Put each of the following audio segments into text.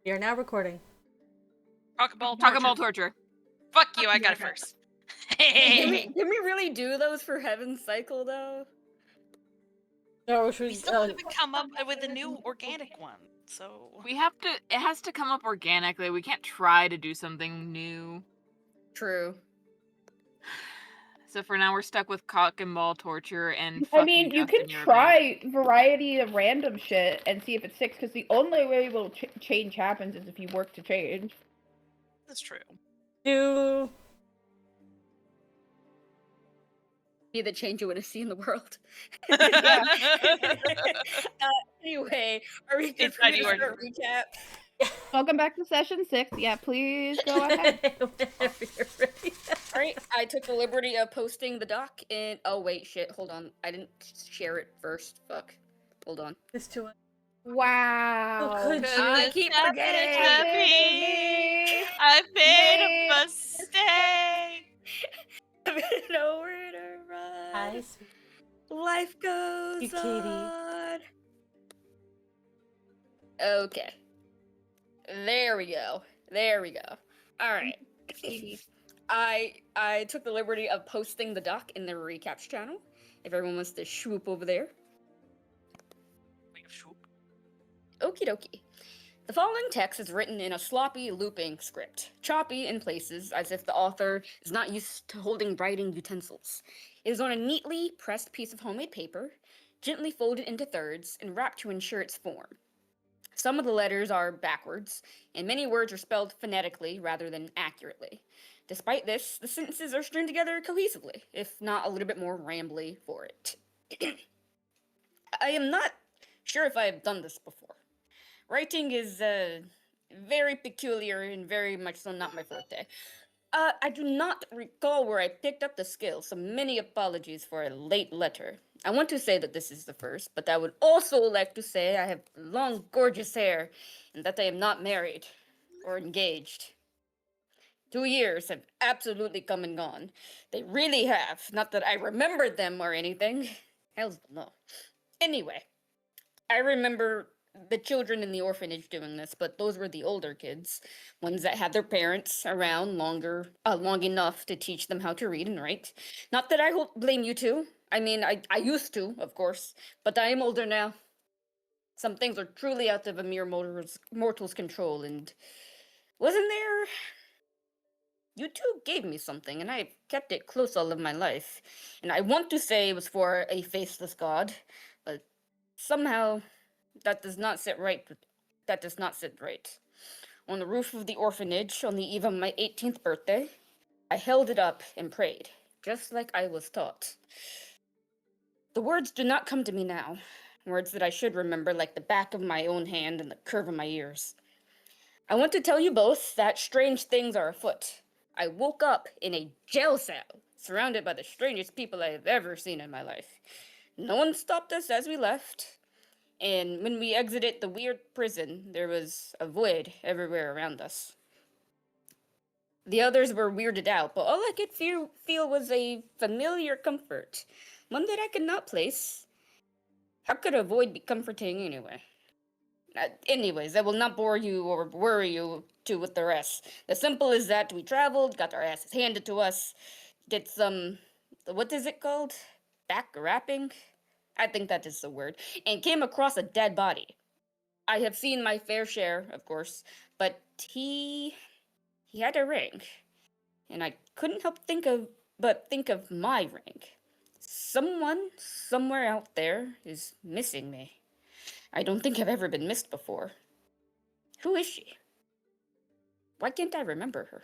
We are now recording. Talk about torture. Fuck you, I got it first. Did we really do those for Heaven's Cycle though? No, should We still haven't come up with a new organic one, so We have to. It has to come up organically. We can't try to do something new. True. So for now, we're stuck with cock and ball torture and. I mean, you can try variety of random shit and see if it sticks, because the only way will change happens is if you work to change. that's true. do. Be the change you want to see in the world. Yeah. Anyway, are we good It's for me to not start recap? Welcome back to session 6. Yeah, please go ahead. Whenever you're ready. Alright, I took the liberty of posting the doc and oh wait, shit, hold on. I didn't share it first. Fuck. Hold on. It's too much. Wow. Oh, could you? I keep forgetting. I made Yay. a mistake. Nowhere to run. I see. Life goes You kitty. on. Okay. There we go. All right. I took the liberty of posting the doc in the recaps channel. If everyone wants to swoop over there. Okie dokie. The following text is written in a sloppy, looping script, choppy in places as if the author is not used to holding writing utensils. It is on a neatly pressed piece of homemade paper, gently folded into thirds and wrapped to ensure its form. Some of the letters are backwards, and many words are spelled phonetically rather than accurately. Despite this, the sentences are strung together cohesively, if not a little bit more rambly for it. I am not sure if I have done this before. Writing is very peculiar and very much so not my forte. I do not recall where I picked up the skill, so many apologies for a late letter. I want to say that this is the first, but I would also like to say I have long, gorgeous hair, and that I am not married or engaged. 2 years have absolutely come and gone. They really have. Not that I remembered them or anything. Hell no. Anyway, I remember the children in the orphanage doing this, but those were the older kids, ones that had their parents around long enough to teach them how to read and write. Not that I blame you two. I mean, I used to, of course, but I am older now. Some things are truly out of a mere mortal's control, and wasn't there? You two gave me something, and I've kept it close all of my life. And I want to say it was for a faceless god, but somehow that does not sit right. On the roof of the orphanage, on the eve of my 18th birthday, I held it up and prayed, just like I was taught. The words do not come to me now, words that I should remember like the back of my own hand and the curve of my ears. I want to tell you both that strange things are afoot. I woke up in a jail cell, surrounded by the strangest people I have ever seen in my life. No one stopped us as we left. And when we exited the weird prison, there was a void everywhere around us. The others were weirded out, but all I could feel was a familiar comfort, one that I could not place. How could a void be comforting anyway? Anyways, I will not bore you or worry you two with the rest. The simple is that we traveled, got our asses handed to us, did some, what is it called? Back wrapping? I think that is the word, and came across a dead body. I have seen my fair share, of course, but he had a ring, and I couldn't help think of my ring. Someone, somewhere out there, is missing me. I don't think I've ever been missed before. Who is she? Why can't I remember her?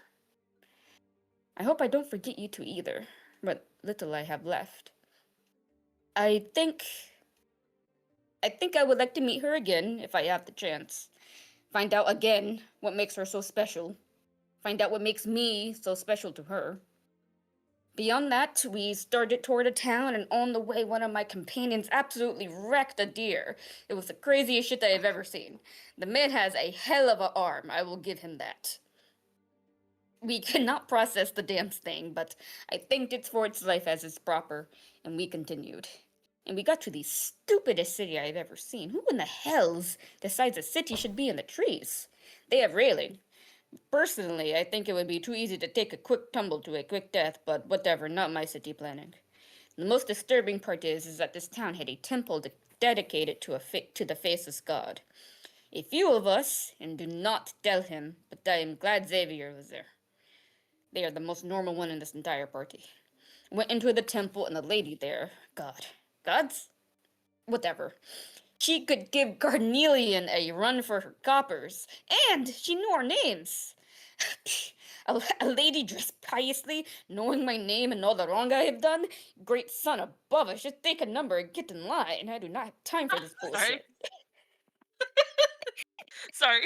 I hope I don't forget you two either, what little I have left. I think I would like to meet her again if I have the chance. Find out again what makes her so special. Find out what makes me so special to her. Beyond that, we started toward a town, and on the way, one of my companions absolutely wrecked a deer. It was the craziest shit that I've ever seen. The man has a hell of an arm, I will give him that. We cannot process the damn thing, but I thanked it for its life as is proper, and we continued. And we got to the stupidest city I've ever seen. Who in the hells decides a city should be in the trees? They have railing. Personally, I think it would be too easy to take a quick tumble to a quick death, but whatever, not my city planning. The most disturbing part is that this town had a temple dedicated to to the faceless god. A few of us, and do not tell him, but I am glad Xavier was there. They are the most normal one in this entire party. Went into the temple and the lady there, gods? Whatever. She could give Carnelian a run for her coppers, and she knew our names. A lady dressed piously, knowing my name and all the wrong I have done? Great son above us, just take a number and get in line. I do not have time for this bullshit. Sorry.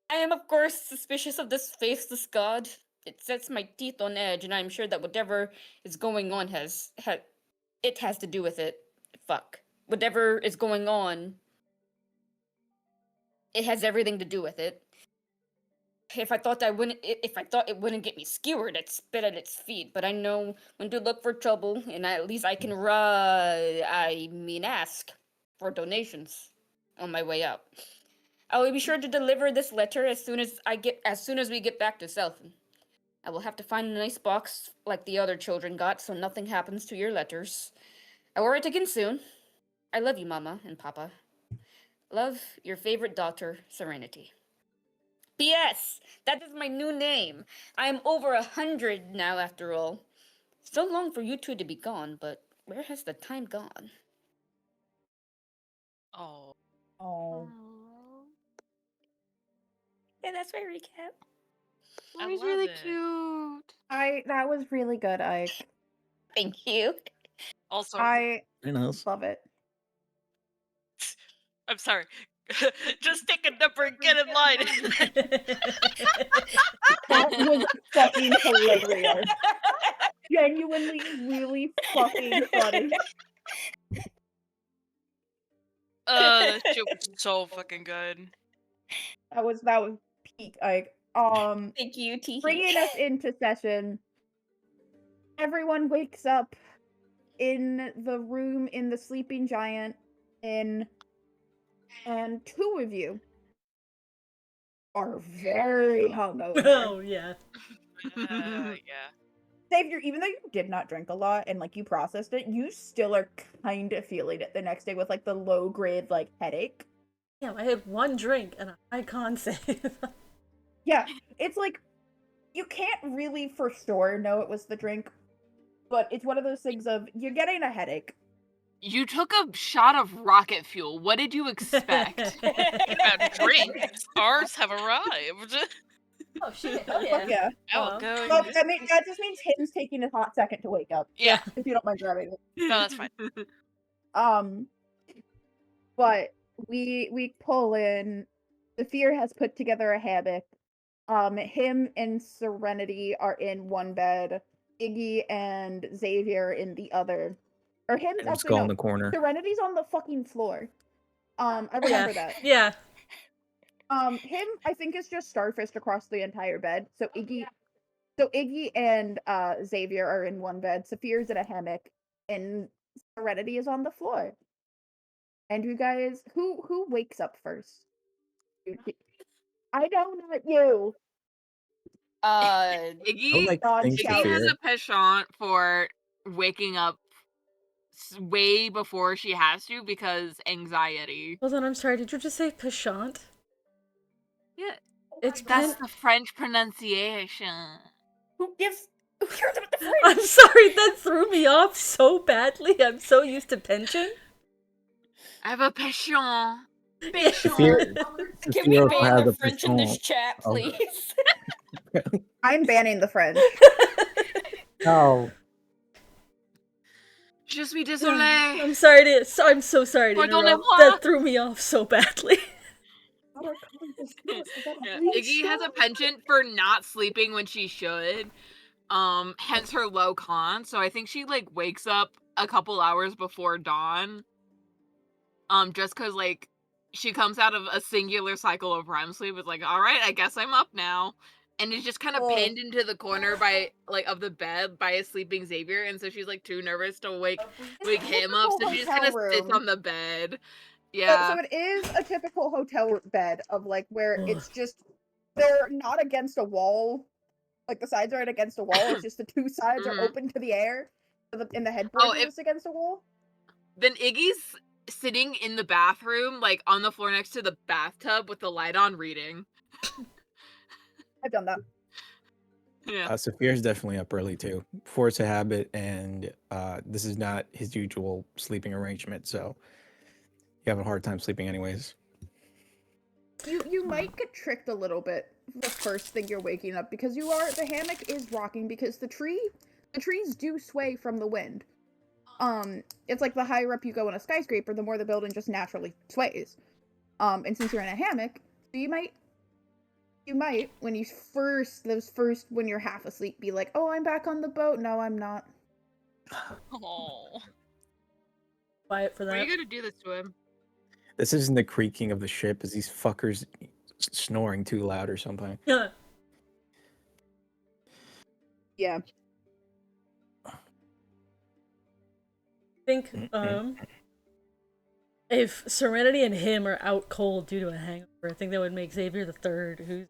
I am, of course, suspicious of this faceless god. It sets my teeth on edge, and I am sure that whatever is going on has to do with it. Fuck. Whatever is going on, it has everything to do with it. If I thought it wouldn't get me skewered, I'd spit at its feet. But I know when to look for trouble, and at least I can ask for donations on my way out. I will be sure to deliver this letter as soon as we get back to Selfin. I will have to find a nice box like the other children got, so nothing happens to your letters. I will write again soon. I love you, Mama and Papa. Love, your favorite daughter, Serenity. P.S. That is my new name. I am over 100 now, after all. So long for you two to be gone, but where has the time gone? Oh. Oh. And that's my recap. I He's love really it. cute. That was really good, Ike. Thank you. Also, I Very nice. love it. I'm sorry. Just take a number and get in line. That was fucking hilarious. Genuinely, really fucking funny. That shit was so fucking good. That was peak, Ike. Thank you, Teehee. Bringing us into session. Everyone wakes up in the room in the Sleeping Giant Inn, and two of you are very hungover. Oh, yeah. Yeah. Xavier, even though you did not drink a lot and like you processed it, you still are kind of feeling it the next day with like the low grade like headache. Yeah, I had one drink and a high con save. Yeah, it's like you can't really for sure know it was the drink, but it's one of those things of you're getting a headache. You took a shot of rocket fuel. What did you expect? About drinks, ours have arrived. Oh, shit. Oh, fuck yeah. Oh, go. Well, I mean, that just means him's taking a hot second to wake up, Yeah, if you don't mind grabbing it. no, that's fine. But we pull in. The Fear has put together a hammock. Him and Serenity are in one bed. Iggy and Xavier in the other. Or him And actually Skull no. in the corner. Serenity's on the fucking floor. I remember that. Yeah. Him I think is just starfished across the entire bed. So Iggy and Xavier are in one bed. Saphir's in a hammock, and Serenity is on the floor. And you guys, who wakes up first? I know, not you. Iggy, like God, think shout. Iggy has Saphir. a penchant for waking up way before she has to because anxiety. Hold on, I'm sorry. Did you just say Pashant? Yeah, It's that's pen- the French pronunciation. Who cares about the French? I'm sorry, that threw me off so badly. I'm so used to pension. I have a penchant. Saphir, Can we Saphir ban has the a French in this penchant. chat, Oh. please? I'm banning the French. No. Je suis désolée. I'm sorry to. I'm so sorry to interrupt. Pardonnez-moi. That threw me off so badly. Yeah, Iggy has a penchant for not sleeping when she should. Hence her low con. So I think she like wakes up a couple hours before dawn. Just cause like she comes out of a singular cycle of REM sleep. It's like, all right, I guess I'm up now. And is just kind of Oh. pinned into the corner by like of the bed by a sleeping Xavier, and so she's like too nervous to wake him up, so she just kind of sits on the bed Yeah. So it is a typical hotel bed of like where Ugh. it's just they're not against a wall, like the sides aren't against a wall. It's just the two sides are Mhm. open to the air, and the headboard Oh, is just against a wall. Then Iggy's sitting in the bathroom, like on the floor next to the bathtub with the light on, reading. I've done that. Yeah. Saphir's definitely up early too. Force a habit, and this is not his usual sleeping arrangement, so you have a hard time sleeping anyways. You might get tricked a little bit the first thing you're waking up because the hammock is rocking because the trees do sway from the wind. It's like the higher up you go in a skyscraper, the more the building just naturally sways. And since you're in a hammock, so you might when when you're half asleep be like, "Oh, I'm back on the boat." No, I'm not. Oh. Quiet for Why are that. you gonna do this to him? This isn't the creaking of the ship, is these fuckers snoring too loud or something. Yeah. Yeah. I think if Serenity and him are out cold due to a hangover, I think that would make Xavier the third, who's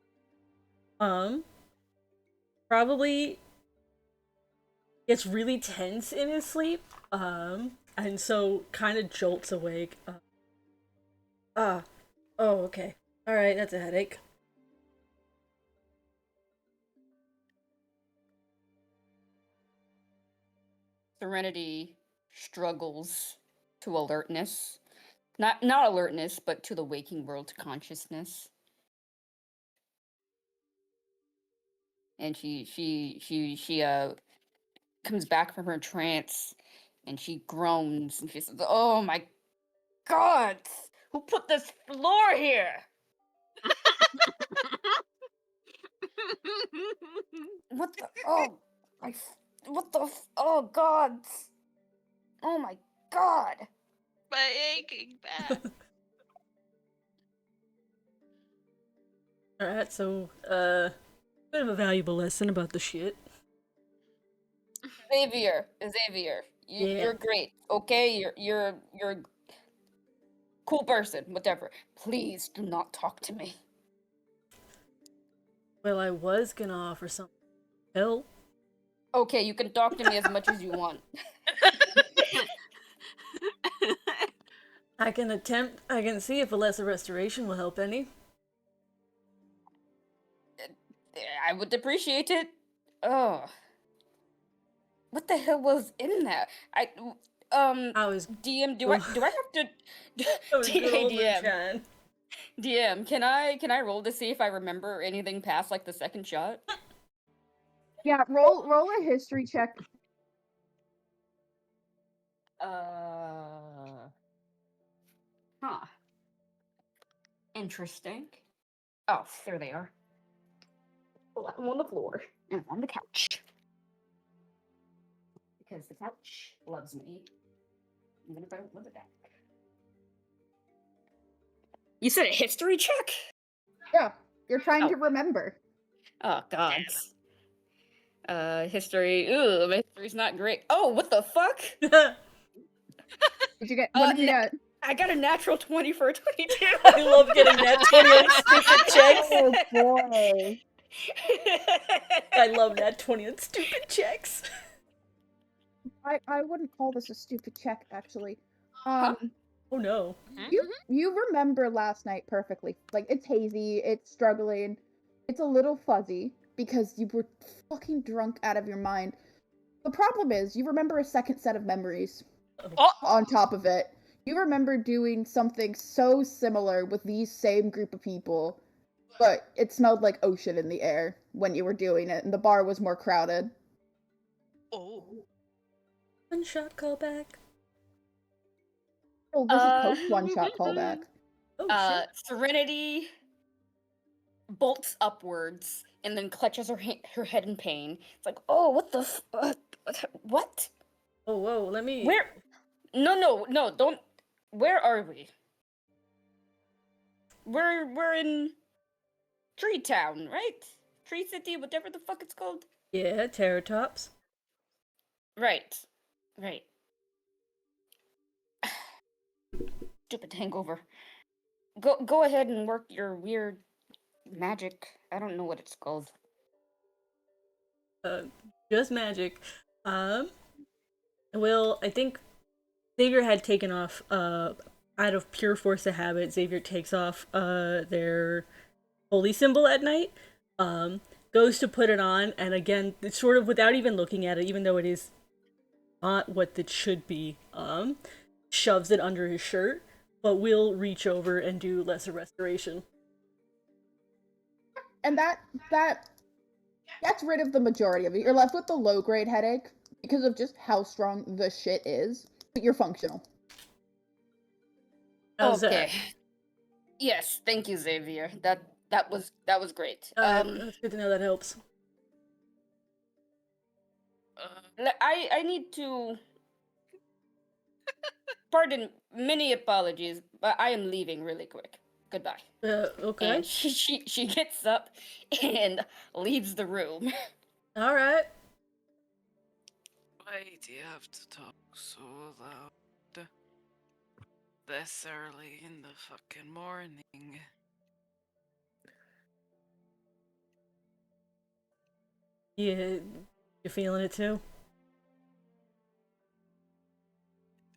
probably gets really tense in his sleep, and so kind of jolts awake. Oh, okay. All right, that's a headache. Serenity struggles to alertness. Not alertness, but to the waking world consciousness. And she comes back from her trance and she groans and she says, "Oh my god! Who put this floor here? What the oh god! Oh my god!" My aching back. Alright, so, bit of a valuable lesson about the shit. Xavier, Yeah. you're great. Okay, you're a cool person. Whatever. Please do not talk to me. Well, I was gonna offer something. Hell. Okay, you can talk to me as much as you want. I can see if a lesser restoration will help any. I would appreciate it. Oh, what the hell was in there? I was DM, do I have to? good old DM, moonshine. DM, can I roll to see if I remember anything past like the second shot? Yeah, roll a history check. Huh. Interesting. Oh, there they are. I'm on the floor and I'm on the couch. Because the couch loves me. I'm gonna love it back. You said a history check? Yeah, you're trying Oh. to remember. Oh god. History. Ooh, my history's not great. Oh, what the fuck? Did you get? What did you get? I got a natural 20 for a 22. I love getting that 20 on stupid checks. Oh boy. I love that 20 on stupid checks. I wouldn't call this a stupid check, actually. Huh? Oh no. You remember last night perfectly. Like, it's hazy, it's struggling, it's a little fuzzy, because you were fucking drunk out of your mind. The problem is, you remember a second set of memories Oh, on top of it. You remember doing something so similar with these same group of people, but it smelled like ocean in the air when you were doing it, and the bar was more crowded. oh. One shot callback. Oh, this is post one-shot callback. Oh shit. Serenity bolts upwards and then clutches her head in pain. It's like, oh, what the what? Oh whoa, let me. Where? No, don't. Where are we? We're in Tree Town, right? Tree City, whatever the fuck it's called. Yeah, Terratops. Right. stupid hangover. Go ahead and work your weird magic. I don't know what it's called. Just magic. Well, I think Xavier had taken off, out of pure force of habit, Xavier takes off, their holy symbol at night, goes to put it on, and again, it's sort of without even looking at it, even though it is not what it should be, shoves it under his shirt, but will reach over and do lesser restoration. And that gets rid of the majority of it. You're left with the low grade headache because of just how strong the shit is, but you're functional. How's Okay. that? Yes, thank you, Xavier. That was great. That's good to know, that helps. I need to. Pardon, many apologies, but I am leaving really quick. Goodbye. Okay. And she gets up and leaves the room. Alright. Why do you have to talk so loud? This early in the fucking morning. Yeah, you feeling it too?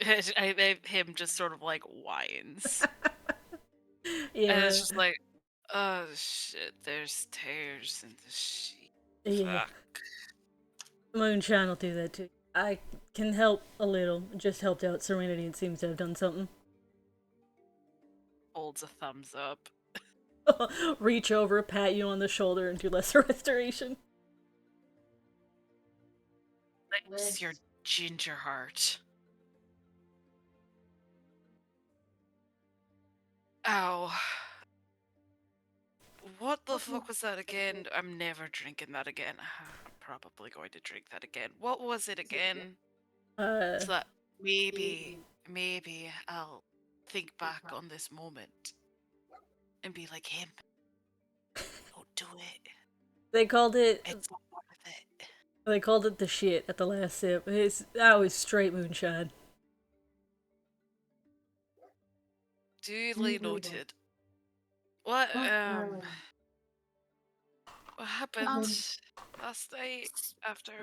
Him just sort of like whines. Yeah. And it's just like, oh shit, there's tears in the sheet. Yeah. Fuck. Moonshine will do that too. I can help a little. Just helped out Serenity and seems to have done something. Holds a thumbs up. Reach over, pat you on the shoulder, and do lesser restoration. Bless your ginger heart. Ow. What the fuck was that again? I'm never drinking that again. I'm probably going to drink that again. What was it again? So that maybe I'll think back on this moment and be like him. Don't do it. They called it. It's not worth it. They called it the shit at the last sip. That was straight moonshine. Duly noted. What happened last night after?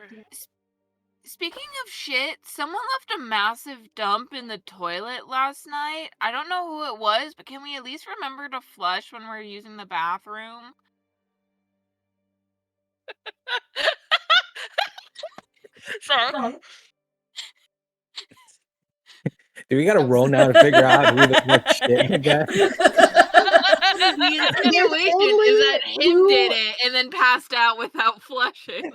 Speaking of shit, someone left a massive dump in the toilet last night. I don't know who it was, but can we at least remember to flush when we're using the bathroom? Sorry. Do we gotta roll now to figure out who the fuck shit again? The insinuation only is that him two- did it and then passed out without flushing.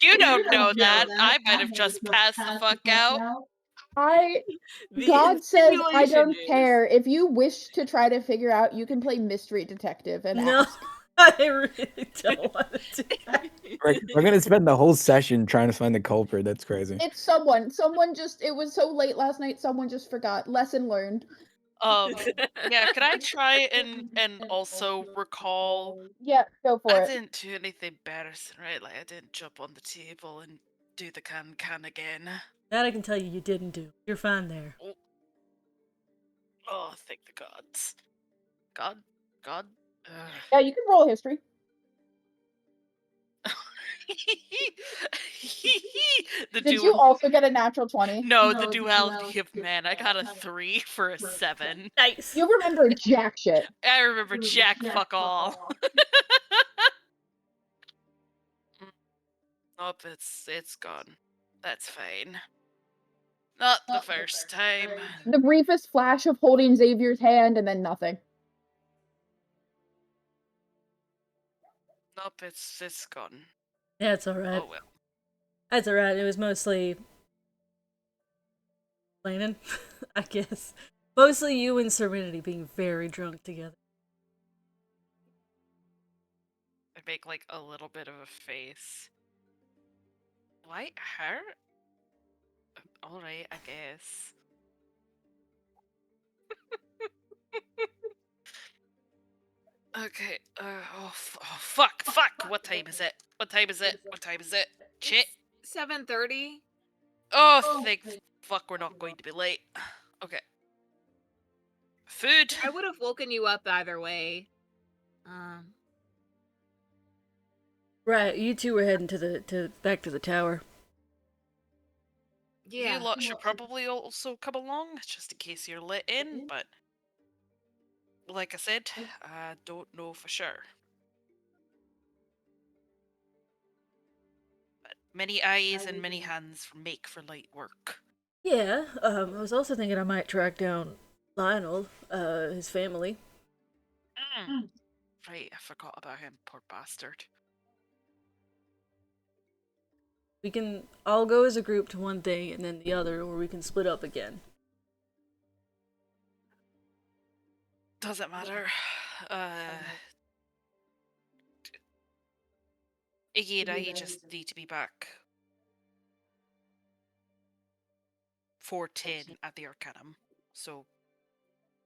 You don't know that. I might have just passed the fuck out. The God says, I insinuation don't is- care. If you wish to try to figure out, you can play mystery detective and No, ask. I really don't want to do that. We're gonna spend the whole session trying to find the culprit. That's crazy. It's someone. Someone just, it was so late last night, someone just forgot. Lesson learned. Yeah, could I try and also recall? Yeah, go for I it. didn't do anything embarrassing, right? Like I didn't jump on the table and do the can again. That I can tell you, you didn't do. You're fine there. Oh, thank the gods. God. Yeah, you can roll a history. The Did you also get a natural 20? No, the duality of man. I got a 3 for a 7. Nice. You remember jack shit. I remember jack fuck all. Nope, it's gone. That's fine. Not the first time. The briefest flash of holding Xavier's hand and then nothing. Nope, it's gone. Yeah, it's alright. Oh well. That's alright. It was mostly planning, I guess. Mostly you and Serenity being very drunk together. I make like a little bit of a face. Why her? Alright, I guess. Okay. Oh fuck! What time is it? What time is it? Shit. 7:30. Oh, thank fuck, we're not going to be late. Okay. food. I would have woken you up either way. Right, you two were heading back to the tower. Yeah. You lot should probably also come along, just in case you're let in, but like I said, I don't know for sure. But many eyes and many hands make for light work. Yeah, I was also thinking I might track down Lionel, his family. Right, I forgot about him, poor bastard. We can all go as a group to one thing and then the other, or we can split up again. Doesn't matter. Iggy and I just need to be back 4:10 at the Arcanum. So,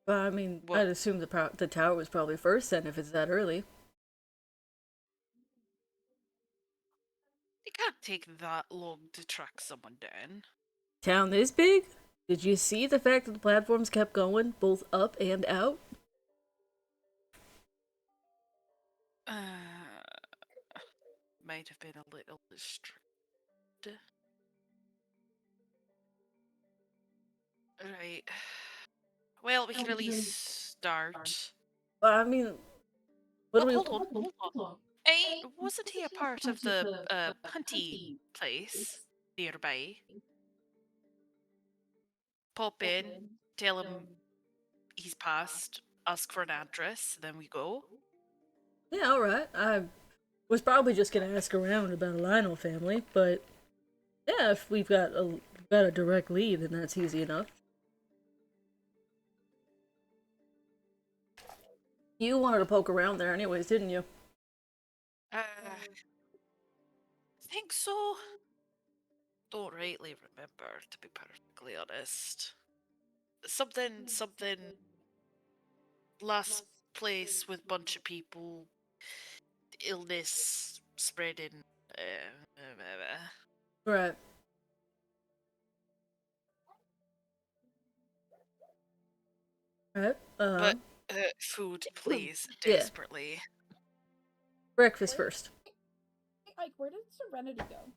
Well, I mean, Well- I'd assume the tower was probably first then if it's that early. it can't take that long to track someone down. Town this big? Did you see the fact that the platforms kept going, both up and out? Might have been a little distracted. Right. Well, we can at least start. Well, I mean, what do we... Hold on. Hey, wasn't he a part of the Punty place nearby? Pop in, tell him he's passed, ask for an address, then we go. Yeah, alright. I was probably just gonna ask around about a Lionel family, but yeah, if we've got a direct lead, then that's easy enough. You wanted to poke around there anyways, didn't you? Think so. Don't rightly remember, to be perfectly honest. Something. Last place with bunch of people, illness spreading. Right. Right. But food, please, Yeah. desperately. Breakfast first. Ike, where did Serenity go?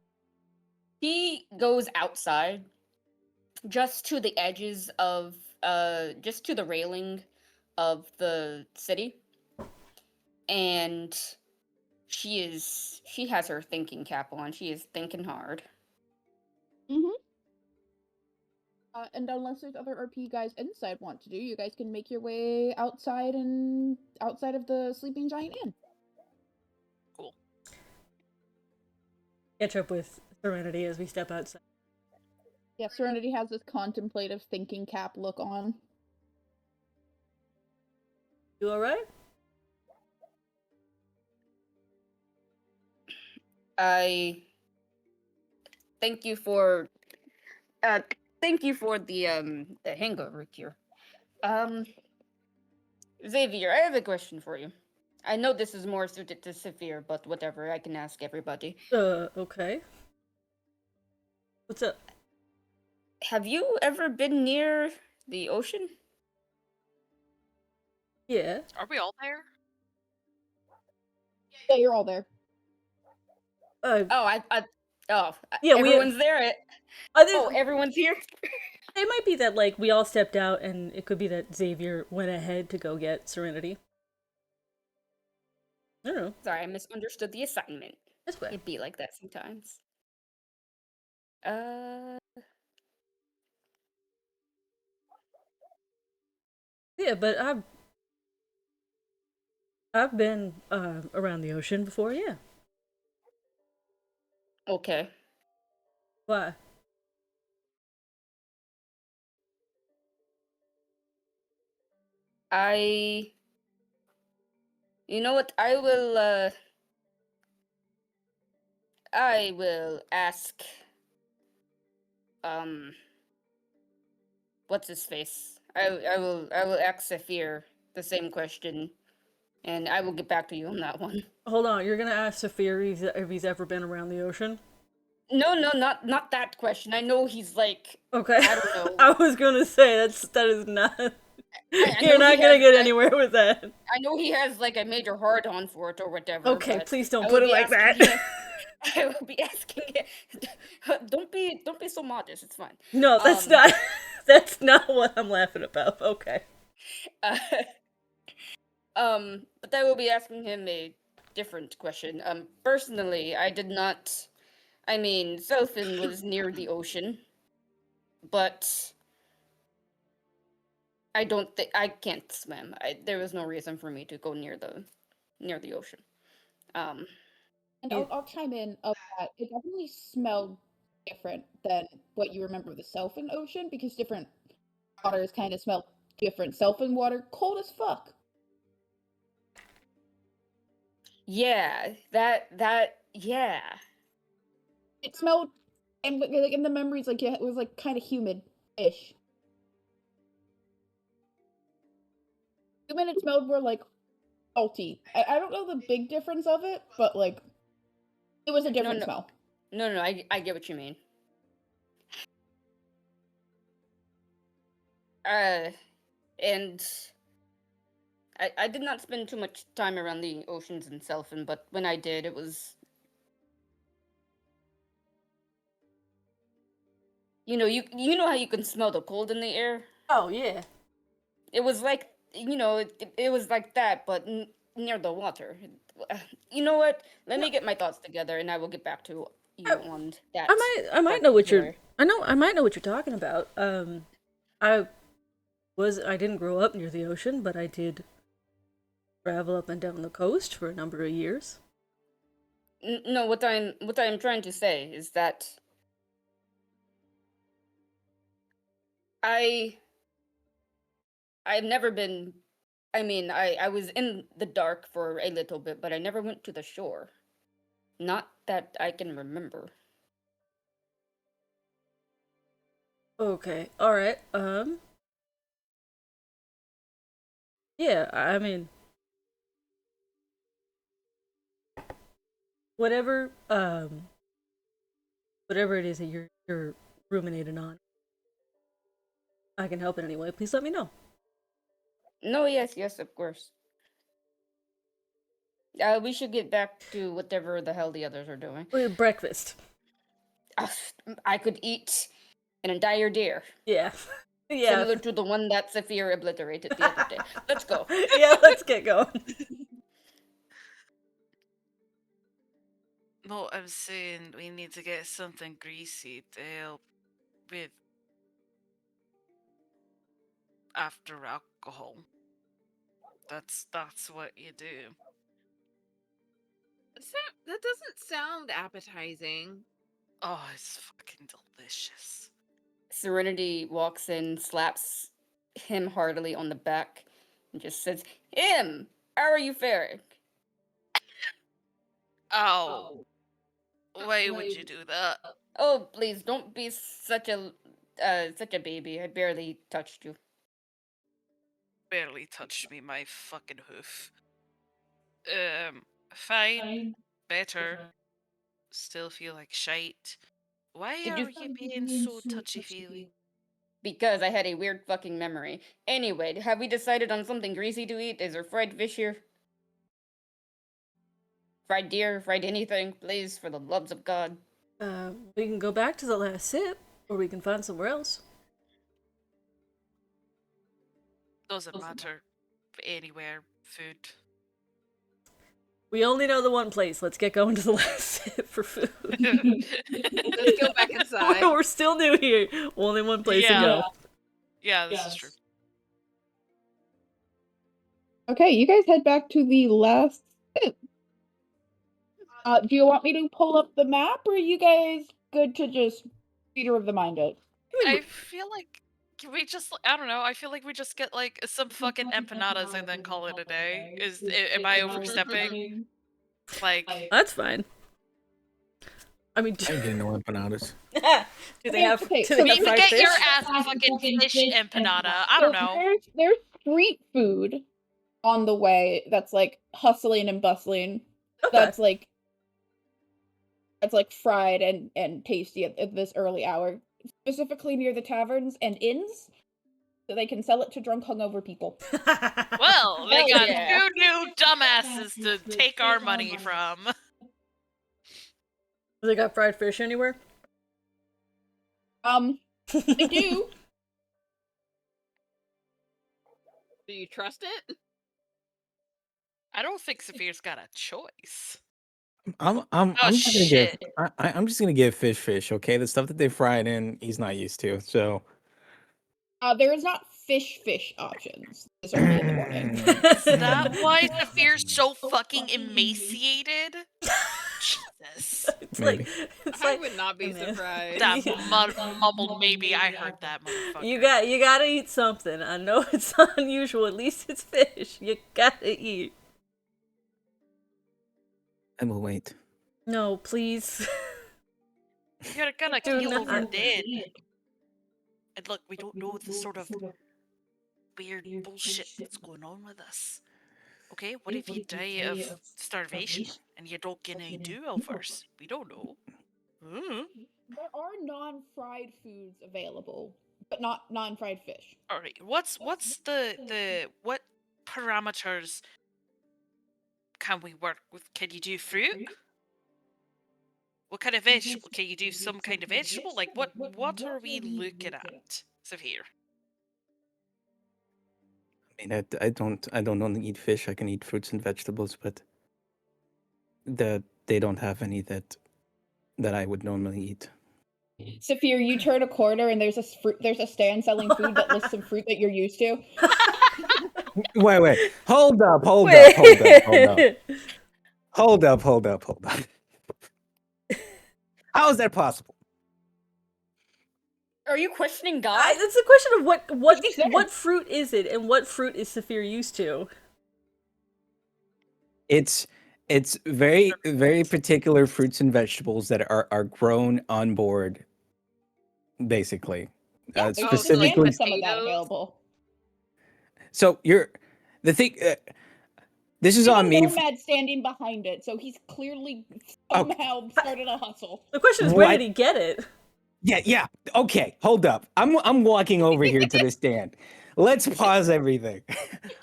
He goes outside, just to the edges of, just to the railing of the city. And she has her thinking cap on. She is thinking hard. And unless there's other RP guys inside want to do, you guys can make your way outside of the Sleeping Giant Inn. Cool. Catch up with Serenity as we step outside. Yeah, Serenity has this contemplative thinking cap look on. You alright? I thank you for the hangover cure. Xavier, I have a question for you. I know this is more suited to Saphir, but whatever, I can ask everybody. Okay. What's up? Have you ever been near the ocean? Yeah. Are we all there? Yeah, you're all there. Yeah, everyone's there. Everyone's here. It might be that, like, we all stepped out, and it could be that Xavier went ahead to go get Serenity. I don't know. Sorry, I misunderstood the assignment. This way. It'd be like that sometimes. Yeah, but I've been around the ocean before, yeah. Okay. Why? You know what? I will ask, what's his face? I will ask Saphir the same question, and I will get back to you on that one. Hold on, you're gonna ask Saphir if he's ever been around the ocean? No, not that question. I know he's like, Okay. I don't know. I was gonna say that is not. I You're know not he gonna has, get anywhere with that. I know he has like a major hard on for it or whatever. Okay, but please don't I put will it be like that. asking him- I will be asking him. Don't be so modest. It's fine. No, that's Um, not. That's not what I'm laughing about. Okay. uh, but I will be asking him a different question. Personally, I did not. I mean, Selfin was near the ocean, but I don't think I can't swim. There was no reason for me to go near the ocean. Um, And You- I'll chime in of that. It definitely smelled different than what you remember of the Selfin Ocean because different waters kind of smell different. Selfin water, cold as fuck. yeah, yeah. It smelled, and like in the memories, like it was like kind of humid-ish. Humid it smelled more like salty. I don't know the big difference of it, but like it was a different no. smell. No, I get what you mean. And I did not spend too much time around the oceans in Selfin, but when I did, it was. You know how you can smell the cold in the air? Oh yeah. It was like, it was like that, but near the water. You know what? Let me get my thoughts together, and I will get back to you on that. I might know what you're. particular- I might know what you're talking about. I didn't grow up near the ocean, but I did travel up and down the coast for a number of years. No, what I'm trying to say is that I've never been. I mean, I was in the dark for a little bit, but I never went to the shore. Not that I can remember. Okay. All right. Yeah. I mean, whatever. Whatever it is that you're ruminating on, I can help in any way. Please let me know. No, yes, of course. We should get back to whatever the hell the others are doing. Breakfast. I could eat an entire deer, Yeah. Yeah. similar to the one that Saphir obliterated the other day. Let's go. Yeah. Let's get going. No, I'm saying we need to get something greasy to help with after alcohol. That's what you do. That doesn't sound appetizing. Oh, it's fucking delicious. Serenity walks in, slaps him heartily on the back, and just says, "Him, how are you faring?" Oh, why would you do that? Oh, please don't be such a baby. I barely touched you. Barely touched me, my fucking hoof. Fine, better. Still feel like shite. Why Did are you- you being so touchy-feely? Because I had a weird fucking memory. Anyway, have we decided on something greasy to eat? Is there fried fish here? Fried deer, fried anything, please, for the loves of God. We can go back to the last sip, or we can find somewhere else. Doesn't matter. Anywhere, food. We only know the one place. Let's get going to the last sip for food. Let's go back inside. We're still new here. Only one place to Yeah. go. Yeah, this is true. Okay, you guys head back to the last sip. Do you want me to pull up the map, or are you guys good to just theater of the mind it? I feel like can we just I don't know, I feel like we just get like some fucking empanadas and then call it a day. Am I overstepping? Like That's fine. I mean, I ain't getting no empanadas. do they have? Okay, do so they you have can fried get fish? your ass a fucking fish empanada. I don't know. There's street food on the way that's like hustling and bustling. Okay. That's like fried and tasty at this early hour, specifically near the taverns and inns. so they can sell it to drunk, hungover people. Well, they Hell got yeah. 2 new dumbasses to take our money from. They got fried fish anywhere? They do. Do you trust it? I don't think Saphir's got a choice. I'm Oh, just gonna give shit. I'm just gonna give fish. Okay, the stuff that they fried in, he's not used to. So There is not fish options this early in the morning. Is that why Saphir's so fucking emaciated? Jesus. It's Maybe. like it's I like would not be hey, man. surprised. That mumbled maybe. I heard that motherfucker. You gotta eat something. I know it's unusual. At least it's fish. You gotta eat. I will wait. No, please. You're gonna Do keel over not. dead. And look, we don't know the sort of weird bullshit that's going on with us. Okay, what if you die of starvation and you don't get any do-overs? We don't know. There are non-fried foods available, but not non-fried fish. All right, what's the what parameters can we work with? Can you do fruit? What kind of vegetable? Can you do some kind of vegetable? Like what are we looking at, Saphir? I mean, I don't only eat fish. I can eat fruits and vegetables, but they don't have any that I would normally eat. Saphir, you turn a corner and there's a stand selling food that lists some fruit that you're used to. Wait, hold up. How is that possible? Are you questioning God? It's a question of He said. what fruit is it, and what fruit is Saphir used to? It's very particular fruits and vegetables that are grown on board, basically. Yeah, there's a stand Specifically, with some of that potatoes. available. so the thing. This is There's on a me. nomad standing behind it, so he's clearly somehow started a hustle. The question is, where What? did he get it? Yeah. Okay, hold up. I'm walking over here to this stand. Let's pause everything.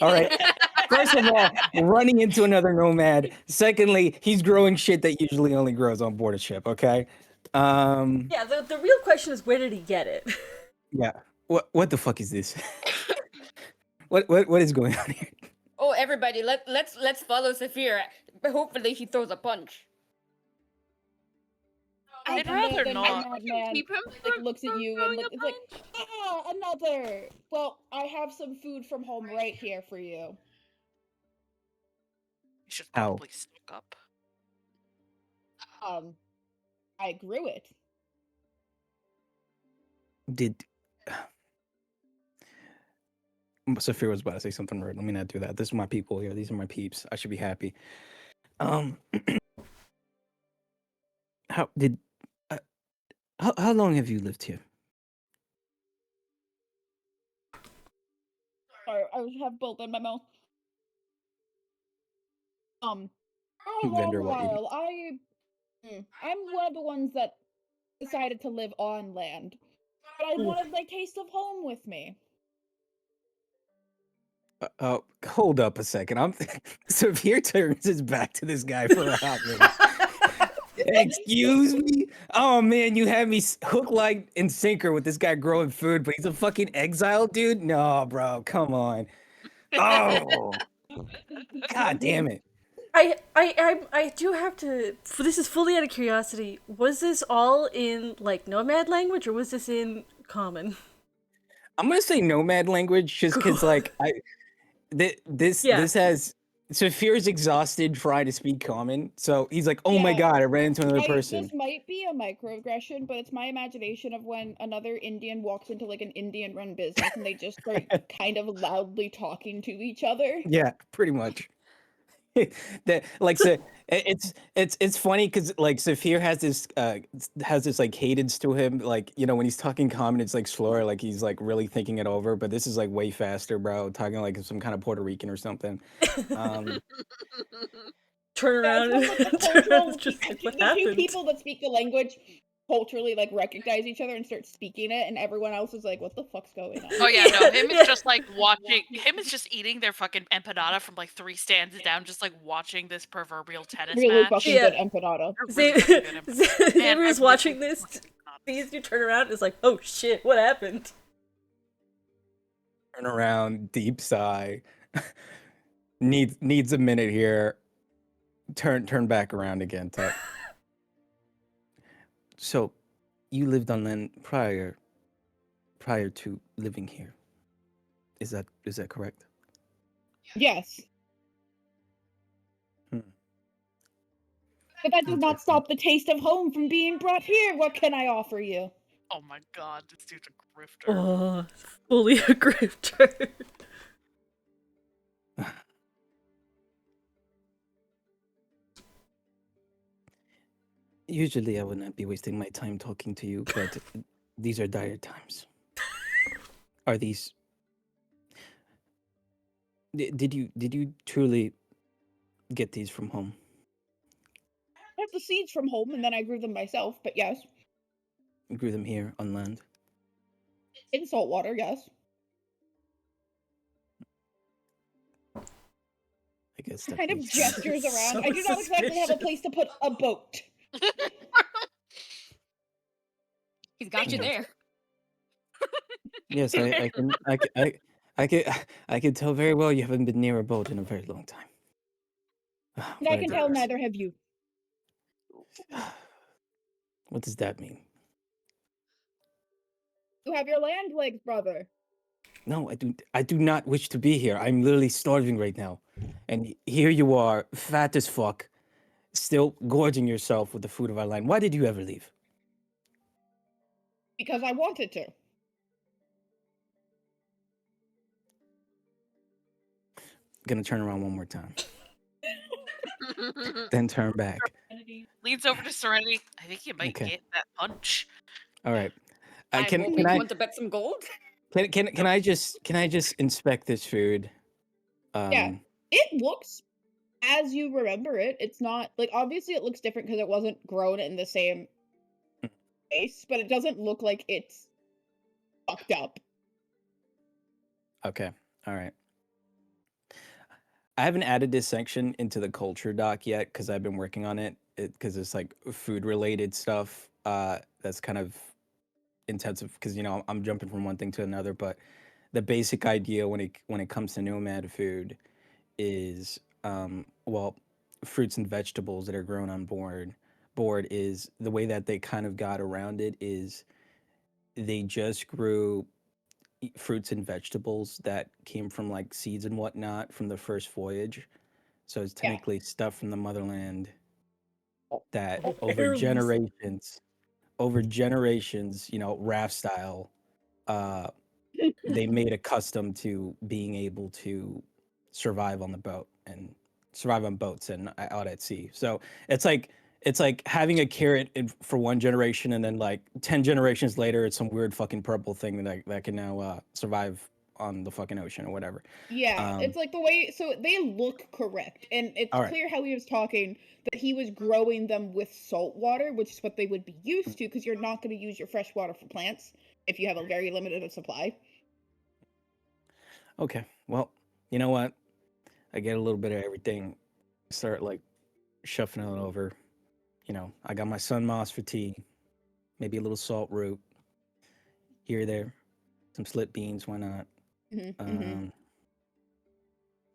All right. First of all, running into another nomad. Secondly, he's growing shit that usually only grows on board a ship. Okay. Yeah, the real question is, where did he get it? Yeah. What the fuck is this? What is going on here? Oh, everybody, let's follow Saphir. Hopefully he throws a punch. I'd And rather the not. nomad man Keep him like, from looks at you and throwing a it's like, another. Well, I have some food from home right here for you. You should Ow. probably stock up. I grew it. Did Saphir was about to say something rude. Let me not do that. This is my people here. These are my peeps. I should be happy. How long have you lived here? Sorry, I have both in my mouth. For a Vendor, long what you do? while, I'm one of the ones that decided to live on land, but I wanted my taste of home with me. Hold up a second. Saphir turns his back to this guy for a hot minute. Excuse me? Oh man, you had me hook, line, and sinker with this guy growing food, but he's a fucking exile, dude? No, bro, come on. Oh, god damn it. I do have to. This is fully out of curiosity. Was this all in like nomad language, or was this in common? I'm gonna say nomad language, just because like this has Saphir's exhausted trying to speak common, so he's like, oh my Yeah. god, I ran into another person. This might be a microaggression, but it's my imagination of when another Indian walks into like an Indian-run business and they just start kind of loudly talking to each other. Yeah, pretty much. That like so it's funny because like Saphir has this like cadence to him, like, you know, when he's talking common it's like slower, like he's like really thinking it over, but this is like way faster, bro, talking like some kind of Puerto Rican or something. Turn Yeah, around it's and almost like the turn around cultural, and just like, what the two happened? people that speak the language culturally like recognize each other and start speaking it, and everyone else is like, "What the fuck's going on?" Oh yeah, no, him is just like watching. Him is just eating their fucking empanada from like 3 stanzas down, just like watching this proverbial tennis Really match. fucking Yeah. good empanada. They're really fucking good empanada. Man, Xavier's I watching really this, fucking empanadas. sees you turn around, and is like, "Oh shit, what happened?" Turn around, deep sigh. Needs a minute here. Turn back around again. Tuck. So, you lived on land prior to living here. Is that correct? Yes. Hmm. But that does not Interesting. stop the taste of home from being brought here. What can I offer you? Oh my god, this dude's a grifter. Oh, fully a grifter. Usually, I would not be wasting my time talking to you, but these are dire times. Are these? Did you truly get these from home? I have the seeds from home, and then I grew them myself. But yes, You grew them here on land. in salt water, yes. I guess that Kind of makes sense. gestures around. So I do not exactly have a suspicious. place to put a boat. He's got you Mhm. there. Yes, I can tell very well you haven't been near a boat in a very long time. Ah, And I what a can tell depressing- neither have you. What does that mean? You have your land legs, brother. No, I do not wish to be here. I'm literally starving right now. And here you are, fat as fuck, still gorging yourself with the food of our land. Why did you ever leave? Because I wanted to. Gonna turn around one more time. Then turn back. Leans over to Serenity. I think you might Okay. get that punch. All right. Can Can I want to bet some gold? can I just inspect this food? Yeah. It looks as you remember it. It's not like obviously it looks different because it wasn't grown in the same space, but it doesn't look like it's fucked up. Okay. All right. I haven't added this section into the culture doc yet because I've been working on it because it's like food related stuff that's kind of intensive because I'm jumping from one thing to another, but the basic idea when it comes to nomad food is well, fruits and vegetables that are grown on board is the way that they kind of got around it is they just grew fruits and vegetables that came from like seeds and whatnot from the first voyage. So it's Yeah. technically stuff from the motherland that Oh, over heirlooms. generations, raft style, they made accustomed to being able to survive on the boat and survive on boats and out at sea. So it's like having a carrot for one generation and then like 10 generations later it's some weird fucking purple thing that can now survive on the fucking ocean or whatever. Yeah, it's like the way so they look correct, and it's All right. clear how he was talking that he was growing them with salt water, which is what they would be used to, because you're not going to use your fresh water for plants if you have a very limited supply. Okay. Well, you know what? I get a little bit of everything. Start like shuffling it over. I got my sun moss for tea, maybe a little salt root here, there, some split beans. Why not? Um,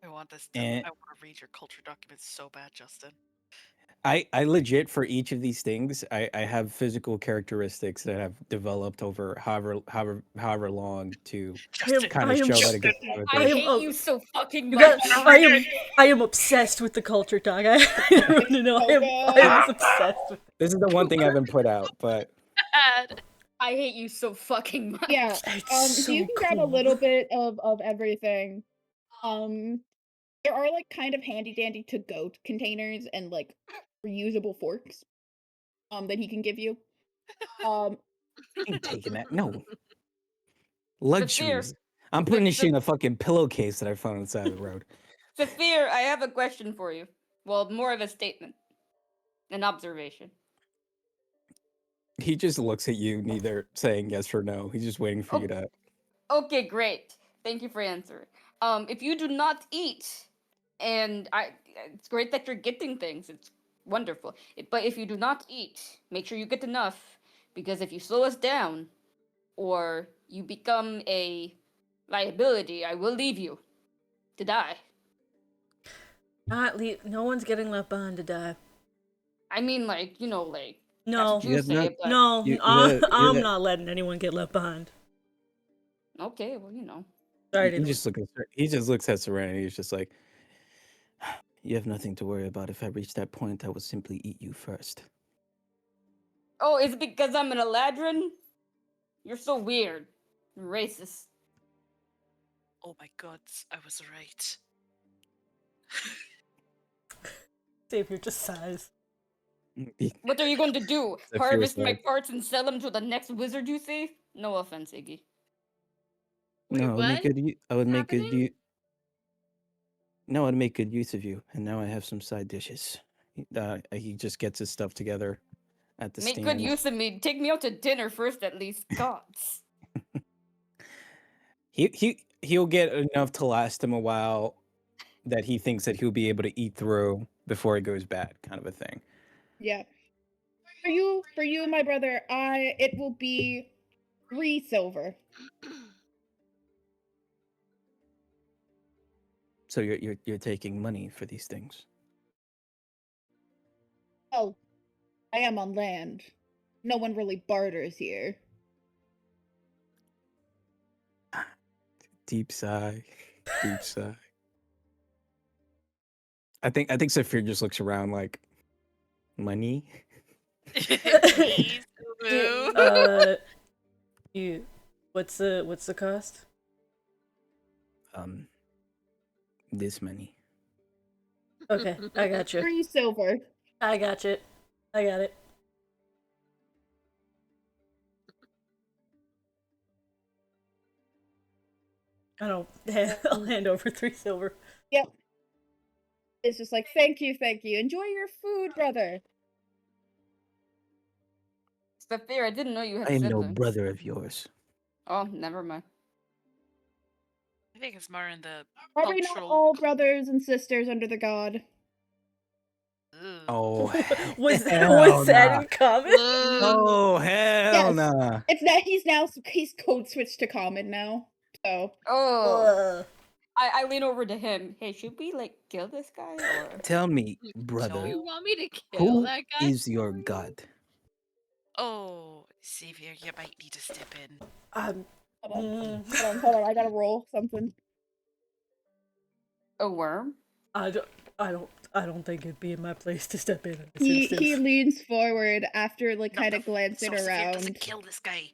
I want this. And- I want to read your culture documents so bad, Justin. I legit for each of these things, I have physical characteristics that have developed over however long to Justin, kind I of am show just- that it gets I I am- hate oh, you so fucking You much. got, I am obsessed with the culture dog. I don't know. I am obsessed with This is the one thing I haven't put out, but bad. I hate you so fucking much. Yeah, It's so you so can grab a cool. little bit of everything. There are like kind of handy dandy to go containers and like reusable forks, that he can give you. I ain't taking that. No. Luxuries. I'm The- putting this the- shit in a fucking pillowcase that I found on the side of the road. Zafir, I have a question for you. Well, more of a statement. An observation. He just looks at you, neither saying yes or no. He's just waiting for you to. Okay, great. Thank you for answering. If you do not eat, and it's great that you're getting things. It's wonderful. But if you do not eat, make sure you get enough, because if you slow us down, or you become a liability, I will leave you to die. No one's getting left behind to die. I mean, like, like that's No, what you say, but no, You I'm gotta- not letting anyone get left behind. okay, well, Sorry, he to just he just looks at Serenity. He's just like, you have nothing to worry about. If I reach that point, I will simply eat you first. Oh, is it because I'm an Eladrin? You're so weird. You're racist. Oh my god, I was right. Xavier just sighs. What are you going to do? It's a Harvest fierce my laugh. parts and sell them to the next wizard you see? No offense, Iggy. Wait, No, I would make what? good. I would make good. happening? No, I'd make good use of you, and now I have some side dishes. He just gets his stuff together at the Make stand. good use of me. Take me out to dinner first, at least. Gods. He'll get enough to last him a while that he thinks that he'll be able to eat through before it goes bad, kind of a thing. Yeah. For you, my brother, it will be 3 silver. So you're taking money for these things. Oh, I am on land. No one really barters here. Deep sigh. Deep sigh. I think Saphir just looks around like money. Please, Ubu. What's the cost? This many. Okay, I got you. 3 silver. I got it. I got it. I'll hand over 3 silver. Yep. It's just like, thank you. Enjoy your food, brother. Saphir, I didn't know you had I am siblings. no brother of yours. Oh, never mind. I think it's more in the Probably not cultural. all brothers and sisters under the god. Ugh. Oh, Was hell that nah. in common? Oh hell Yes. nah. It's that he's code switched to common now. So Oh. I lean over to him. Hey, should we, like, kill this guy, or? Tell me, Do brother, you want me to kill who that guy? is your god? Oh, Xavier, you might need to step in. Um, hold on, I gotta roll something. A worm? I don't think it'd be in my place to step in this He instance. leans forward after like Not kind the of glancing Xavier around. doesn't kill this guy.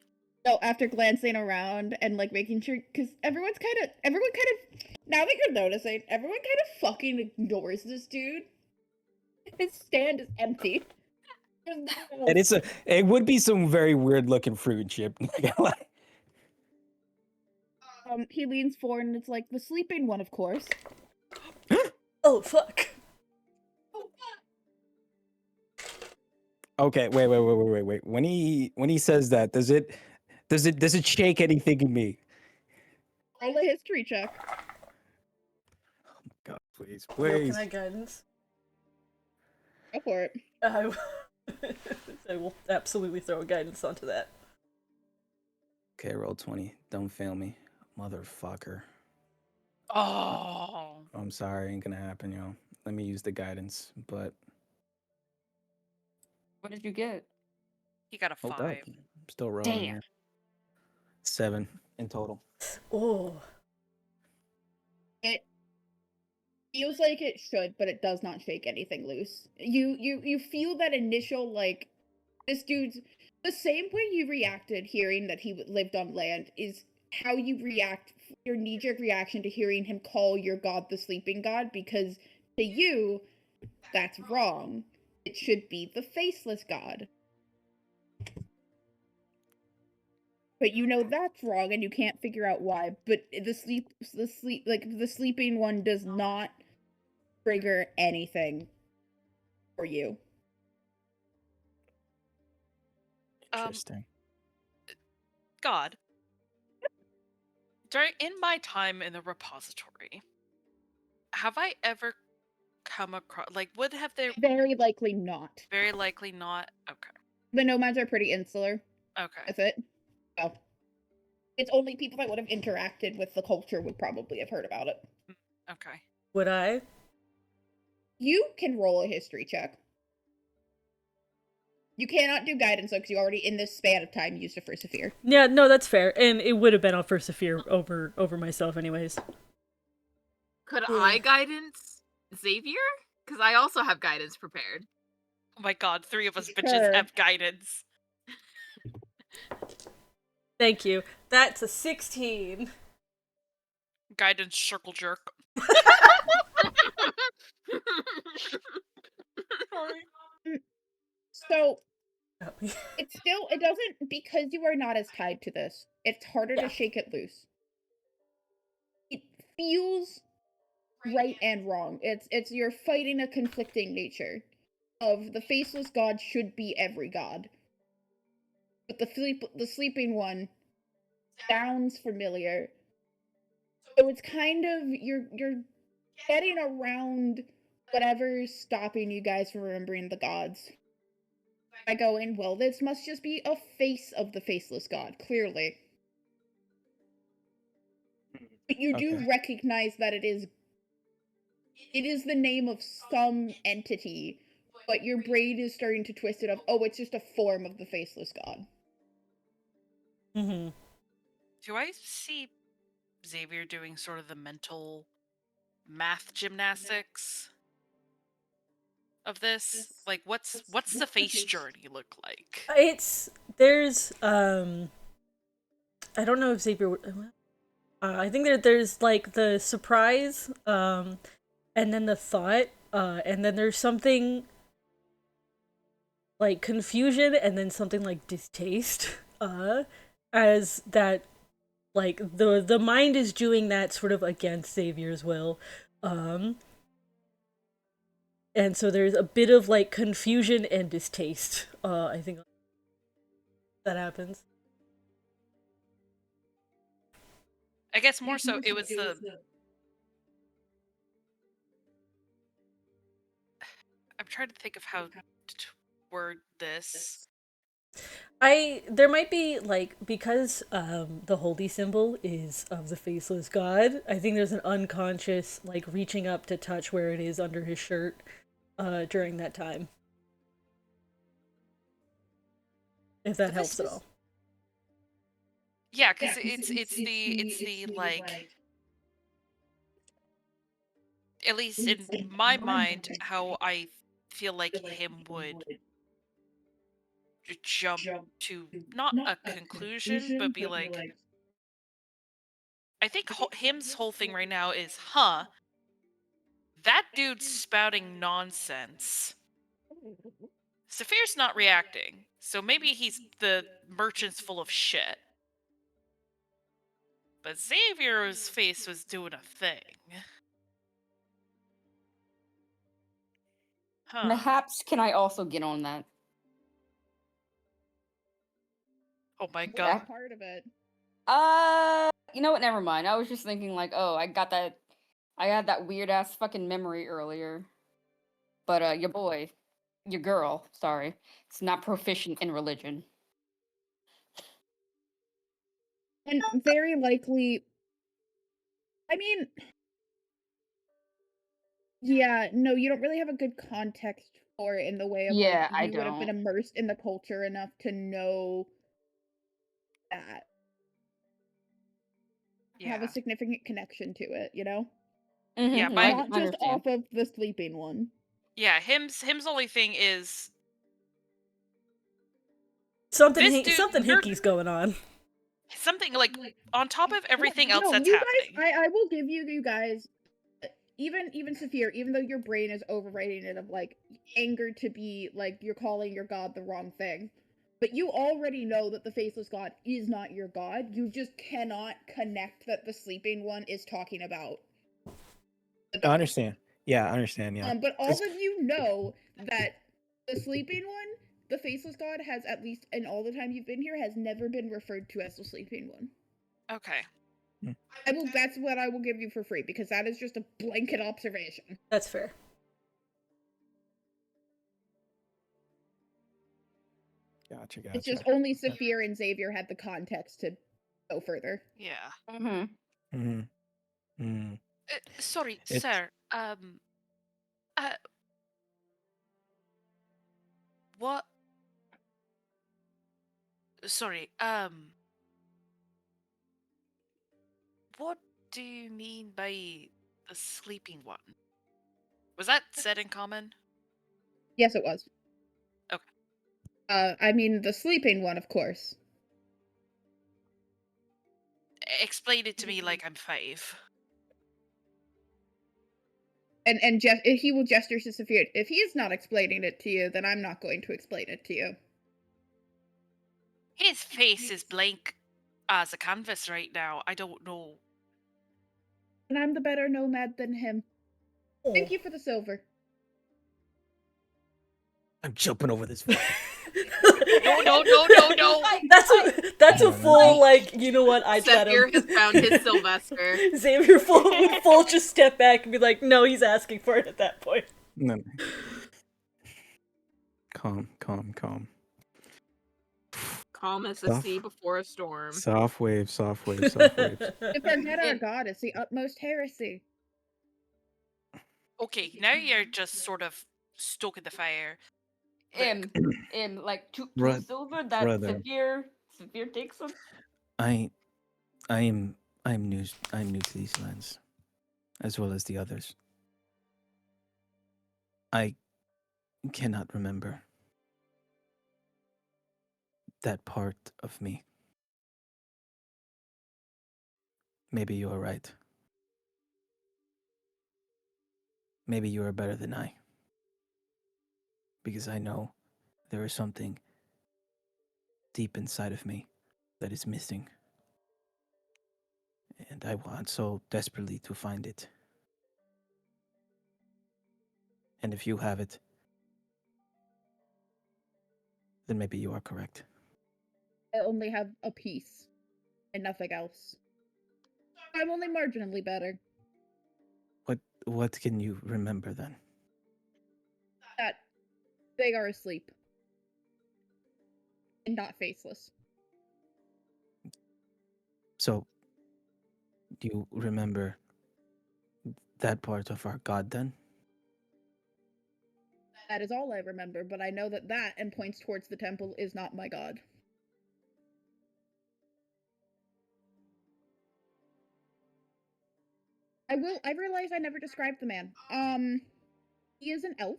No, after glancing around and like making sure, because everyone kind of now that you're noticing, everyone kind of fucking ignores this dude. His stand is empty. There's no one And else. it would be some very weird looking fruit chip. not gonna lie. He leans forward and it's like the sleeping one, of course. Oh fuck! Okay, wait. When he says that, does it shake anything in me? Roll a history check. God, please, No, please. can I guidance? Go for it. I will absolutely throw a guidance onto that. Okay, roll 20. Don't fail me, motherfucker. Oh. I'm sorry, ain't gonna happen, yo. Let me use the guidance, but What did you get? He got a hold 5. up. I'm still rolling Damn. here. 7 in total. Oh, It feels like it should, but it does not shake anything loose. You feel that initial like this dude's the same way you reacted hearing that he lived on land is how you react, your knee-jerk reaction to hearing him call your god the sleeping god, because to you that's wrong. It should be the faceless god. But you know that's wrong and you can't figure out why. But the sleeping one does not trigger anything for you. Interesting. God. In my time in the repository, have I ever come across, like, would have there Very likely not. very likely not? Okay. The nomads are pretty insular Okay. with it. So it's only people that would have interacted with the culture would probably have heard about it. Okay. Would I? You can roll a history check. You cannot do guidance though, because you already in this span of time used a Persevere. Yeah, no, that's fair. And it would have been on Persevere over myself anyways. Could I guidance Xavier? Because I also have guidance prepared. Oh my god, 3 of us bitches Sure. have guidance. Thank you. That's a 16. Guidance circle jerk. Sorry. So it doesn't, because you are not as tied to this, it's harder to shake it loose. It feels right and wrong. It's you're fighting a conflicting nature of the faceless god should be every god. But the sleeping one sounds familiar. So it's kind of you're getting around whatever's stopping you guys from remembering the gods. By going, well, this must just be a face of the faceless god, clearly. But you do recognize that it is the name of some entity, but your brain is starting to twist it of, oh, it's just a form of the faceless god. Mm-hmm. Do I see Xavier doing sort of the mental math gymnastics of this? Like, what's the face journey look like? There's I don't know if Xavier would, I think there's like the surprise, and then the thought, and then there's something like confusion, and then something like distaste, as that, like the mind is doing that sort of against Xavier's will, and so there's a bit of like confusion and distaste, I think that happens. I guess more so it was the I'm trying to think of how to word this. There might be like, because the holy symbol is of the faceless god, I think there's an unconscious like reaching up to touch where it is under his shirt during that time. If that helps at all. Yeah, because it's the like, at least in my mind, how I feel like him would jump to not a conclusion, but be like, I think him's whole thing right now is, that dude's spouting nonsense. Saphir's not reacting, so maybe the merchant's full of shit. But Xavier's face was doing a thing. Perhaps can I also get on that? Oh my Yeah. god. Part of it. You know what? Never mind. I was just thinking like, oh, I had that weird ass fucking memory earlier. But your girl, sorry, it's not proficient in religion. And very likely, I mean, yeah, no, you don't really have a good context for it in the way of Yeah, like I you would have been don't. immersed in the culture enough to know that. Have a Yeah. significant connection to it, you know? Yeah, Mhm, my- I Not just understand. off of the sleeping one. Yeah, him's only thing is Something This dude- something you're- hinky's going on. something like on top of everything else No, that's you happening. guys, I will give you guys, even Saphir, even though your brain is overwriting it of like anger to be like you're calling your god the wrong thing, but you already know that the faceless god is not your god. You just cannot connect that the sleeping one is talking about. I understand. Yeah, I understand. Yeah. But all of you know that the sleeping one the Faceless God has, at least in all the time you've been here, has never been referred to as the Sleeping One. Okay. That's what I will give you for free, because that is just a blanket observation. That's fair. Gotcha. It's just only Saphir and Xavier had the context to go further. Yeah. Mm-hmm. Mm-hmm. Sorry, It's- sir. What? Sorry. What do you mean by the sleeping one? Was that said in common? Yes, it was. Okay. I mean, the Sleeping One, of course. Explain it to me like I'm 5. And he will gesture to Saphir. If he is not explaining it to you, then I'm not going to explain it to you. His face is blank as a canvas right now. I don't know. And I'm the better nomad than him. Thank you for the silver. I'm jumping over this. No. That's a full, like, you know what, I tried Zephyr him. has found his Sylvester. Xavier full just step back and be like, no, he's asking for it at that point. No. Calm. Calm as a Soft. sea before a storm. Soft waves. To forget our god is the utmost heresy. Okay, now you're just sort of stoking the fire. Like two Bro- silver that brother. Saphir takes them. I'm new to these lands, as well as the others. I cannot remember that part of me. Maybe you are right. Maybe you are better than I. Because I know there is something deep inside of me that is missing. And I want so desperately to find it. And if you have it, then maybe you are correct. I only have a piece and nothing else. I'm only marginally better. What can you remember then? That they are asleep. And not faceless. So, do you remember that part of our god then? That is all I remember, but I know that and points towards the temple is not my god. I realize I never described the man. He is an elf.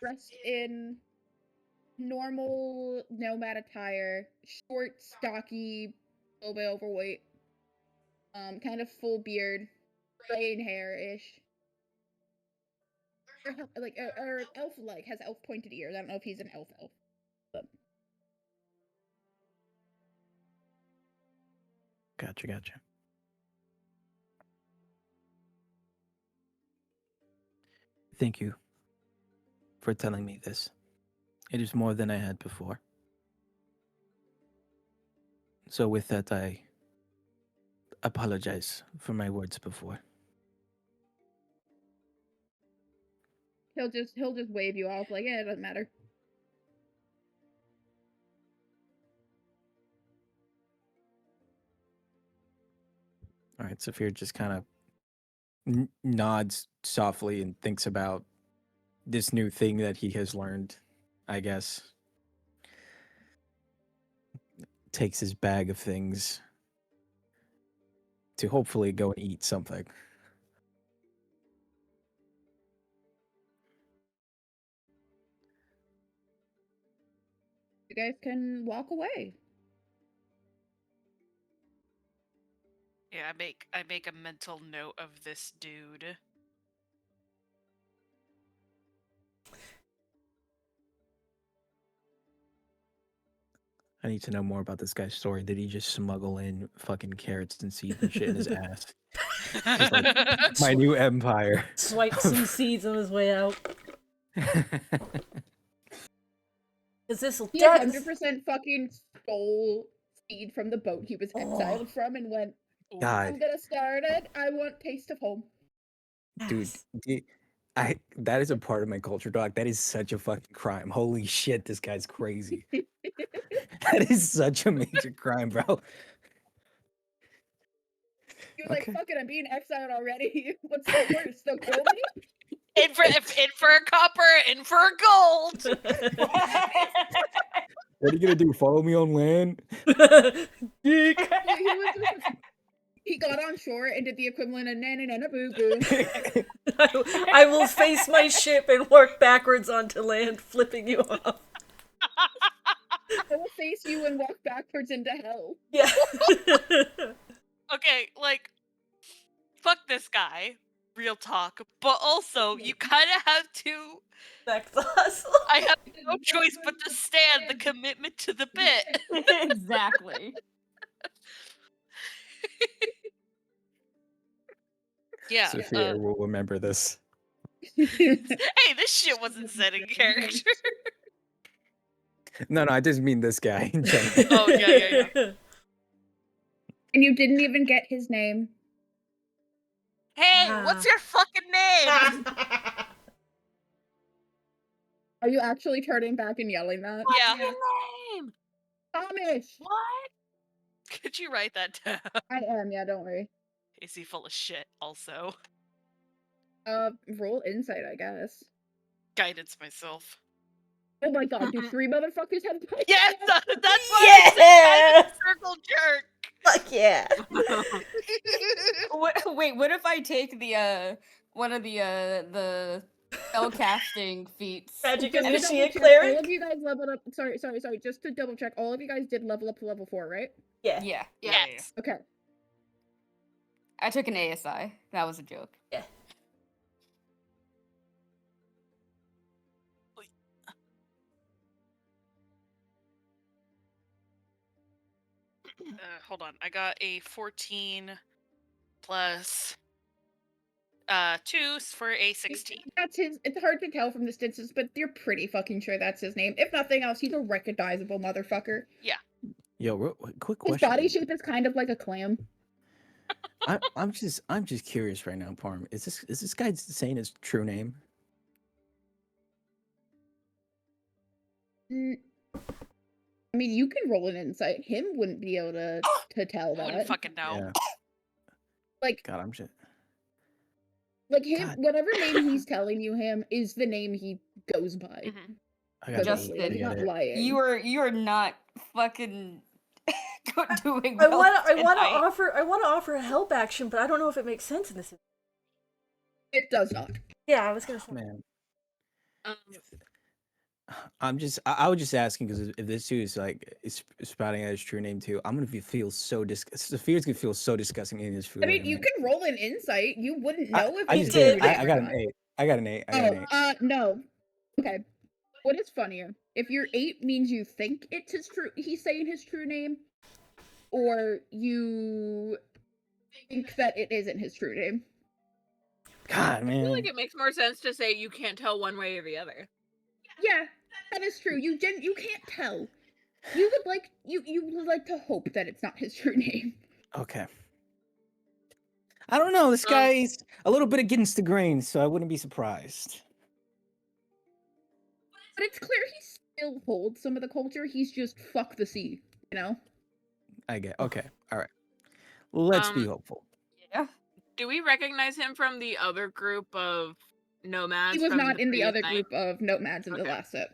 Dressed in normal nomad attire, short, stocky, a little bit overweight. Kind of full beard, plain hair-ish. Or elf-like, has elf pointed ears. I don't know if he's an elf. But... Gotcha. Thank you for telling me this. It is more than I had before. So with that, I apologize for my words before. He'll just wave you off like, it doesn't matter. All right, Saphir just kind of nods softly and thinks about this new thing that he has learned, I guess. Takes his bag of things to hopefully go and eat something. You guys can walk away. Yeah, I make a mental note of this dude. I need to know more about this guy's story. Did he just smuggle in fucking carrots and seeds and shit in his ass? My new empire. Swipe some seeds on his way out. Because this will He death. 100% fucking stole Speed from the boat he was exiled from and went, I'm God, gonna start it. I want Taste of Home. dude, that is a part of my culture, dog. That is such a fucking crime. Holy shit, this guy's crazy. That is such a major crime, bro. You're like, Okay. fuck it, I'm being exiled already. What's the worst? They'll kill me? In for a copper, in for a gold. What are you gonna do? Follow me on land? Geek. He got on shore and did the equivalent of nana boo boo. I will face my ship and work backwards onto land, flipping you off. I will face you and walk backwards into hell. Yeah. Okay, like, fuck this guy. Real talk. But also, you kind of have to. Back to the hustle. I have no choice but to stand the commitment to the bit. Exactly. Yeah. Sophia will remember this. Hey, this shit wasn't said in character. No, I just mean this guy in general. Oh, yeah. And you didn't even get his name. Hey, what's your fucking name? Are you actually turning back and yelling that? Yeah. What's your name? Amish! What? Could you write that down? I am, yeah, don't worry. Is he full of shit also? Roll insight, I guess. Guidance myself. Oh my god, do 3 motherfuckers have guidance? Yes, that's why I said circle jerk. Fuck yeah. Wait, what if I take the one of the spell casting feats? Magic Just to initiate double check, all cleric? of you guys leveled up. Sorry. Just to double check, all of you guys did level up to level 4, right? Yeah. Yeah. Yes. Okay. I took an ASI. That was a joke. Yeah. Hold on. I got a 14 plus 2 for a 16. That's his. It's hard to tell from this distance, but you're pretty fucking sure that's his name. If nothing else, he's a recognizable motherfucker. Yo, quick His question. body shape is kind of like a clam. I'm just curious right now, Parm. Is this guy saying his true name? I mean, you can roll an insight. Him wouldn't be able to tell I wouldn't that. fucking know. Yeah. Like, God, I'm just. like him, God. whatever name he's telling you him is the name he goes by. Mhm. I gotta Justin, look He's at not it. lying. You are not fucking doing I well want to tonight. offer a help action, but I don't know if it makes sense in this. It does not. Yeah, I was gonna say. Man, Um, I was just asking because if this dude is like spouting out his true name too, I'm gonna feel so Sophia's gonna feel so disgusting in his food. I mean, you can roll an insight. You wouldn't know if I he just did. did. I got an 8. I got an 8. No. Okay. What is funnier? If your 8 means you think it's his true, he's saying his true name, or you think that it isn't his true name. God, I man. feel like it makes more sense to say you can't tell one way or the other. Yeah, that is true. You can't tell. You would like to hope that it's not his true name. Okay. I don't know. This guy's a little bit against the grain, so I wouldn't be surprised. But it's clear he still holds some of the culture. He's just fuck the sea, you know? I get. Okay. All right. Let's be hopeful. Yeah. do we recognize him from the other group of nomads? He was from not in the previous other night? group of nomads in the Okay. last set.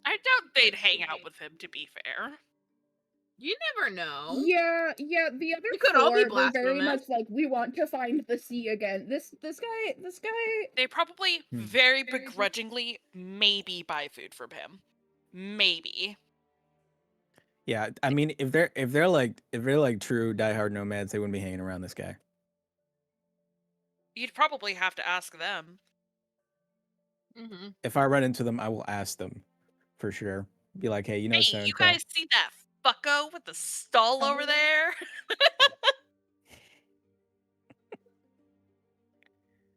I doubt they'd hang out with him, to be fair. You never know. Yeah, the other We could all be four were very blasphemous. much like, we want to find the sea again. This guy. They probably Hmm. very begrudgingly maybe buy food from him. Maybe. Yeah, I mean, if they're like true diehard nomads, they wouldn't be hanging around this guy. You'd probably have to ask them. Mm-hmm. If I run into them, I will ask them for sure. Be like, hey, you know, Hey, so you guys see that fucko with the stall over there?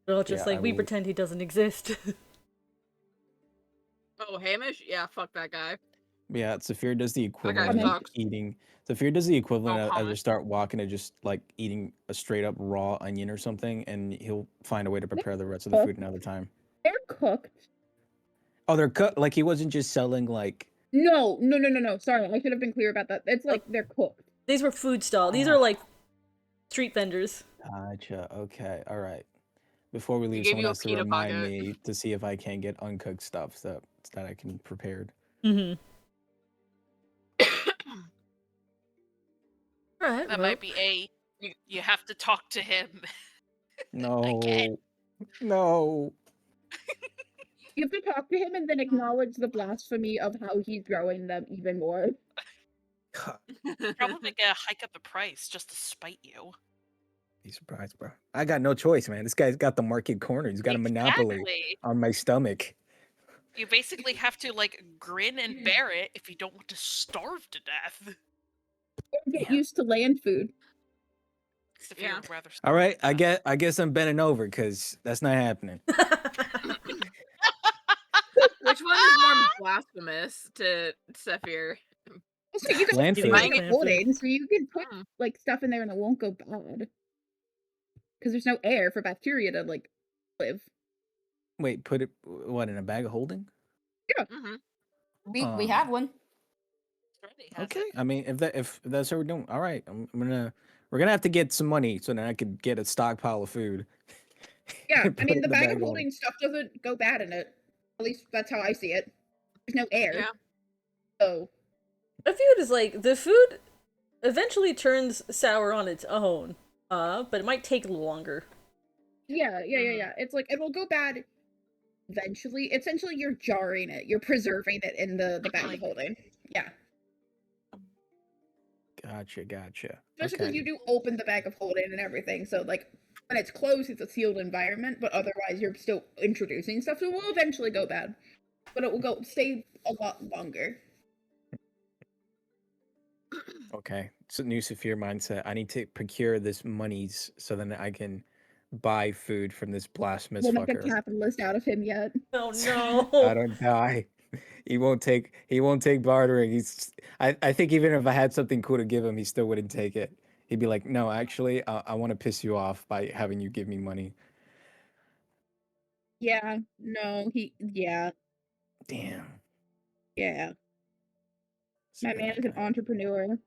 They're all just Yeah, like, I we will- pretend he doesn't exist. Oh, Oh, Hamish? Yeah, fuck that guy. Yeah, Saphir does the guy equivalent of sucks. eating. Saphir does the equivalent Oh, of Hamish. just start walking to just like eating a straight up raw onion or something, and he'll find a way to prepare the rest of the food another time. They're cooked. Oh, they're cut. Like he wasn't just selling like. No. Sorry, I should have been clear about that. It's like they're cooked. These were food stall. These are like street vendors. Gotcha. Okay. All right. Before we leave, gave someone you a has to pita remind bucket. me to see if I can get uncooked stuff so that I can prepared. Mm-hmm. All right. That well, might be A. You have to talk to him. No. Again. No. You have to talk to him and then acknowledge the blasphemy of how he's growing them even more. Probably gonna hike up the price just to spite you. Be surprised, bro. I got no choice, man. This guy's got the market cornered. He's got a monopoly Exactly. on my stomach. You basically have to like grin and bear it if you don't want to starve to death. Get used to land food. Saphir Yeah. would rather All right, starve to death. I guess I'm bending over because that's not happening. Which one is more blasphemous to Saphir? Also, you Land can food. buying Land it food. holding, so you can put Hmm. like stuff in there and it won't go bad. Because there's no air for bacteria to like live. Wait, put it what in a bag of holding? Mm-hmm. We have one. Okay, I mean if that's what we're doing, all right. We're gonna have to get some money so that I could get a stockpile of food. Yeah, and I put mean it the in bag bag of holding stuff doesn't go bad in it. At least that's how I see it. There's no air. Yeah. So I view it as like the food eventually turns sour on its own, but it might take longer. yeah. It's like it will go bad eventually. Essentially, you're jarring it. You're preserving it in the bag of holding. Yeah. Gotcha. Especially because Okay. you do open the bag of holding and everything. So like when it's closed, it's a sealed environment. But otherwise, you're still introducing stuff. So it will eventually go bad, but it will stay a lot longer. Okay. So new Saphir mindset. I need to procure this monies so then I can buy food from this blasphemous We'll make a fucker. capitalist out of him yet. Oh I no! don't die. He won't take bartering. I think even if I had something cool to give him, he still wouldn't take it. He'd be like, "No, actually, I want to piss you off by having you give me money." Yeah. No. Yeah. Damn. Yeah. This My man is an guy. entrepreneur.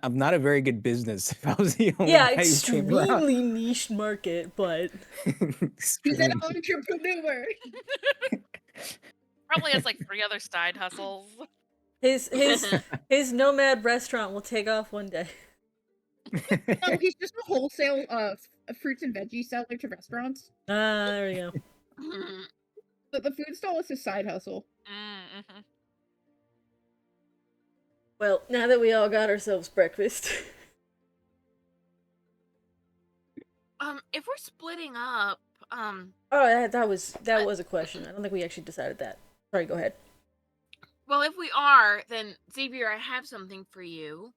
I'm not a very good business. If I was the only Yeah, guy who came around. extremely niche market, but He's an Extremely. entrepreneur. Probably has like 3 other side hustles. his nomad restaurant will take off one day. No, he's just a wholesale fruits and veggie seller to restaurants. There we go. But the food stall is his side hustle. Mm-hmm. Well, now that we all got ourselves breakfast. If we're splitting up, Oh, that was a question. I don't think we actually decided that. Sorry, go ahead. well, if we are, then Xavier, I have something for you.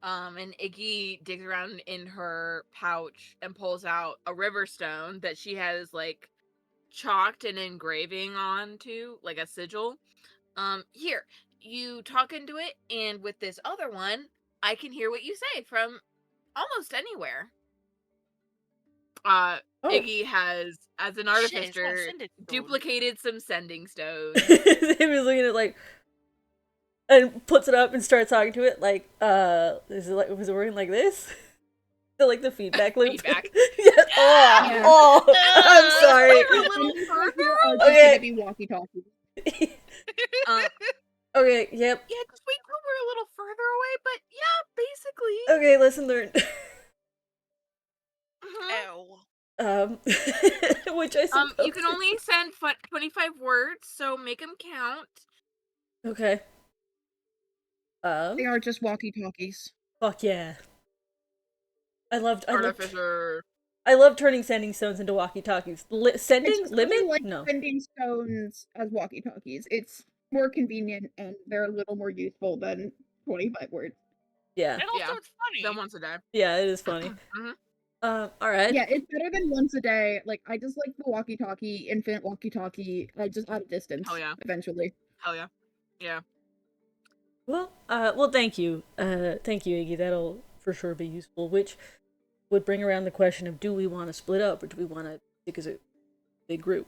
And Iggy digs around in her pouch and pulls out a river stone that she has like chalked an engraving onto, like a sigil. Here, you talk into it, and with this other one, I can hear what you say from almost anywhere. Oh. Iggy has, as an Shiz, artificer, send it to duplicated some sending stones. He was looking at like, and puts it up and starts talking to it like, was it working like this? So like the feedback loop. Feedback. Yes. Oh, Yeah. oh, I'm sorry. A little further. Are just Okay. gonna be walkie-talkie. Okay, yep. Yeah, just wait till we're a little further away, but yeah, basically. Okay, lesson learned. Mhm. Ew. Which I suppose. You can only send 25 words, so make them count. Okay. They are just walkie-talkies. Fuck yeah. I loved Artificer. turning sending stones into walkie-talkies. Sending It's limit? really like No. sending stones as walkie-talkies. It's more convenient and they're a little more useful than 25 words. Yeah. And also, Yeah. it's funny. Done once a day. Yeah, it is funny. Mhm. All right. Yeah, it's better than once a day. Like I just like the walkie-talkie, infinite walkie-talkie. I just out of distance. Hell yeah. Eventually. Hell yeah. Yeah. Well, thank you. Thank you, Iggy. That'll for sure be useful. Which would bring around the question of, do we want to split up or do we want to stick as a big group?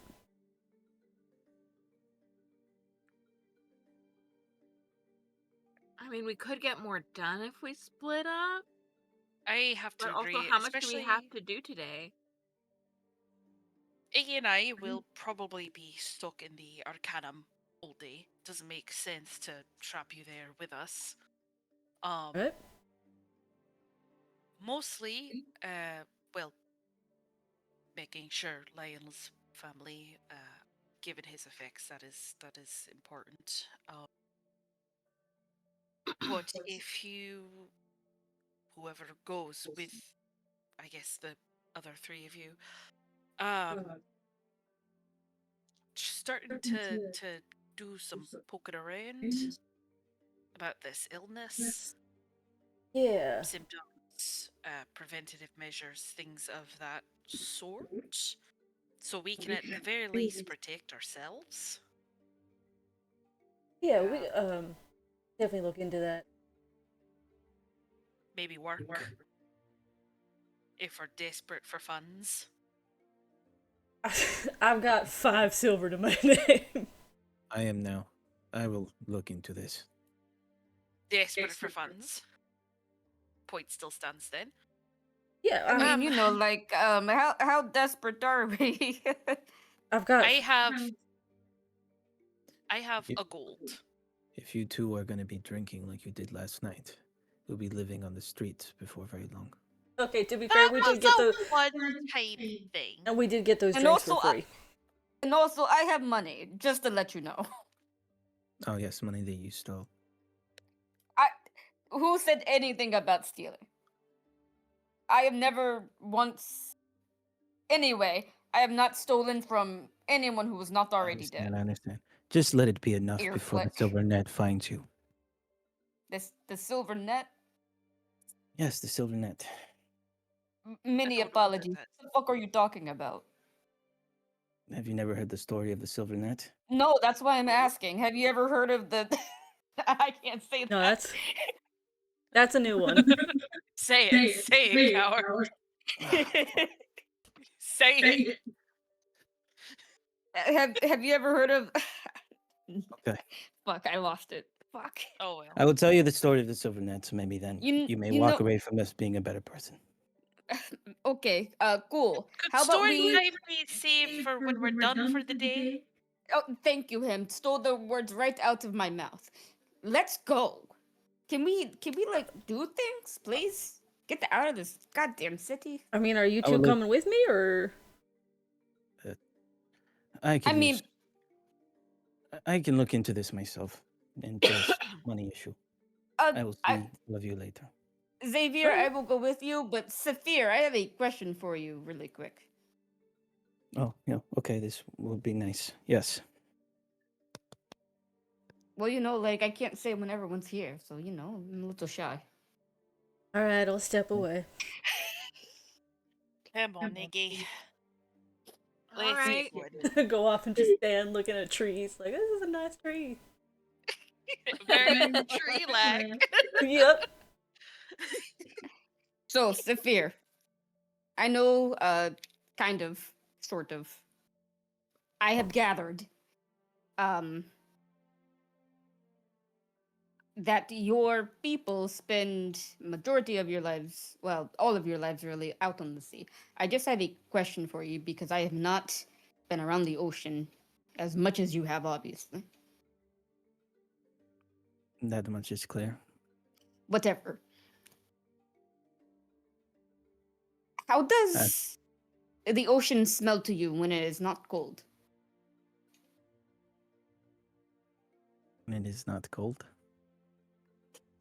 I mean, we could get more done if we split up. I have to But also, agree, how much do we especially have to do today? Iggy and I will probably be stuck in the Arcanum all day. Doesn't make sense to trap you there with us. Right? Mostly, well, making sure Lionel's family, given his effects, that is important. But if whoever goes with, I guess the other three of you, starting to do some poking around about this illness, Yeah. symptoms, preventative measures, things of that sort, so we can at the very least protect ourselves. Yeah, we definitely look into that. Maybe work if we're desperate for funds. I've got 5 silver to my name. I am now. I will look into this. Desperate for funds. Point still stands then. Yeah, I mean, like, how desperate are we? I've got. I have a gold. If you two are going to be drinking like you did last night, you'll be living on the streets before very long. Okay, to be fair, That we was did get a the one-time thing. and we did get those And drinks also, for free. And also, I have money, just to let you know. Oh, yes, money that you stole. Who said anything about stealing? I have never once. Anyway, I have not stolen from anyone who was not already dead. I understand. Just let it be enough Ear before the flick. silver net finds you. The silver net? Yes, the silver net. Many I don't know what apologies. that What the fuck are you talking about? Have you never heard the story of the silver net? No, that's why I'm asking. Have you ever heard of the? I can't say that. No, that's a new one. Say it, coward. Say it. Have you ever heard of? Okay. Fuck, I lost it. Fuck. Oh well. I will tell you the story of the silver net, so maybe then you may you walk know- away from this being a better person. Okay, cool. Could How about story we? time be saved for when we're done for the day? Oh, thank you, him. Stole the words right out of my mouth. Let's go. Can we like do things, please? Get out of this goddamn city. I mean, are you I two will look- coming with me or? I can mean- I can look into this myself and just money issue. I will see all of you later. Xavier, I will go with you, but Saphir, I have a question for you really quick. Oh, yeah. Okay, this will be nice. Yes. Well, like I can't say when everyone's here, so I'm a little shy. All right, I'll step away. Come on, Iggy. All right. Go off and just stand looking at trees. Like, this is a nice tree. Very tree-like. Yep. So, Saphir, I know, kind of, sort of. I have gathered, that your people spend majority of your lives, well, all of your lives really, out on the sea. I just have a question for you because I have not been around the ocean as much as you have, obviously. That much is clear. Whatever. How does the ocean smell to you when it is not cold? It is not cold.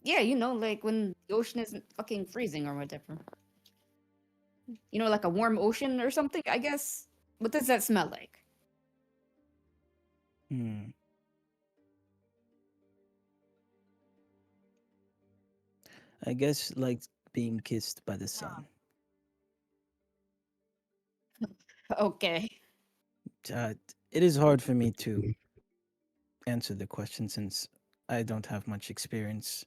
Yeah, like when the ocean isn't fucking freezing or whatever. Like a warm ocean or something, I guess. What does that smell like? I guess like being kissed by the sun. Okay. It is hard for me to answer the question since I don't have much experience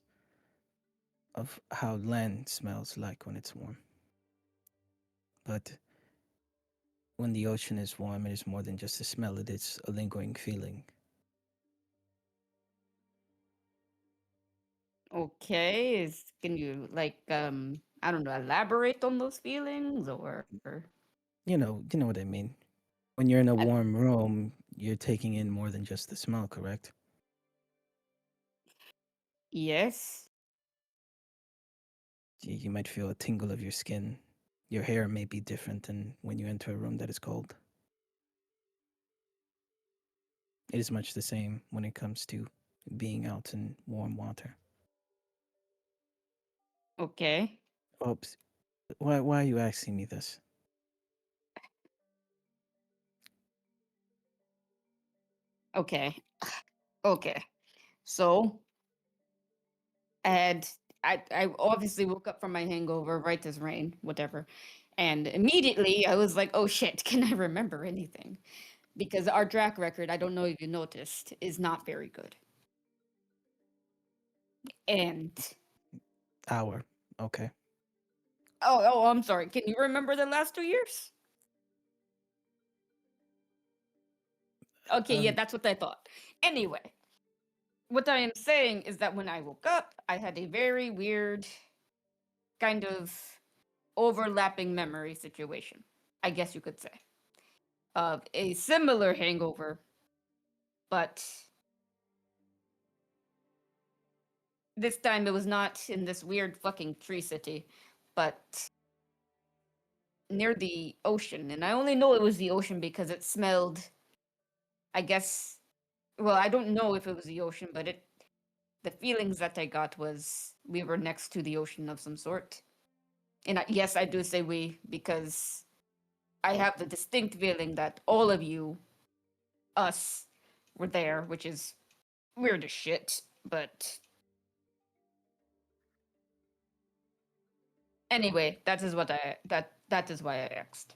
of how land smells like when it's warm. But when the ocean is warm, it is more than just a smell, it is a lingering feeling. Okay. Can you I don't know, elaborate on those feelings or You know what I mean. When you're in a I- warm room, you're taking in more than just the smell, correct? yes. You might feel a tingle of your skin. Your hair may be different than when you enter a room that is cold. It is much the same when it comes to being out in warm water. Okay. Oops. Why are you asking me this? Okay. Okay. So and I obviously woke up from my hangover right as rain, whatever. And immediately I was like, oh shit, can I remember anything? Because our track record, I don't know if you noticed, is not very good. And Hour. Okay. I'm sorry. Can you remember the last 2 years? Okay, yeah, Um, that's what I thought. Anyway, what I am saying is that when I woke up, I had a very weird kind of overlapping memory situation, I guess you could say, of a similar hangover, but this time it was not in this weird fucking tree city, but near the ocean. And I only know it was the ocean because it smelled, I guess, well, I don't know if it was the ocean, but the feelings that I got was we were next to the ocean of some sort. And yes, I do say we because I have the distinct feeling that all of you, us, were there, which is weird as shit. But anyway, that is why I asked.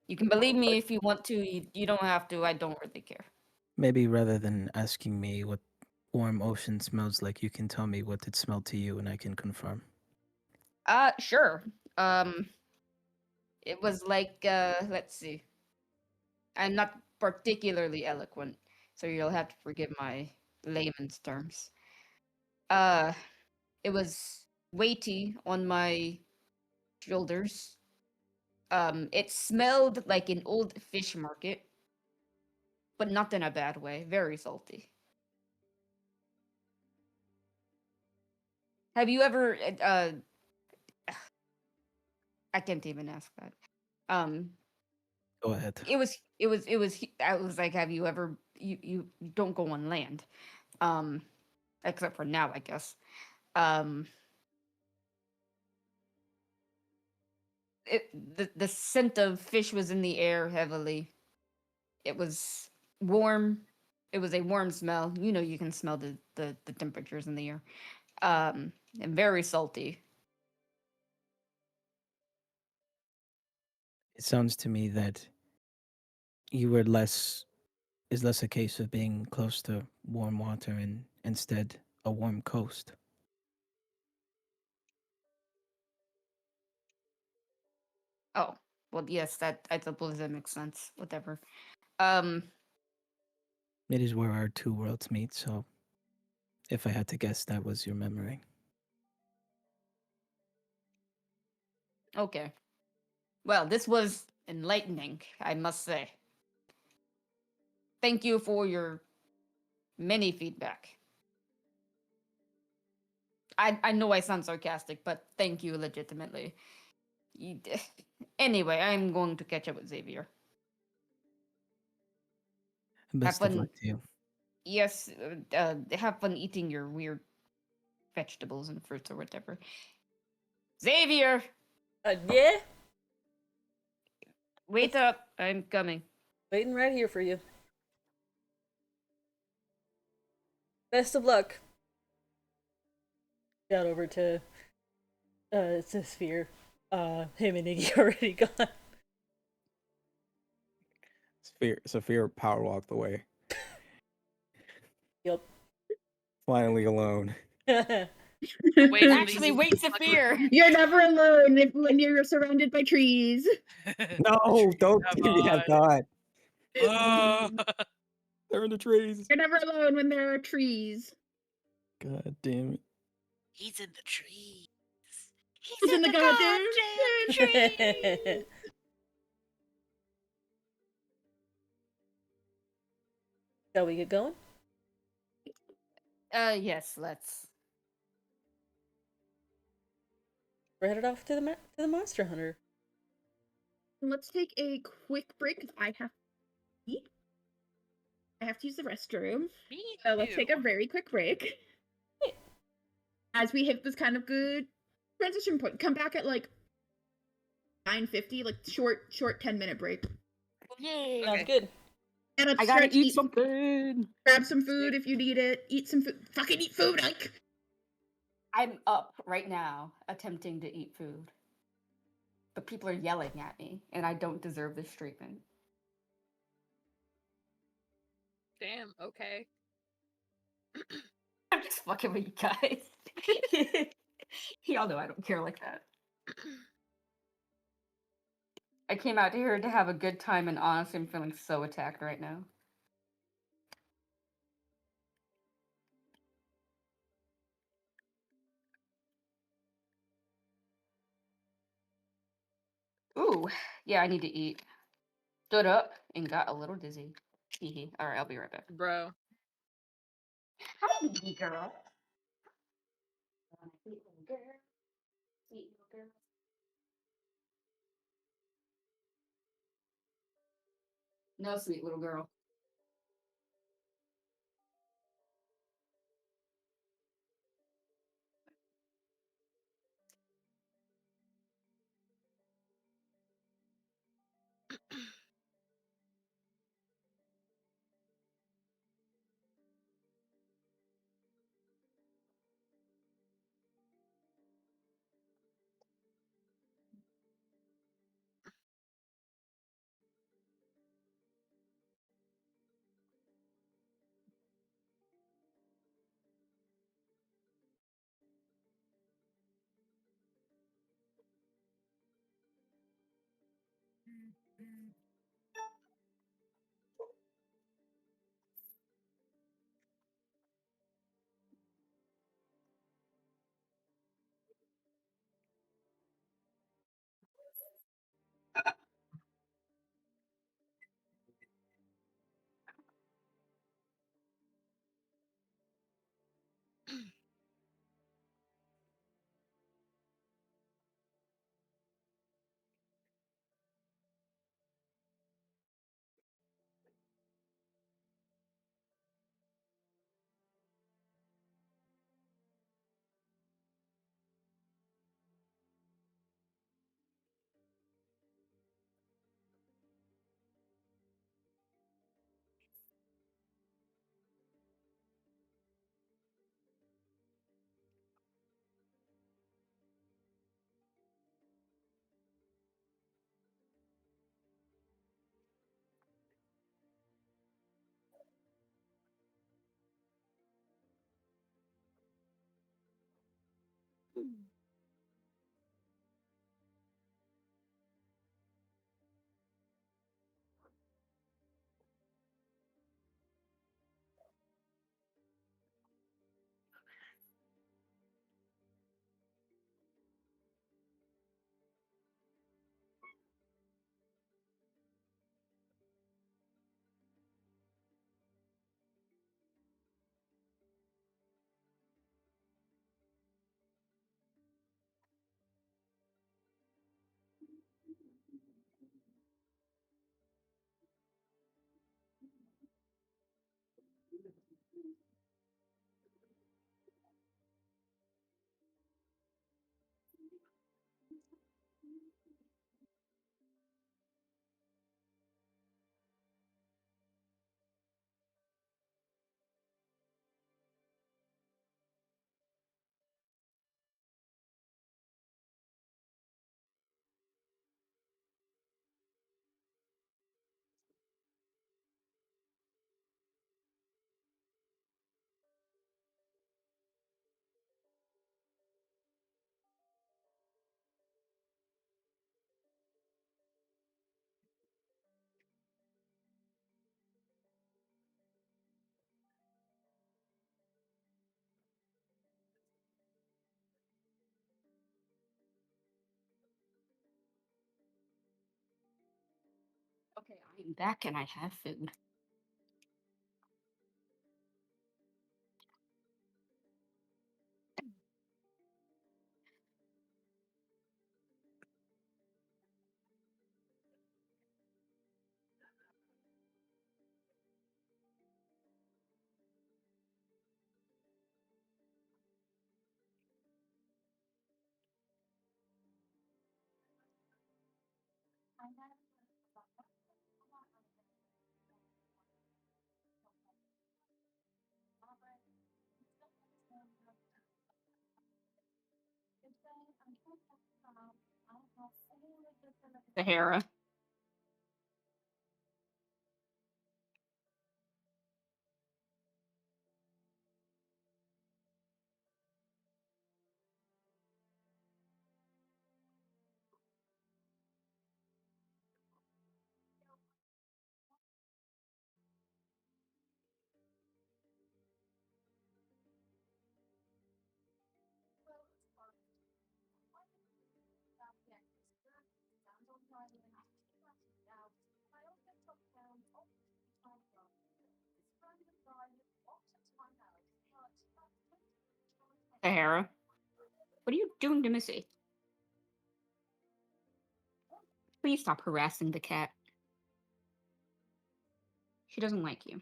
You can believe me if you want to. You don't have to. I don't really care. maybe rather than asking me what warm ocean smells like, you can tell me what it smelled to you and I can confirm. Sure. Um, it was like let's see. I'm not particularly eloquent, so you'll have to forgive my layman's terms. Uh, it was weighty on my shoulders. It smelled like an old fish market, but not in a bad way. Very salty. Have you ever? I can't even ask that. Um, Go ahead. I was like, have you ever? You don't go on land, um, except for now, I guess. Um, the scent of fish was in the air heavily. It was warm. It was a warm smell. You know, you can smell the temperatures in the air. And very salty. It sounds to me that you were less is less a case of being close to warm water and instead a warm coast. Oh, well, yes, that I suppose that makes sense. Whatever. Um, It is where our two worlds meet, so if I had to guess, that was your memory. okay. Well, this was enlightening, I must say. Thank you for your many feedback. I know I sound sarcastic, but thank you legitimately. You, anyway, I'm going to catch up with Xavier. Have Best of luck fun. to you. Yes, have fun eating your weird vegetables and fruits or whatever. Xavier, Yeah? wait up. I'm coming. Waiting right here for you. Best of luck. Got over to Sphere. Him and Iggy already gone. Saphir power walked away. Yep. Finally alone. Away from Actually, these- wait, Saphir. You're never alone when you're surrounded by trees. No, don't Come give me that on. thought. Oh. They're in the trees. You're never alone when there are trees. God damn it. He's in the trees. He's in the goddamn tree. Shall we get going? Yes, let's. We're headed off to the Monster Hunter. Let's take a quick break because I have to eat. I have to use the restroom. Me So let's take a too. very quick break. As we hit this kind of good transition point. Come back at like 9:50, like short 10-minute break. Yay! Sounds Okay. good. Get up, I gotta stretch, eat something. grab some food if you need it. Eat some food. Fucking eat food, like. I'm up right now attempting to eat food. But people are yelling at me, and I don't deserve this treatment. Damn. Okay. I'm just fucking with you guys. Y'all know I don't care like that. I came out here to have a good time, and honestly, I'm feeling so attacked right now. Ooh, yeah, I need to eat. Stood up and got a little dizzy. Hee. All right, I'll be right back. Bro. Hi, sweet girl. Sweet little girl. Sweet little girl. No, sweet little girl. I'm back and I have food. Sahara. Sahara. What are you doing to Missy? Please stop harassing the cat. She doesn't like you.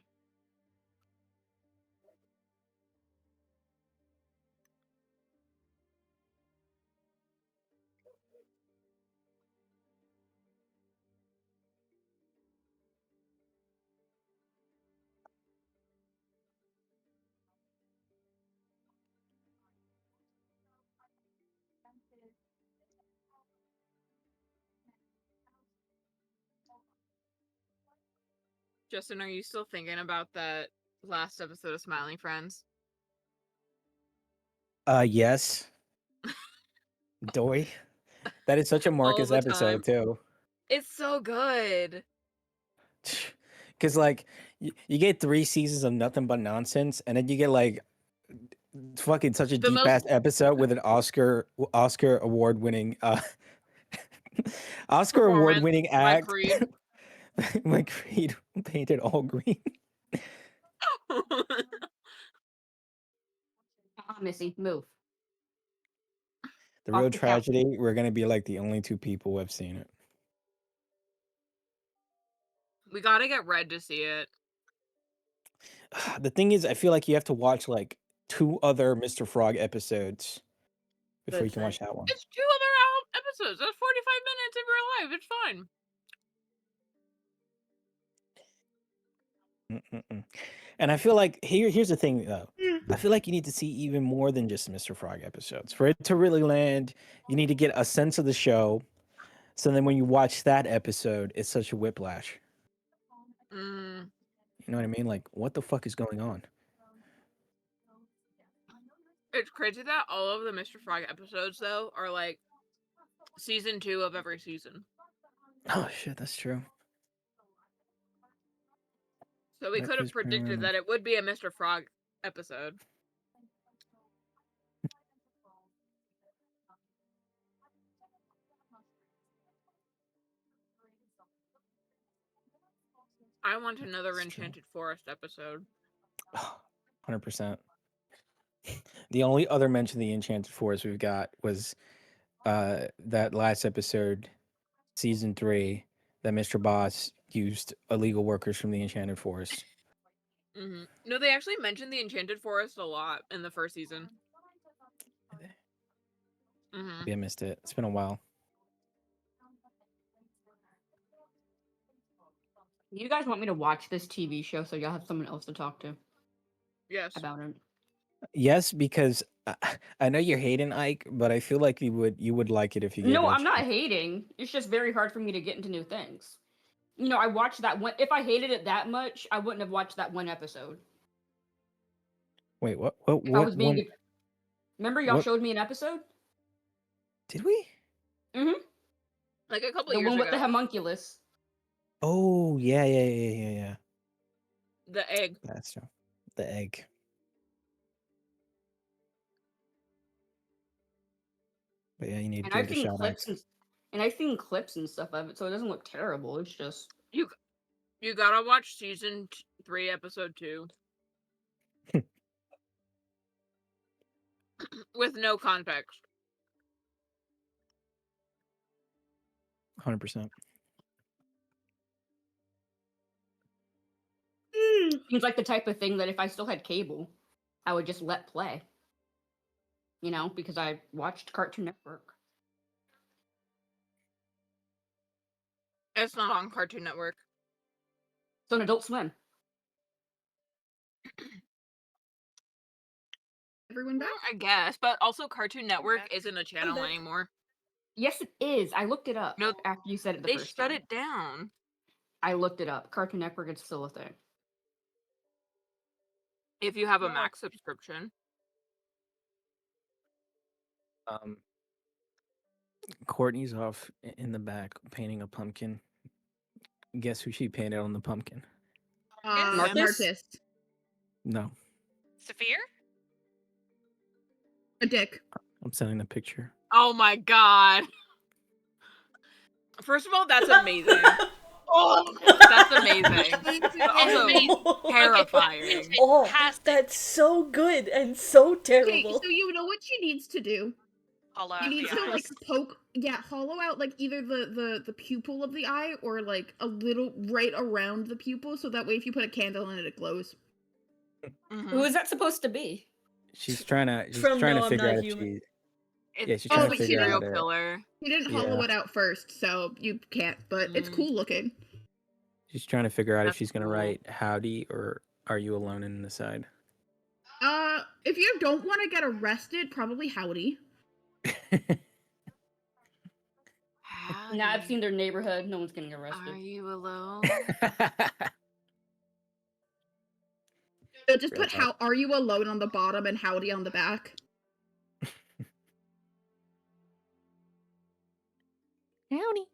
Justin, are you still thinking about that last episode of Smiling Friends? Yes. Doy. That is such a All Marcus the episode time. too. It's so good. Because like you get 3 seasons of nothing but nonsense, and then you get like fucking such a The deep most- ass episode with an Oscar award winning Oscar award Performance winning by act. Creed. My Creed painted all green. Missy, move. The Off real the couch. tragedy, we're gonna be like the only 2 people who have seen it. We gotta get Red to see it. The thing is, I feel like you have to watch like 2 other Mr. Frog episodes before you That's can it. watch that one. It's 2 other episodes. That's 45 minutes of your life. It's fine. And I feel like here's the thing though. I feel like you need to see even more than just Mr. Frog episodes. For it to really land, you need to get a sense of the show. So then when you watch that episode, it's such a whiplash. Mm. You know what I mean? Like, what the fuck is going on? It's crazy that all of the Mr. Frog episodes, though, are like season 2 of every season. Oh shit, that's true. So we That could have is pretty predicted random. that it would be a Mr. Frog episode. I want another That's true. Enchanted Forest episode. 100%. The only other mention of the Enchanted Forest we've got was that last episode, season 3, that Mr. Boss used illegal workers from the Enchanted Forest. Mm-hmm. No, they actually mentioned the Enchanted Forest a lot in the first season. Mm-hmm. Maybe I missed it. It's been a while. You guys want me to watch this TV show so y'all have someone else to talk to Yes. about it? Yes, because I know you're hating Ike, but I feel like you would like it if you gave No, it a I'm not chance. hating. It's just very hard for me to get into new things. You know, I watched that one. If I hated it that much, I wouldn't have watched that one episode. Wait, what? If I was being, one? remember y'all What? showed me an episode? Did we? Mm-hmm. Like a couple The years one with ago. the homunculus. Oh yeah. The egg. That's true. The egg. But yeah, you need to And give it a shot. Ike. I've seen clips and stuff of it, so it doesn't look terrible. It's just You gotta watch season 3, episode 2. With no context. 100%. Seems like the type of thing that if I still had cable, I would just let play. You know, because I watched Cartoon Network. It's not on Cartoon Network. It's on Adult Swim. Everyone back? I guess, but also Cartoon Network back. isn't a channel back. anymore. Yes, it is. I looked it up No, after you said it the They first shut time. it down. I looked it up. Cartoon Network is still a thing. If you have a No. Max subscription. Courtney's off in the back painting a pumpkin. Guess who she painted on the pumpkin? Marcus? Marcus. No, Saphir? A dick. I'm sending the picture. Oh my god. First of all, that's amazing. That's amazing. But also terrifying. Oh, Fantastic. that's so good and so Okay, terrible. so you know what she needs to do? Hollow You out need the to like eyes. poke, hollow out like either the pupil of the eye or like a little right around the pupil, so that way if you put a candle in it, it glows. Mhm. Who is that supposed to be? She's trying to From No, I'm figure Not out if Human. she. It's Yeah, she's trying to a figure serial out it. killer. He didn't hollow Yeah. it out first, so you can't. But it's Mm. cool looking. She's trying to figure out if That's she's gonna cool. write "Howdy" or "Are you alone in the side?" If you don't want to get arrested, probably howdy. Nah, I've Howdy. seen their neighborhood. No one's getting Are arrested. you alone? So just Real put talk. "How are you alone" on the bottom and "howdy" on the back. Howdy.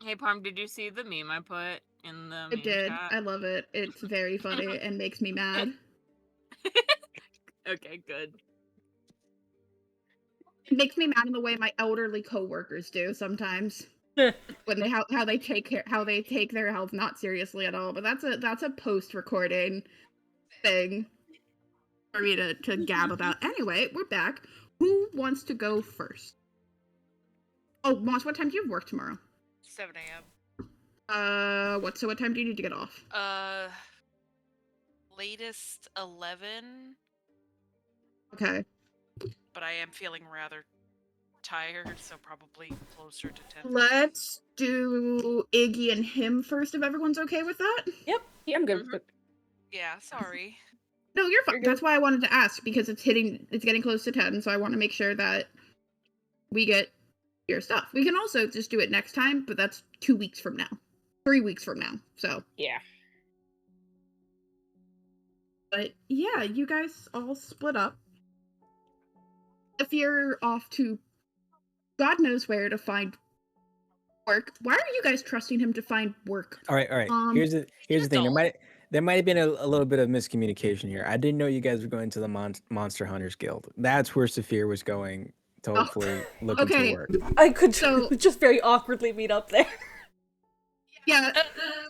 Hey, Parm, did you see the meme I put in the I meme did. chat? I love it. It's very funny and makes me mad. Okay, good. It makes me mad in the way my elderly coworkers do sometimes. When they how they take their health not seriously at all. But that's a post recording thing for me to gab about. Anyway, we're back. Who wants to go first? Oh, Moss, what time do you have work tomorrow? 7 a.m. What time do you need to get off? Latest 11, Okay. but I am feeling rather tired, so probably closer to 10. Let's do Iggy and him first, if everyone's okay with that. Yeah, I'm good. Mhm. with it. Yeah, sorry. No, you're fine. You're good. That's why I wanted to ask, because it's getting close to 10, so I want to make sure that we get your stuff. We can also just do it next time, but that's 2 weeks from now. 3 weeks from now. So, Yeah. but yeah, you guys all split up. If you're off to God knows where to find work, why are you guys trusting him to find work? All right. Here's the thing. adult. There might have been a little bit of miscommunication here. I didn't know you guys were going to the Monster Hunters Guild. That's where Saphir was going to hopefully look okay. into work. I could So- just very awkwardly meet up there. Yeah,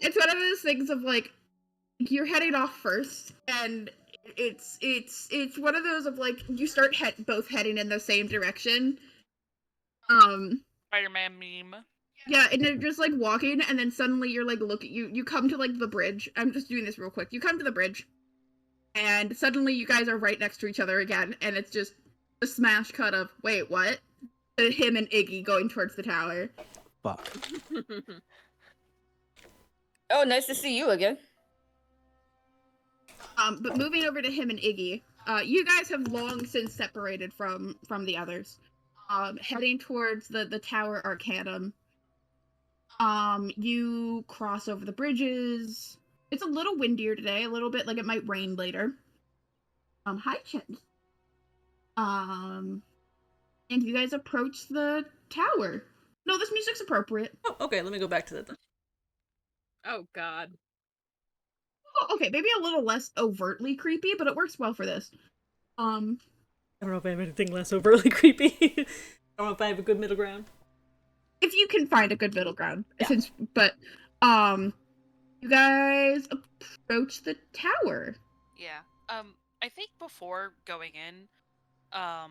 it's one of those things of like you're heading off first, and it's one of those of like you start both heading in the same direction. Spider-Man meme. Yeah, and you're just like walking, and then suddenly you're like you come to like the bridge. I'm just doing this real quick. You come to the bridge, and suddenly you guys are right next to each other again, and it's just a smash cut of wait, what? To him and Iggy going towards the tower. Fuck. Oh, nice to see you again. But moving over to him and Iggy, you guys have long since separated from the others. Heading towards the Tower Arcanum. You cross over the bridges. It's a little windier today, a little bit like it might rain later. Hi, Chins. And you guys approach the tower. No, this music's appropriate. Oh, okay, let me go back to that then. Oh god. Oh, okay, maybe a little less overtly creepy, but it works well for this. I don't know if I have anything less overtly creepy. I don't know if I have a good middle ground. If you can find a good middle ground, Yeah. You guys approach the tower. Yeah. I think before going in, I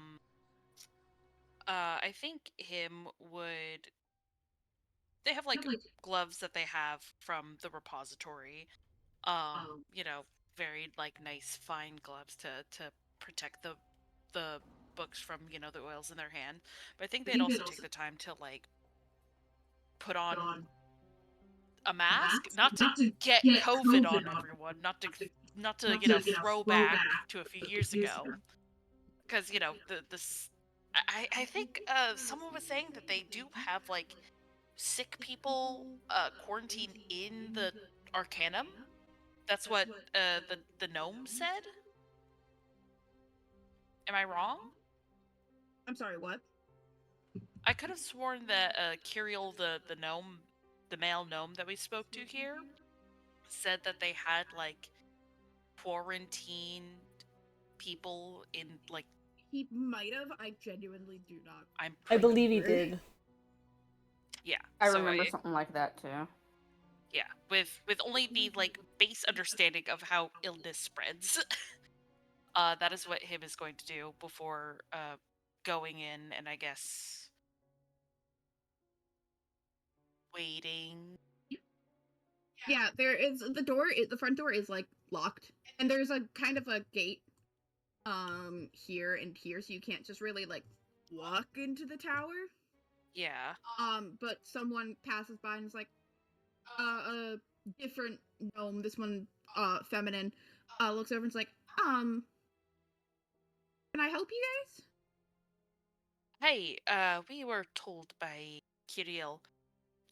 think him would. They have like gloves that they have from the repository. You know, very like nice fine gloves to protect the books from, you know, the oils in their hand. But I think they'd also take the time to like put on a mask, not to get COVID on everyone, not to you know throw back to a few years ago, because you know I think someone was saying that they do have like sick people quarantined in the Arcanum. That's what the gnome said. Am I wrong? I'm sorry, what? I could have sworn that Kiriel, the gnome, the male gnome that we spoke to here, said that they had like quarantined people in like. He might have. I genuinely do not. I believe he did. Yeah, I so remember something like that too. Yeah, with only the like base understanding of how illness spreads. That is what him is going to do before going in, and I guess waiting. Yeah, there is the front door is like locked, and there's a kind of a gate here and here, so you can't just really like walk into the tower. Yeah. But someone passes by and is like, a different gnome, this one feminine, looks over and is like, can I help you guys? Hey, we were told by Kiriel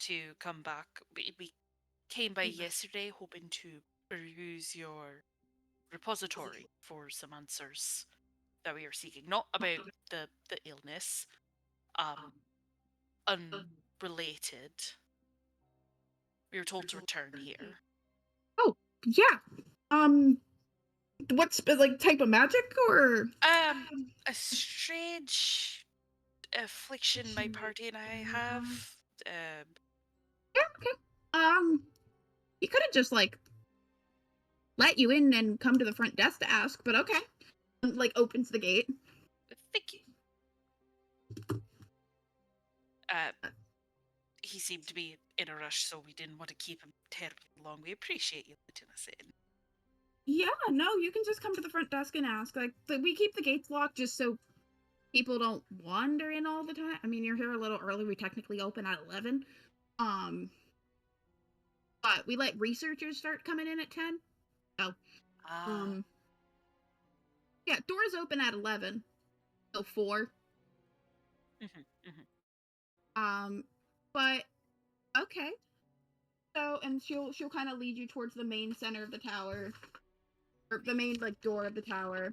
to come back. We came by yesterday hoping to peruse your repository for some answers that we are seeking. Not about the illness. Unrelated. We were told to return here. Oh, yeah. What's like type of magic or A strange affliction my party and I have. yeah, okay. He could have just like let you in and come to the front desk to ask, but okay. And, like opens the gate. Thank you. He seemed to be in a rush, so we didn't want to keep him terribly long. We appreciate you letting us in. Yeah, no, you can just come to the front desk and ask. Like, we keep the gates locked just so people don't wander in all the time. I mean, you're here a little early. We technically open at 11. But we let researchers start coming in at 10. So, yeah, doors open at 11. So 4. But okay. So, and she'll kind of lead you towards the main center of the tower, or the main like door of the tower.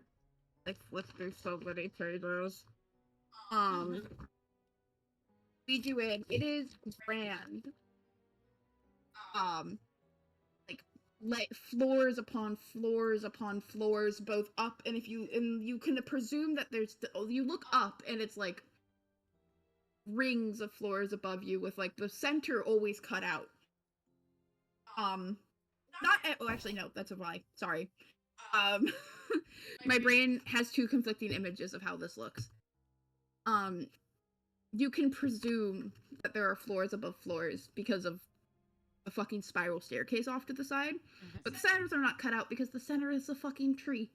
Like flip through so many pages. Lead you in. It is grand. Like floors upon floors upon floors, both up and you can presume that you look up and it's like rings of floors above you with like the center always cut out. Actually no, that's a lie. Sorry. My brain has two conflicting images of how this looks. You can presume that there are floors above floors because of a fucking spiral staircase off to the side, but the centers are not cut out because the center is a fucking tree.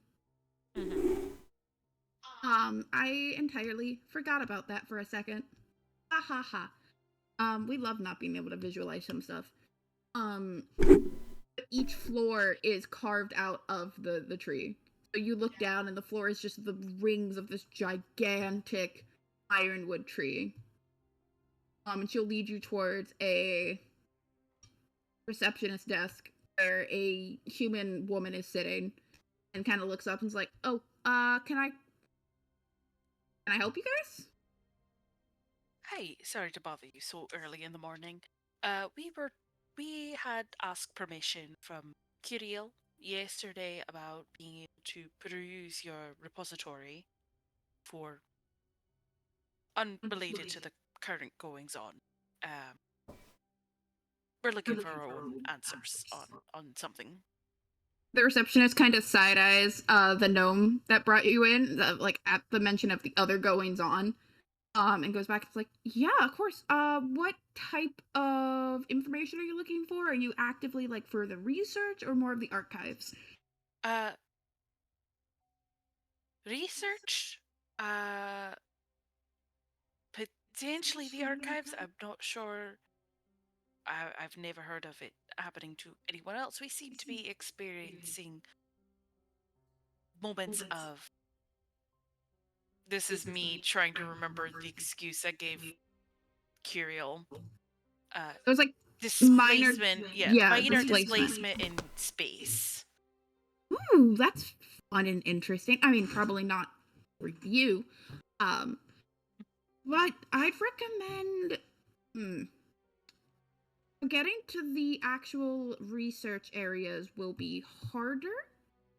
I entirely forgot about that for a second. Ha ha ha. We love not being able to visualize some stuff. Each floor is carved out of the tree. So you look down and the floor is just the rings of this gigantic ironwood tree. And she'll lead you towards a receptionist desk where a human woman is sitting and kind of looks up and is like, "Oh, can I help you guys?" Hi, sorry to bother you so early in the morning. We had asked permission from Kiriel yesterday about being able to peruse your repository for unrelated to the current goings on. we're looking for our own answers on something. The receptionist kind of side eyes the gnome that brought you in, like at the mention of the other goings on, and goes back. It's like, yeah, of course. What type of information are you looking for? Are you actively like for the research or more of the archives? Research. Potentially the archives. I'm not sure. I've never heard of it happening to anyone else. We seem to be experiencing moments of. This is me trying to remember the excuse I gave Curiel. It was like Displacement. Minor displacement. displacement in space. Ooh, that's fun and interesting. I mean, probably not for you. But I'd recommend getting to the actual research areas will be harder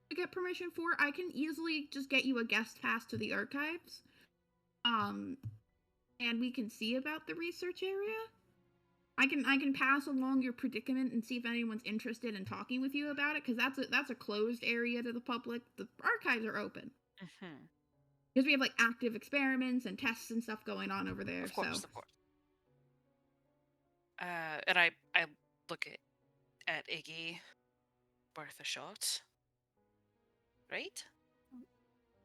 to get permission for. I can easily just get you a guest pass to the archives. And we can see about the research area. I can pass along your predicament and see if anyone's interested in talking with you about it, because that's a closed area to the public. The archives are open. Because we have like active experiments and tests and stuff going on over there. Of course. And I look at Iggy. Worth a shot, right?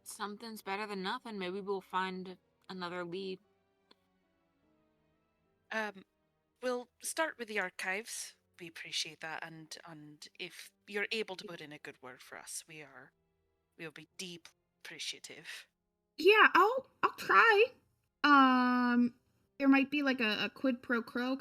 Something's better than nothing. Maybe we'll find another lead. We'll start with the archives. We appreciate that, and if you're able to put in a good word for us, we'll be deep appreciative. Yeah, I'll try. There might be like a quid pro quo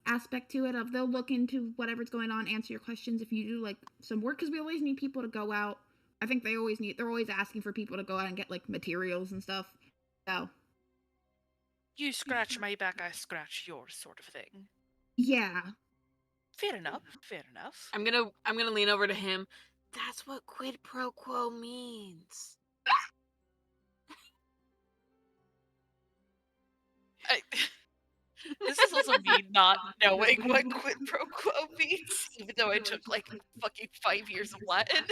aspect to it. Of they'll look into whatever's going on, answer your questions if you do like some work, because we always need people to go out. I think they're always asking for people to go out and get like materials and stuff. So You scratch my back, I scratch yours, sort of thing. yeah. Fair enough. I'm gonna lean over to him. That's what quid pro quo means. This is also me not knowing what quid pro quo means, even though I took like fucking 5 years of Latin.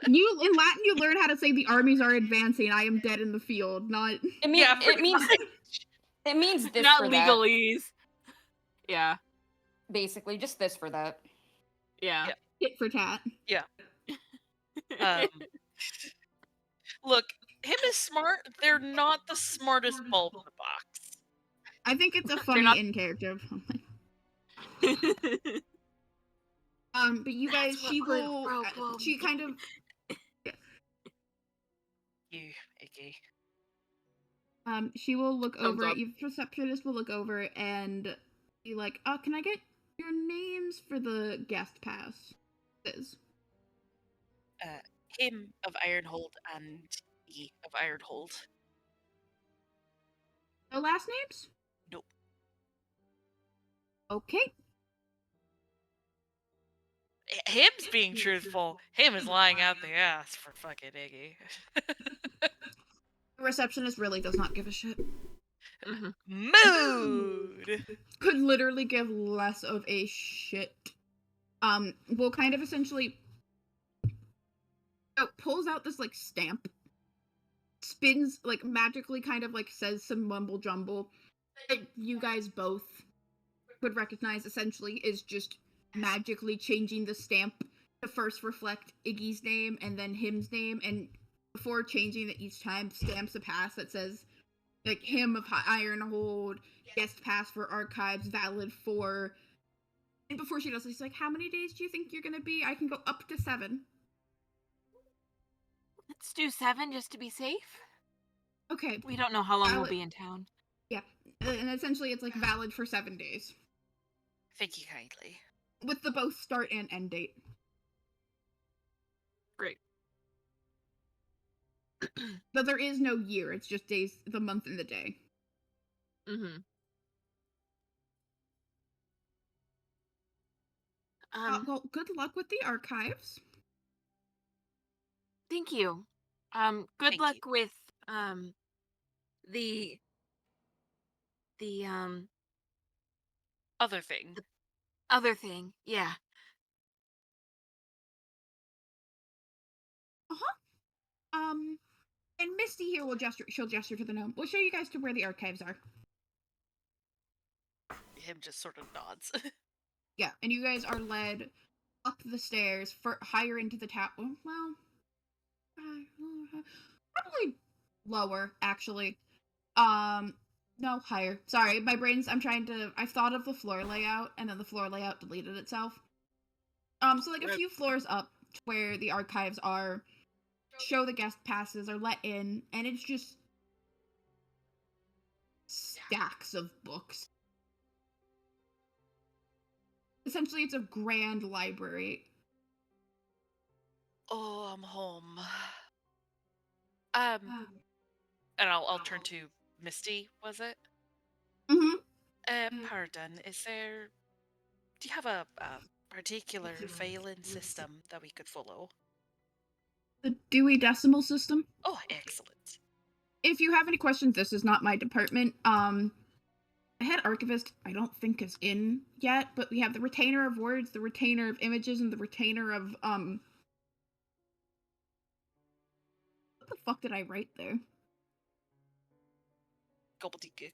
In Latin, you learn how to say the armies are advancing. I am dead in the field. Not. It means this Not for legalese. that. Yeah. Basically, just this for that. Yeah. Tit for tat. Yeah. Look, him is smart. They're not the smartest bulb in the box. I think it's a funny in character. But you guys, she kind of. You, Iggy. She will look over at you. Receptionist will look over and be like, can I get your names for the guest pass? Him of Ironhold and E of Ironhold. No last names? Nope. Okay. Him's being truthful. Him is lying out the ass for fucking Iggy. The receptionist really does not give a shit. Mood! Could literally give less of a shit. Will kind of essentially pulls out this like stamp, spins like magically, kind of like says some mumble jumble that you guys both would recognize. Essentially, is just magically changing the stamp to first reflect Iggy's name and then him's name, and before changing it each time, stamps a pass that says like him of Ironhold, guest pass for archives, valid for. And before she does, she's like, "How many days do you think you're gonna be? I can go up to 7." Let's do 7 just to be safe. Okay. We don't know how long we'll be in town. Yeah, and essentially it's like valid for 7 days. Thank you kindly. With the both start and end date. Great. But there is no year, it's just days, the month and the day. Mm-hmm. Well, good luck with the archives. Thank you. Good Thank luck you. with the the Other thing. other thing. Yeah. Um, and Misty here will gesture. She'll gesture to the gnome. We'll show you guys to where the archives are. Him just sort of nods. Yeah, and you guys are led up the stairs for higher into the tower. Well, probably lower actually. No, higher. Sorry, my brain's. I've thought of the floor layout, and then the floor layout deleted itself. So like a few floors up to where the archives are. Show the guest passes are let in, and it's just stacks of books. Essentially, it's a grand library. Oh, I'm home. And I'll turn to Misty, was it? Mm-hmm. Pardon, do you have a particular filing system that we could follow? The Dewey Decimal System. Oh, excellent. If you have any questions, this is not my department. The head archivist, I don't think is in yet, but we have the retainer of words, the retainer of images, and the retainer of what the fuck did I write there? Gobbledygook.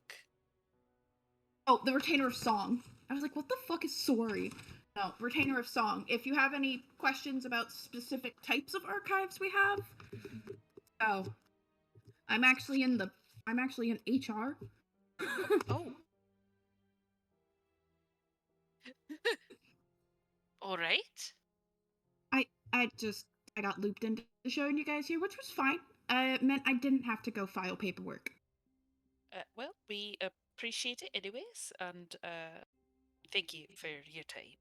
Oh, the retainer of song. I was like, what the fuck is sorry? No, retainer of song. If you have any questions about specific types of archives we have, oh, I'm actually in HR. Oh. All right. I got looped into showing you guys here, which was fine. It meant I didn't have to go file paperwork. Well, we appreciate it anyways, and thank you for your time.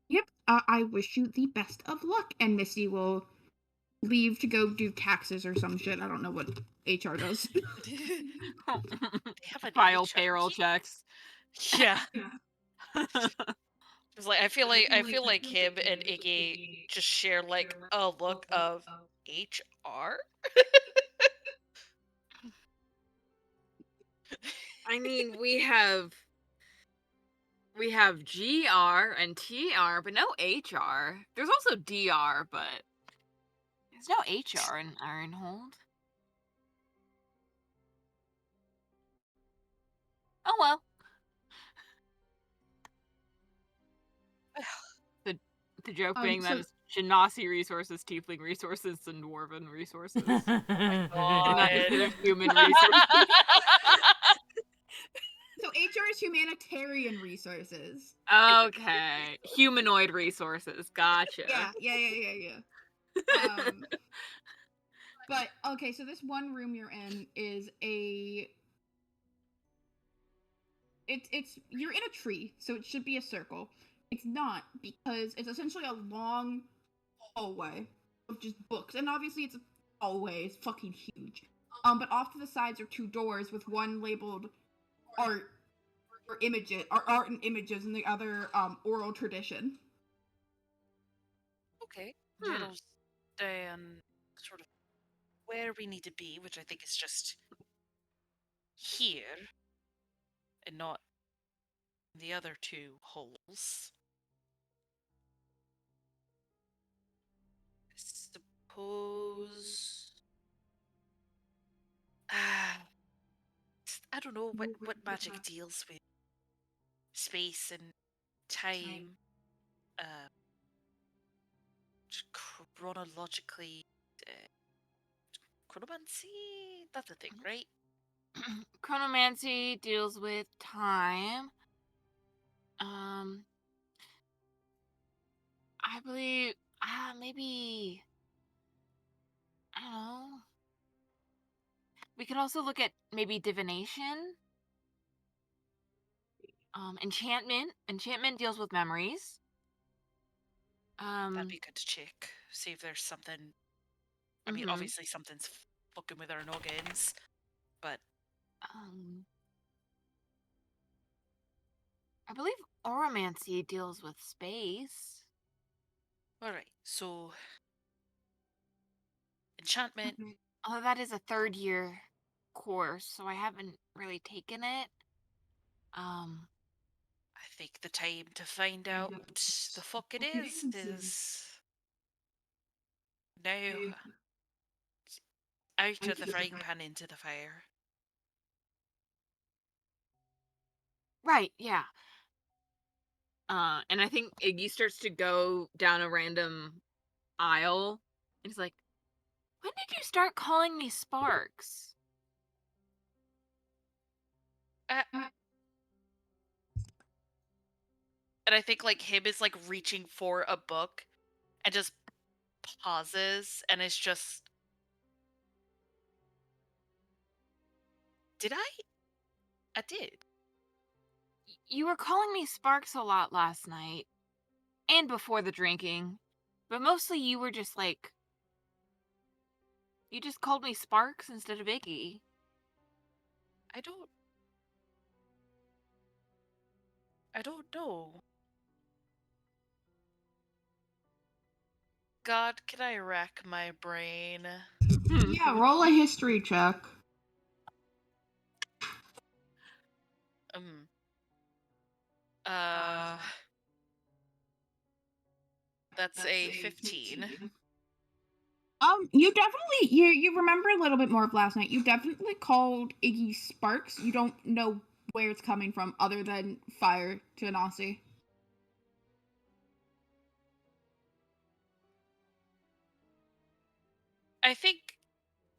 Yep. I wish you the best of luck, and Misty will leave to go do taxes or some shit. I don't know what HR does. They have an File HR payroll team. checks. Yeah. It's like I feel like him and Iggy just share like a look of HR. I mean, we have GR and TR, but no HR. There's also DR, but there's no HR in Ironhold. Oh well. The joke being that it's Genasi resources, Tiefling resources, and Dwarven resources. And not instead of human resources. So HR is humanitarian resources. Okay. Humanoid resources. Gotcha. Yeah. But okay, so this one room you're in is it's you're in a tree, so it should be a circle. It's not, because it's essentially a long hallway of just books, and obviously it's a hallway, it's fucking huge. But off to the sides are two doors with one labeled art or images, or art and images, and the other oral tradition. Okay. It'll stay on sort of where we need to be, which I think is just here and not the other two holes. I suppose. I don't know what magic deals with space and time, chronologically. Chronomancy? That's a thing, right? Chronomancy deals with time. I believe maybe I don't know. We could also look at maybe divination. Enchantment. Enchantment deals with memories. That'd be good to check. See if there's something. I mean, obviously something's fucking with our noggins, but I believe oromancy deals with space. all right. So enchantment. Oh, that is a 3rd-year course, so I haven't really taken it. I think the time to find out what the fuck it is now. Out of the frying pan into the fire. Right, yeah. And I think Iggy starts to go down a random aisle, and he's like, "When did you start calling me Sparks?" And I think like him is like reaching for a book and just pauses and is just, did I did. You were calling me Sparks a lot last night, and before the drinking, but mostly you were just like, you just called me Sparks instead of Iggy. I don't know. God, can I rack my brain? Yeah, roll a history check. That's a 15. You definitely you remember a little bit more of last night. You definitely called Iggy Sparks. You don't know where it's coming from other than Fire Genasi. I think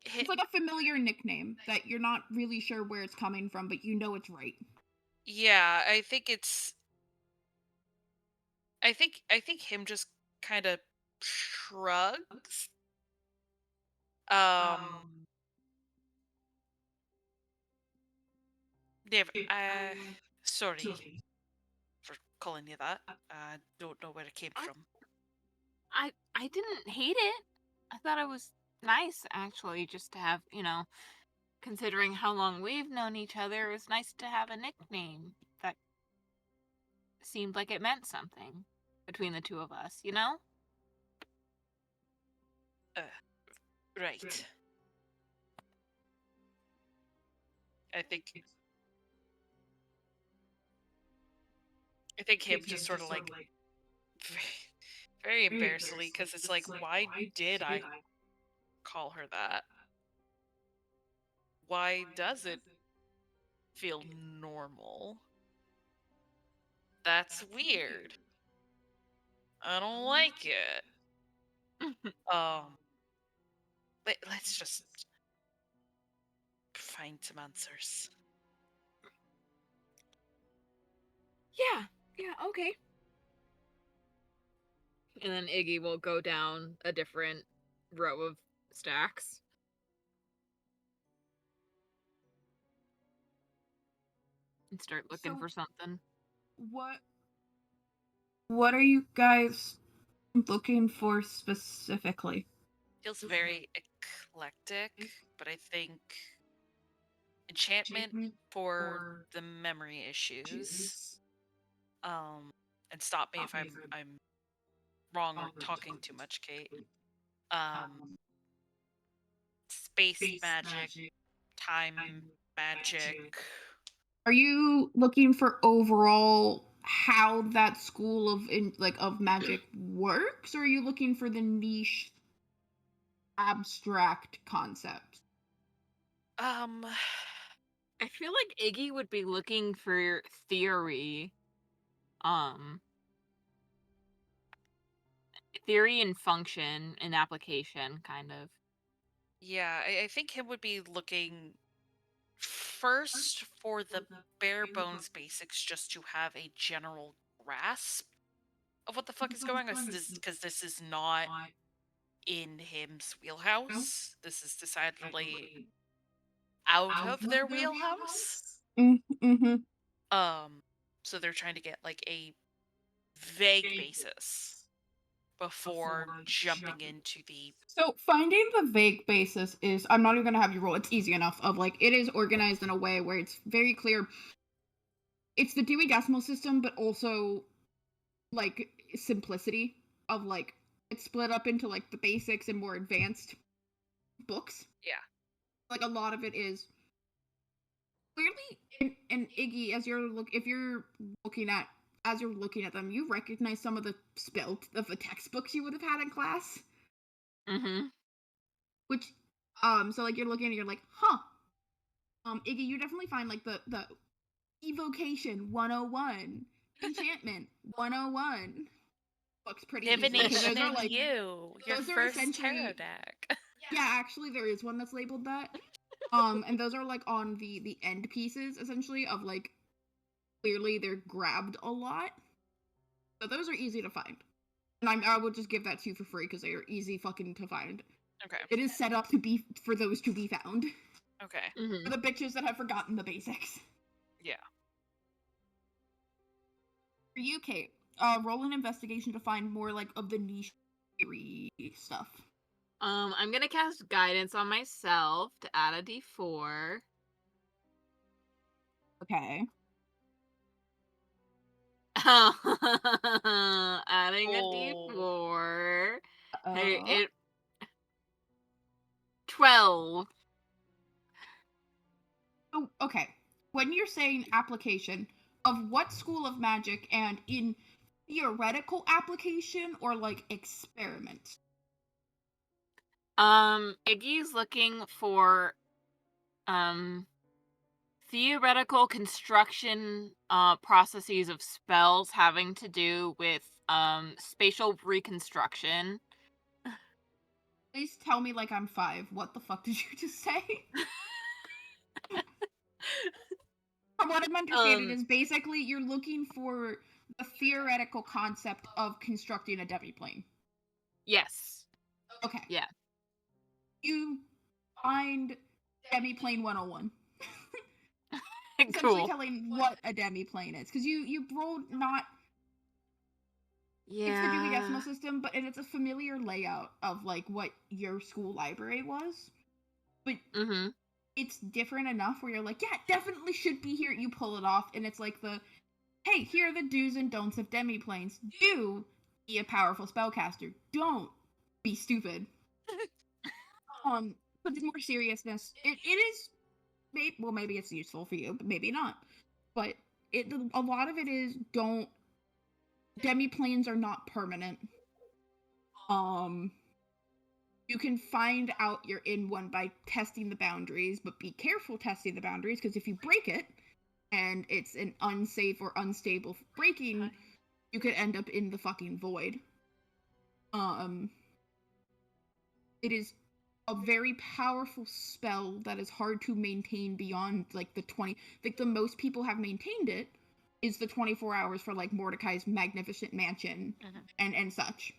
It's like a familiar nickname that you're not really sure where it's coming from, but you know it's right. yeah, I think him just kind of shrugs. Never. Sorry for calling you that. I don't know where it came from. I didn't hate it. I thought it was nice, actually, just to have, considering how long we've known each other, it was nice to have a nickname that seemed like it meant something between the two of us, you know? Right. I think him just sort of like very embarrassedly, because it's like, why did I call her that? Why does it feel normal? That's weird. I don't like it. Let's just find some answers. Yeah, okay. And then Iggy will go down a different row of stacks. And start looking for something. What are you guys looking for specifically? Feels very eclectic, but I think enchantment for the memory issues. And stop me if I'm wrong or talking too much, Kate. Space magic, time magic. Are you looking for overall how that school of magic works, or are you looking for the niche abstract concept? I feel like Iggy would be looking for theory. Theory and function and application, kind of. Yeah, I think him would be looking first for the bare bones basics, just to have a general grasp of what the fuck is going on, because this is not in him's wheelhouse. This is decidedly out of their wheelhouse. Mm-hmm. So they're trying to get like a vague basis before jumping into the. So finding the vague basis is, I'm not even gonna have you roll. It's easy enough. Of like, it is organized in a way where it's very clear. It's the Dewey Decimal System, but also like simplicity of like it's split up into like the basics and more advanced books. Yeah. Like a lot of it is clearly, and Iggy, if you're looking at them, you recognize some of the textbooks you would have had in class. Mm-hmm. Which, so like you're looking and you're like, huh. Iggy, you definitely find like the Evocation 101, Enchantment 101 books pretty easily. Divination Those are in like you, your those are first essentially tarot deck. yeah, actually there is one that's labeled that. And those are like on the end pieces essentially of like clearly they're grabbed a lot. So those are easy to find. And I would just give that to you for free because they are easy fucking to find. Okay. It is set up to be for those to be found. Okay. Mm-hmm. For the bitches that have forgotten the basics. Yeah. For you, Kate, roll an investigation to find more like of the niche stuff. I'm gonna cast guidance on myself to add a d4. Okay. Adding a d4. Hey, it 12. Oh, okay. When you're saying application, of what school of magic and in theoretical application or like experiment? Iggy's looking for theoretical construction processes of spells having to do with spatial reconstruction. Please tell me like I'm 5. What the fuck did you just say? From what I'm understanding is basically you're looking for the theoretical concept of constructing a demiplane. Yes. Okay. Yeah. You find demiplane 101. Essentially Cool. telling what a demiplane is. Because you rolled not... Yeah. It's the Dewey Decimal System, but it's a familiar layout of like what your school library was. But it's different enough where you're like, yeah, it definitely should be here. You pull it off, and it's like hey, here are the do's and don'ts of demiplanes. Do be a powerful spellcaster. Don't be stupid. But the more seriousness, it is... maybe it's useful for you, but maybe not. But a lot of it is don't... Demiplanes are not permanent. You can find out you're in one by testing the boundaries, but be careful testing the boundaries, because if you break it, and it's an unsafe or unstable breaking, you could end up in the fucking void. It is a very powerful spell that is hard to maintain beyond, like, the 20... Like, the most people have maintained it is the 24 hours for, like, Mordecai's Magnificent Mansion and such.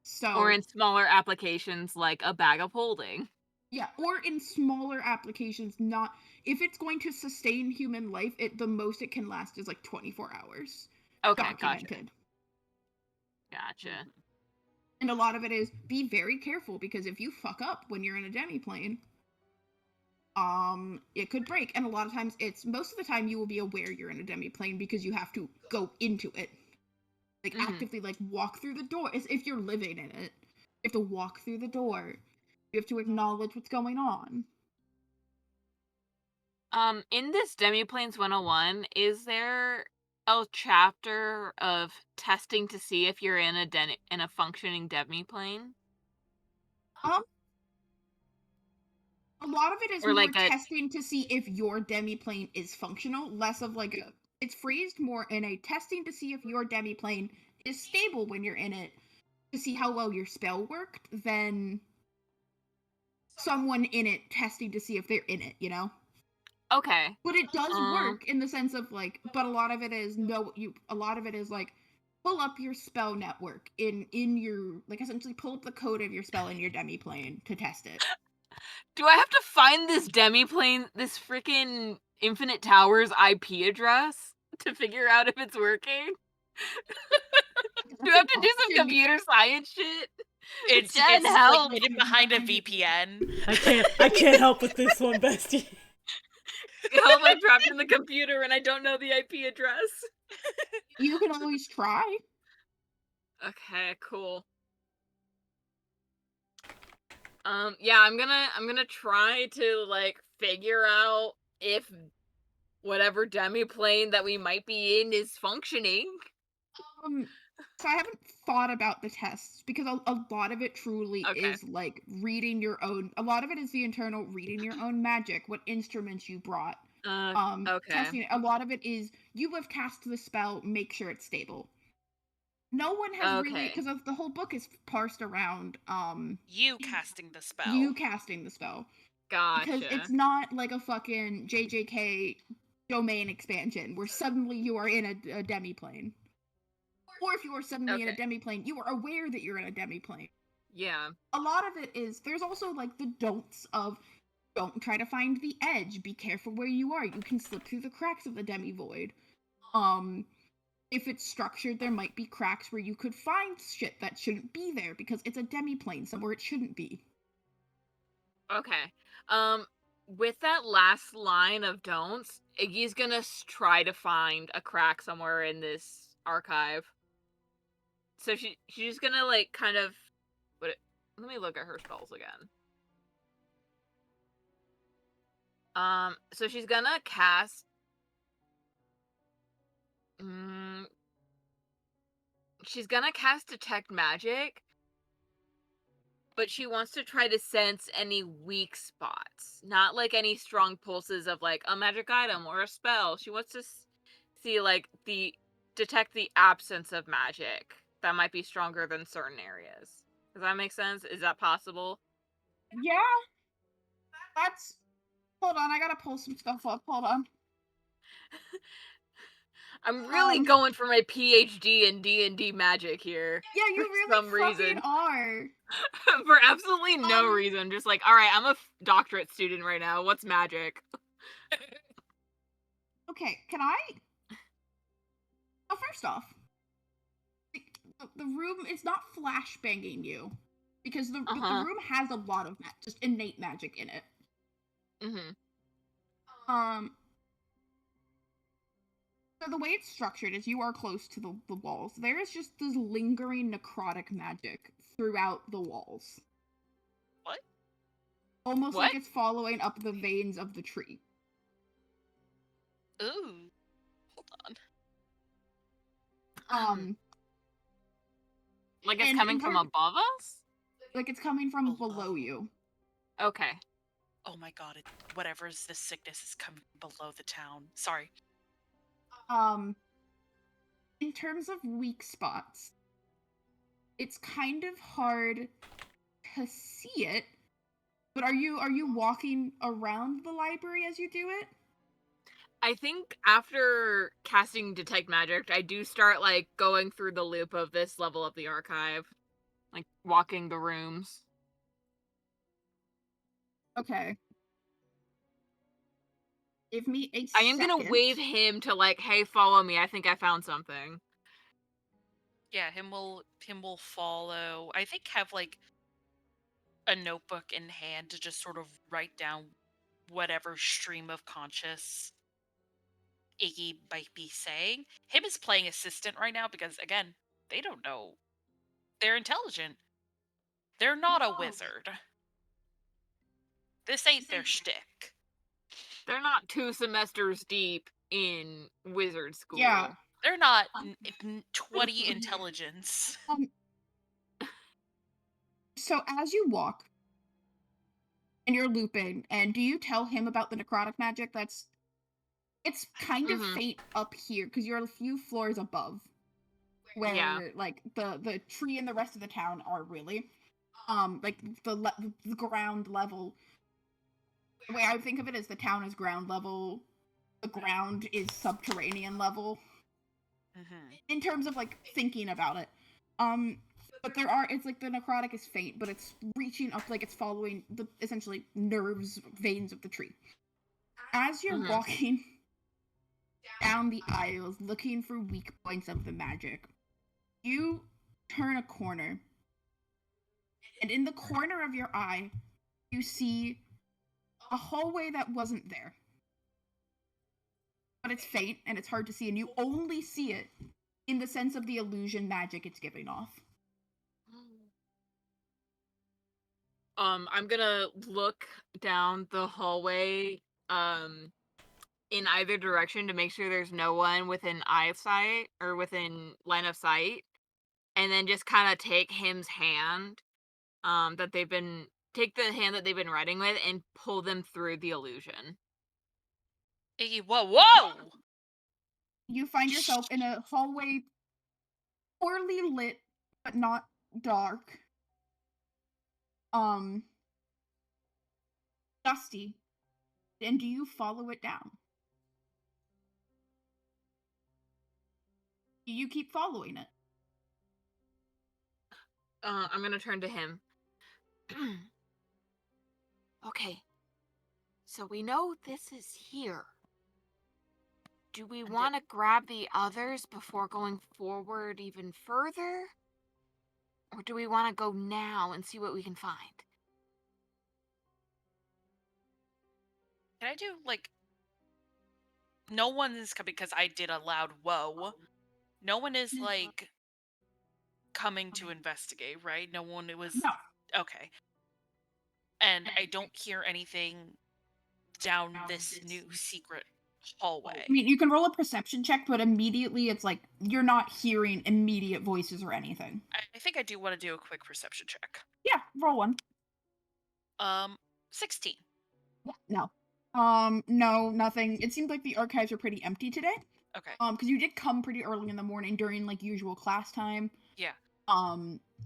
So, or in smaller applications like a bag of holding. Yeah, or in smaller applications, not... If it's going to sustain human life, the most it can last is, like, 24 hours. Okay, documented. Gotcha. And a lot of it is, be very careful, because if you fuck up when you're in a demiplane, it could break. And a lot of times, most of the time you will be aware you're in a demiplane because you have to go into it. Like, actively, like, walk through the door. If you're living in it, you have to walk through the door. You have to acknowledge what's going on. In this Demiplanes 101, is there a chapter of testing to see if you're in a functioning demiplane? A lot of it is or more like testing to see if your demiplane is functional, less of like it's phrased more in a testing to see if your demiplane is stable when you're in it, to see how well your spell worked, than someone in it testing to see if they're in it, you know? Okay. But it does work in the sense of like, but a lot of it is like, pull up your spell network in your, like, essentially pull up the code of your spell in your demiplane to test it. Do I have to find this demiplane, this freaking Infinite Towers IP address to figure out if it's working? Do I have to do some computer science shit? It's help. like hidden behind a VPN. I can't help with this one, bestie. Help, I'm trapped in the computer and I don't know the IP address. You can always try. Okay, cool. Yeah, I'm gonna try to like figure out if whatever demi-plane that we might be in is functioning. Um, so I haven't thought about the tests because a lot of it truly Okay. is like reading your own. A lot of it is the internal reading your own magic, what instruments you brought. Okay. Testing it. A lot of it is you have cast the spell, make sure it's stable. No one has really, Okay. because of the whole book is parsed around You casting the spell. you casting the spell. Because Gotcha. it's not like a fucking JJK domain expansion where suddenly you are in a demi-plane. Or if you are suddenly in a Okay. demi-plane, you are aware that you're in a demi-plane. Yeah. A lot of it is, there's also like the don'ts of don't try to find the edge, be careful where you are, you can slip through the cracks of the demi-void. If it's structured, there might be cracks where you could find shit that shouldn't be there because it's a demi-plane somewhere it shouldn't be. Okay. With that last line of don'ts, Iggy's gonna try to find a crack somewhere in this archive. So she's just gonna like kind of let me look at her spells again. So she's gonna cast she's gonna cast Detect Magic, but she wants to try to sense any weak spots, not like any strong pulses of like a magic item or a spell. She wants to see like detect the absence of magic that might be stronger than certain areas. Does that make sense? Is that possible? Yeah. That's... Hold on, I gotta pull some stuff up. Hold on. I'm really going for my PhD in D&D magic here. Yeah, you for really some fucking reason. are. For absolutely no reason. Just like, alright, I'm a doctorate student right now. What's magic? Okay, can I... Oh, first off, the room is not flashbanging you. Because the room has a lot of just innate magic in it. So the way it's structured is you are close to the walls. There is just this lingering necrotic magic throughout the walls. What? Almost like it's following up the veins of the tree. Ooh. Hold on. Like it's coming from above us? Like it's coming from below you. Okay. Oh my god, whatever is this sickness is coming below the town. Sorry. In terms of weak spots, it's kind of hard to see it. But are you walking around the library as you do it? I think after casting Detect Magic, I do start like going through the loop of this level of the archive. Like walking the rooms. Okay. Give me a I am gonna wave him to like, hey, follow me. I think I found something. Yeah, him will follow. I think have like a notebook in hand to just sort of write down whatever stream of conscious Iggy might be saying. Him is playing assistant right now because again, they don't know. They're intelligent. They're not a wizard. This ain't their shtick. They're not 2 semesters deep in wizard school. Yeah. They're not 20 intelligence. So as you walk, and you're looping, and do you tell him about the necrotic magic? It's kind of faint up here, because you're a few floors above. Where, like, the tree and the rest of the town are really. Like, the ground level. The way I would think of it is the town is ground level, the ground is subterranean level. In terms of, like, thinking about it. But it's like the necrotic is faint, but it's reaching up, like it's following the, essentially, nerves, veins of the tree. As you're walking down the aisles, looking for weak points of the magic, you turn a corner, and in the corner of your eye, you see a hallway that wasn't there. But it's faint, and it's hard to see, and you only see it in the sense of the illusion magic it's giving off. I'm gonna look down the hallway, in either direction to make sure there's no one within eyesight or within line of sight, and then just kind of take him's hand, take the hand that they've been riding with and pull them through the illusion. Iggy, whoa, whoa! You find yourself in a hallway, poorly lit, but not dark. Dusty. And do you follow it down? Do you keep following it? I'm gonna turn to him. Okay. So we know this is here. Do we want to grab the others before going forward even further? Or do we want to go now and see what we can find? Can I do, like... No one is coming, because I did a loud whoa. No one is, like, coming to investigate, right? No one, it was... No. Okay. And I don't hear anything down this new secret hallway. I mean, you can roll a perception check, but immediately it's like you're not hearing immediate voices or anything. I think I do want to do a quick perception check. Yeah, roll one. 16. No. No, nothing. It seemed like the archives are pretty empty today. Okay. Because you did come pretty early in the morning during, like, usual class time. Yeah.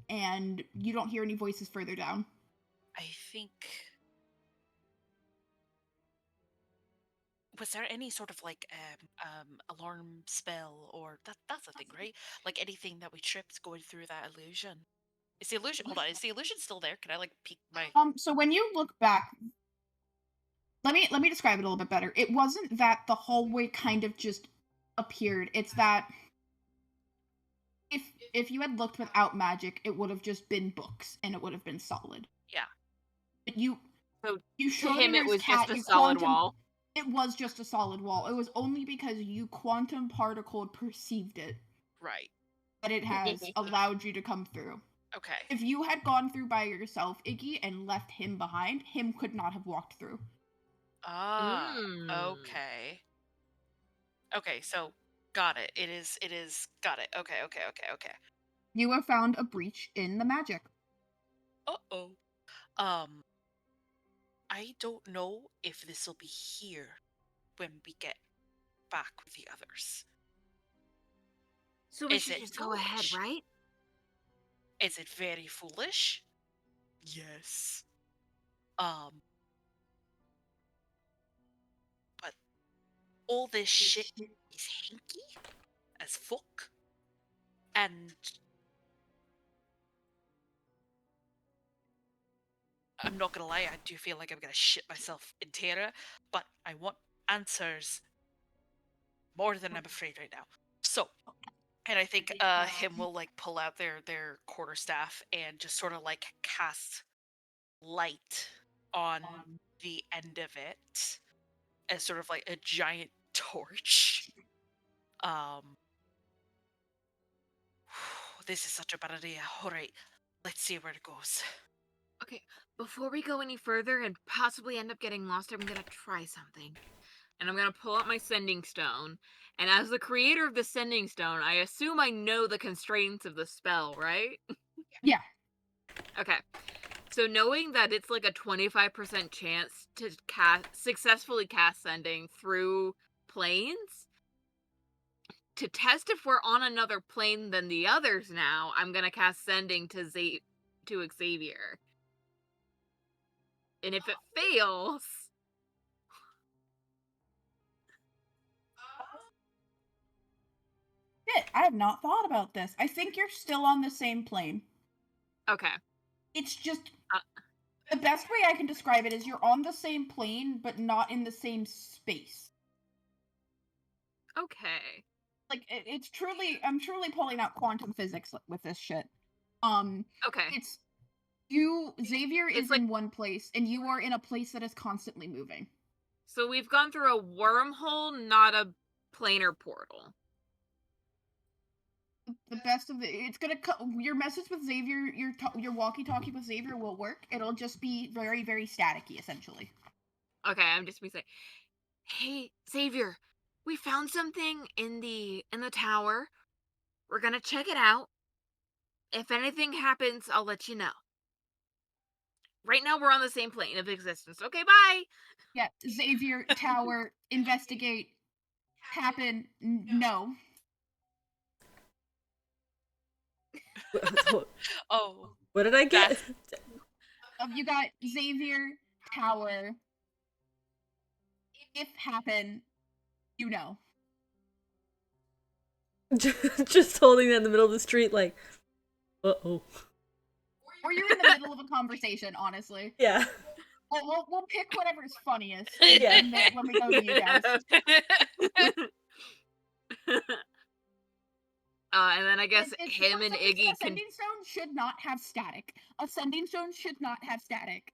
And you don't hear any voices further down. I think... Was there any sort of, like, alarm spell, or... That's the thing, right? Like, anything that we tripped going through that illusion? Is the illusion... Hold on, is the illusion still there? Can I, like, peek my... So when you look back... Let me describe it a little bit better. It wasn't that the hallway kind of just appeared. It's that... If you had looked without magic, it would have just been books, and it would have been solid. Yeah. But you To him, it was just a solid wall. It was just a solid wall. It was only because you quantum particled perceived it. Right. That it has allowed you to come through. Okay. If you had gone through by yourself, Iggy, and left him behind, him could not have walked through. Ah, okay. Okay, so got it. It is got it. Okay. You have found a breach in the magic. Uh-oh. I don't know if this will be here when we get back with the others. So we Is should it just go ahead, foolish? right? Is it very foolish? Yes. But all this shit is hanky as fuck. And I'm not gonna lie, I do feel like I'm gonna shit myself in terror, but I want answers more than I'm afraid right now. So, and I think him will, like, pull out their quarterstaff and just sort of, like, cast light on the end of it as sort of like a giant torch. This is such a bad idea. Alright, let's see where it goes. Okay, before we go any further and possibly end up getting lost, I'm gonna try something. And I'm gonna pull out my sending stone. And as the creator of the sending stone, I assume I know the constraints of the spell, right? Yeah. Okay. So knowing that it's like a 25% chance to successfully cast sending through planes, to test if we're on another plane than the others now, I'm gonna cast sending to Xavier. And if it fails... Shit, I have not thought about this. I think you're still on the same plane. Okay. It's just... the best way I can describe it is you're on the same plane, but not in the same space. Okay. Like, it's truly... I'm truly pulling out quantum physics with this shit. Okay. It's... Xavier is in one place, and you are in a place that is constantly moving. So we've gone through a wormhole, not a planar portal. the best of the. It's gonna your message with Xavier, your walkie-talkie with Xavier will work. It'll just be very, very staticky, essentially. Okay, I'm just gonna say, hey Xavier, we found something in the tower. We're gonna check it out. If anything happens, I'll let you know. Right now, we're on the same plane of existence. Okay, bye. Yeah, Xavier Tower, investigate. Happen. No. Oh, What did I get? that's You got Xavier Tower. If happen, you know. Just holding that in the middle of the street, like, uh-oh. Or you're in the middle of a conversation, honestly. Yeah. We'll pick whatever's funniest Yeah. when we go to you guys. And then I guess It's him for and some reason, Iggy can. Ascending Stone should not have static. Ascending Stone should not have static.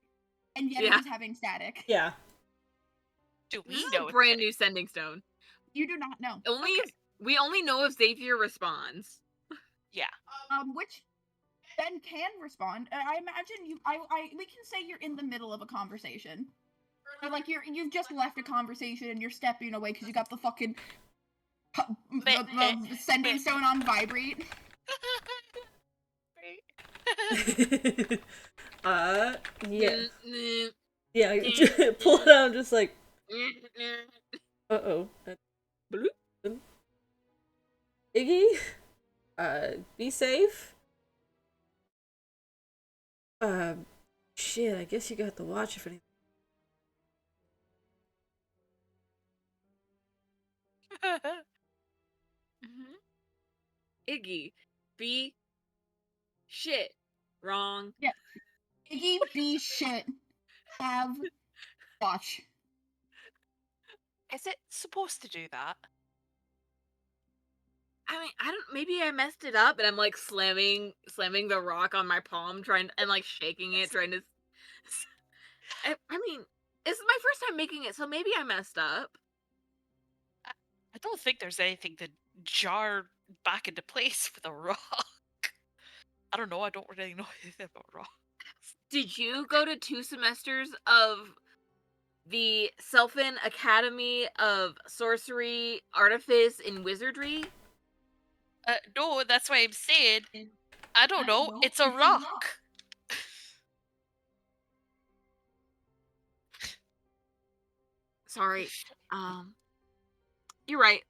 And yet Yeah. it is having static. Yeah. do This we is know a it's brand getting- new sending stone. You do not know. We only know if Xavier responds. Which Ben can respond. I imagine we can say you're in the middle of a conversation. Or like you've just left a conversation and you're stepping away because you got the fucking sending stone on vibrate. Yeah. Mm, Yeah, pull it out, just like, uh-oh. Bloop. Iggy? Be safe? Shit, I guess you got the watch if anything. Mhm. Iggy, be shit. Wrong. Iggy be shit. Have watch. Is it supposed to do that? I mean, I don't. Maybe I messed it up, and I'm like slamming the rock on my palm, and like shaking it, trying to. I mean, this is my first time making it, so maybe I messed up. I don't think there's anything to jar back into place with a rock. I don't know. I don't really know anything about rocks. Did you go to 2 semesters of the Selfin Academy of Sorcery, Artifice, and Wizardry? No, that's why I'm saying. I don't know. It's a rock. Sorry. You're right.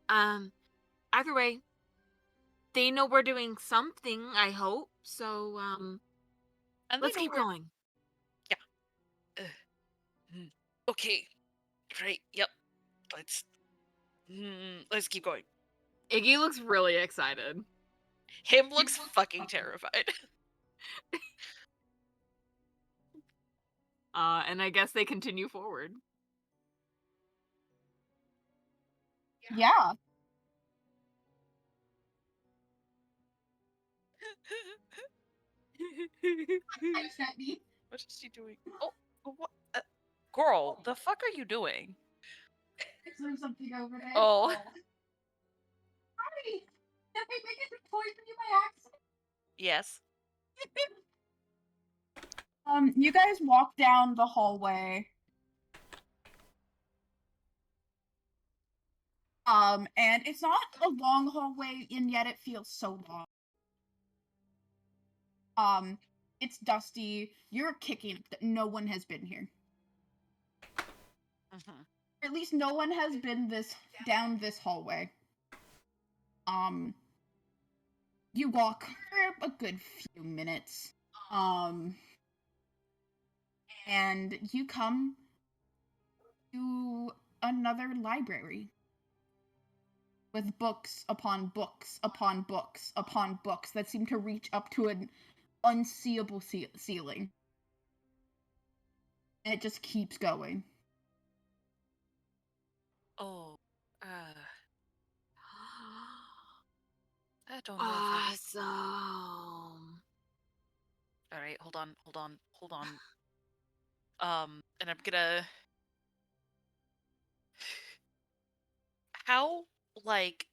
Either way, they know we're doing something, I hope. So, And let's they know keep we're- going. Okay. Right. Yep. Let's keep going. Iggy looks really excited. Him looks fucking terrified. And I guess they continue forward. Yeah. What is she doing? Oh, what? Girl, the fuck are you doing? There's something over there. Oh. Hi! Did I make it to toy for you by accident? Yes. You guys walk down the hallway. And it's not a long hallway, and yet it feels so long. It's dusty. You're kicking that no one has been here. Mhm. Or at least no one has been down this hallway. You walk for a good few minutes. And you come to another library with books upon books upon books upon books that seem to reach up to an unseeable ceiling. And it just keeps going. Oh. I don't know if I Awesome. All right, hold on. And I'm gonna. How like